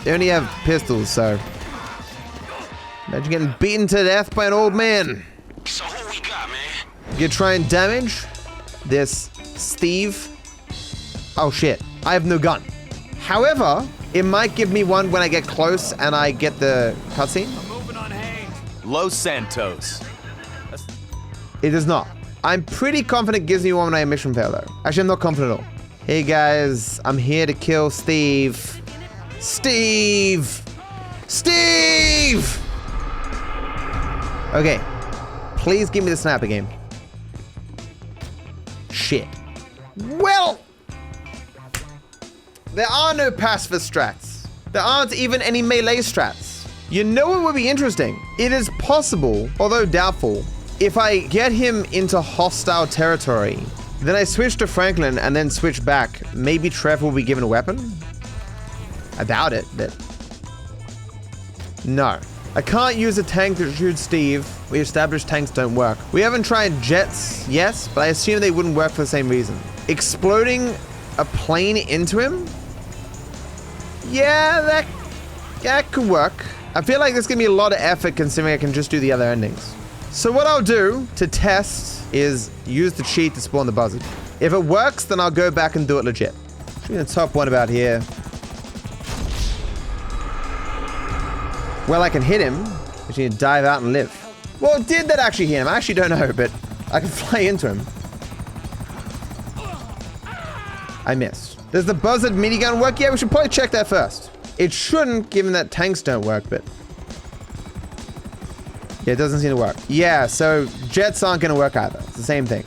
They only have pistols, so imagine getting beaten to death by an old man. So who we got, man? You try and damage this Steve. Oh shit, I have no gun. However, it might give me one when I get close and I get the cutscene. Los Santos. It does not. I'm pretty confident it gives me one when I mission fail though. Actually, I'm not confident at all. Hey guys, I'm here to kill Steve. Steve! Steve! Okay. Please give me the sniper game. Shit. Well! There are no pacifist strats. There aren't even any melee strats. You know what would be interesting? It is possible, although doubtful, if I get him into hostile territory, then I switch to Franklin and then switch back, maybe Trevor will be given a weapon? I doubt it, but... No. I can't use a tank to shoot Steve. We established tanks don't work. We haven't tried jets, yes, but I assume they wouldn't work for the same reason. Exploding a plane into him? Yeah, that could work. I feel like there's gonna be a lot of effort considering I can just do the other endings. So what I'll do to test is use the cheat to spawn the buzzard. If it works, then I'll go back and do it legit. Should be the top one about here. Well, I can hit him, but you need to dive out and live. Well, did that actually hit him? I actually don't know, but I can fly into him. I missed. Does the buzzard minigun work? Yeah, we should probably check that first. It shouldn't, given that tanks don't work, but... yeah, it doesn't seem to work. Yeah, so jets aren't going to work either. It's the same thing.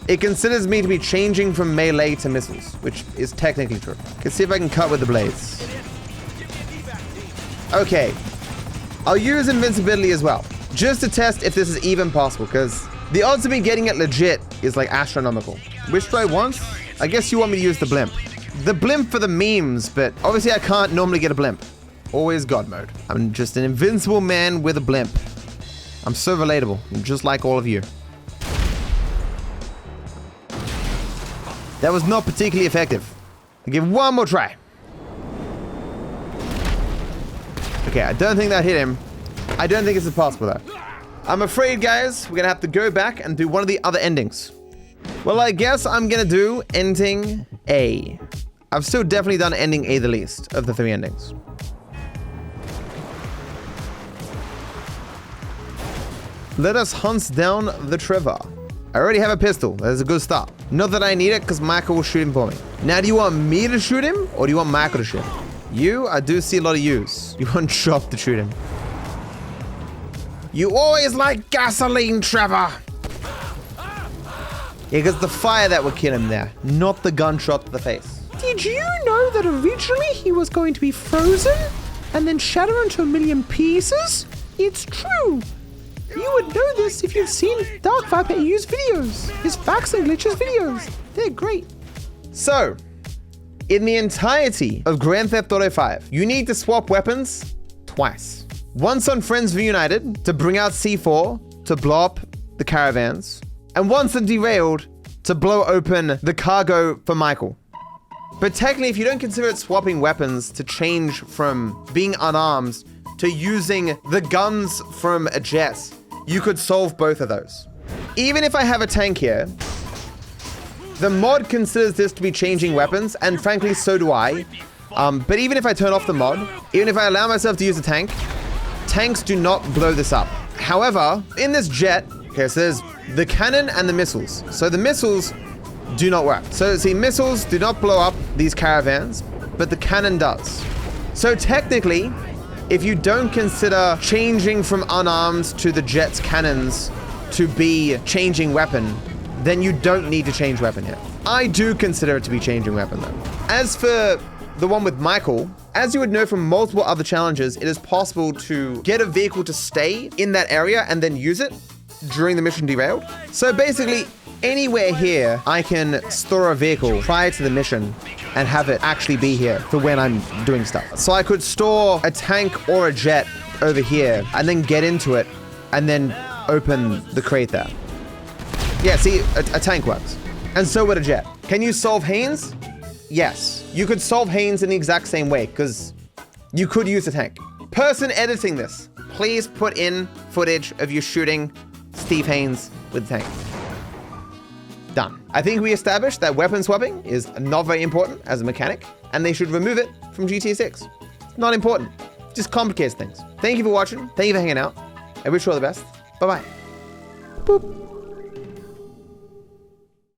It considers me to be changing from melee to missiles, which is technically true. Let's see if I can cut with the blades. Okay. I'll use invincibility as well, just to test if this is even possible, because the odds of me getting it legit is like astronomical. Which do I want? I guess you want me to use the blimp. The blimp for the memes, but obviously I can't normally get a blimp. Always God mode. I'm just an invincible man with a blimp. I'm so relatable, just like all of you. That was not particularly effective. I'll give one more try. Okay, I don't think that hit him. I don't think this is possible though. I'm afraid, guys, we're gonna have to go back and do one of the other endings. Well, I guess I'm gonna do ending A. I've still definitely done ending A the least of the 3 endings. Let us hunt down the Trevor. I already have a pistol. That's a good start. Not that I need it, because Michael will shoot him for me. Now, do you want me to shoot him, or do you want Michael to shoot him? You, I do see a lot of yous. You want Chop to shoot him. You always like gasoline, Trevor. Yeah, because the fire that would kill him there, not the gunshot to the face. Did you know that originally he was going to be frozen and then shatter into a million pieces? It's true. You would know this if you've seen DarkViperAU's videos, his facts and glitches videos. They're great. So, in the entirety of Grand Theft Auto 5, you need to swap weapons twice. Once on Friends Reunited to bring out C4 to blow up the caravans, and once on Derailed to blow open the cargo for Michael. But technically, if you don't consider it swapping weapons to change from being unarmed to using the guns from a jet, you could solve both of those. Even if I have a tank here, the mod considers this to be changing weapons, and frankly, so do I. But even if I turn off the mod, even if I allow myself to use a tank, tanks do not blow this up. However, in this jet, okay, so there's the cannon and the missiles. So the missiles do not work. So see, missiles do not blow up these caravans, but the cannon does. So technically, if you don't consider changing from unarmed to the jet's cannons to be changing weapon, then you don't need to change weapon here. I do consider it to be changing weapon though. As for the one with Michael, as you would know from multiple other challenges, it is possible to get a vehicle to stay in that area and then use it during the mission Derailed. So basically, anywhere here, I can store a vehicle prior to the mission and have it actually be here for when I'm doing stuff. So I could store a tank or a jet over here and then get into it and then open the crate there. Yeah, see, a tank works. And so would a jet. Can you solve Haynes? Yes. You could solve Haynes in the exact same way because you could use a tank. Person editing this, please put in footage of you shooting Steve Haynes with a tank. Done. I think we established that weapon swapping is not very important as a mechanic, and they should remove it from GTA 6. It's not important. It just complicates things. Thank you for watching. Thank you for hanging out. I wish you all the best. Bye-bye. Boop.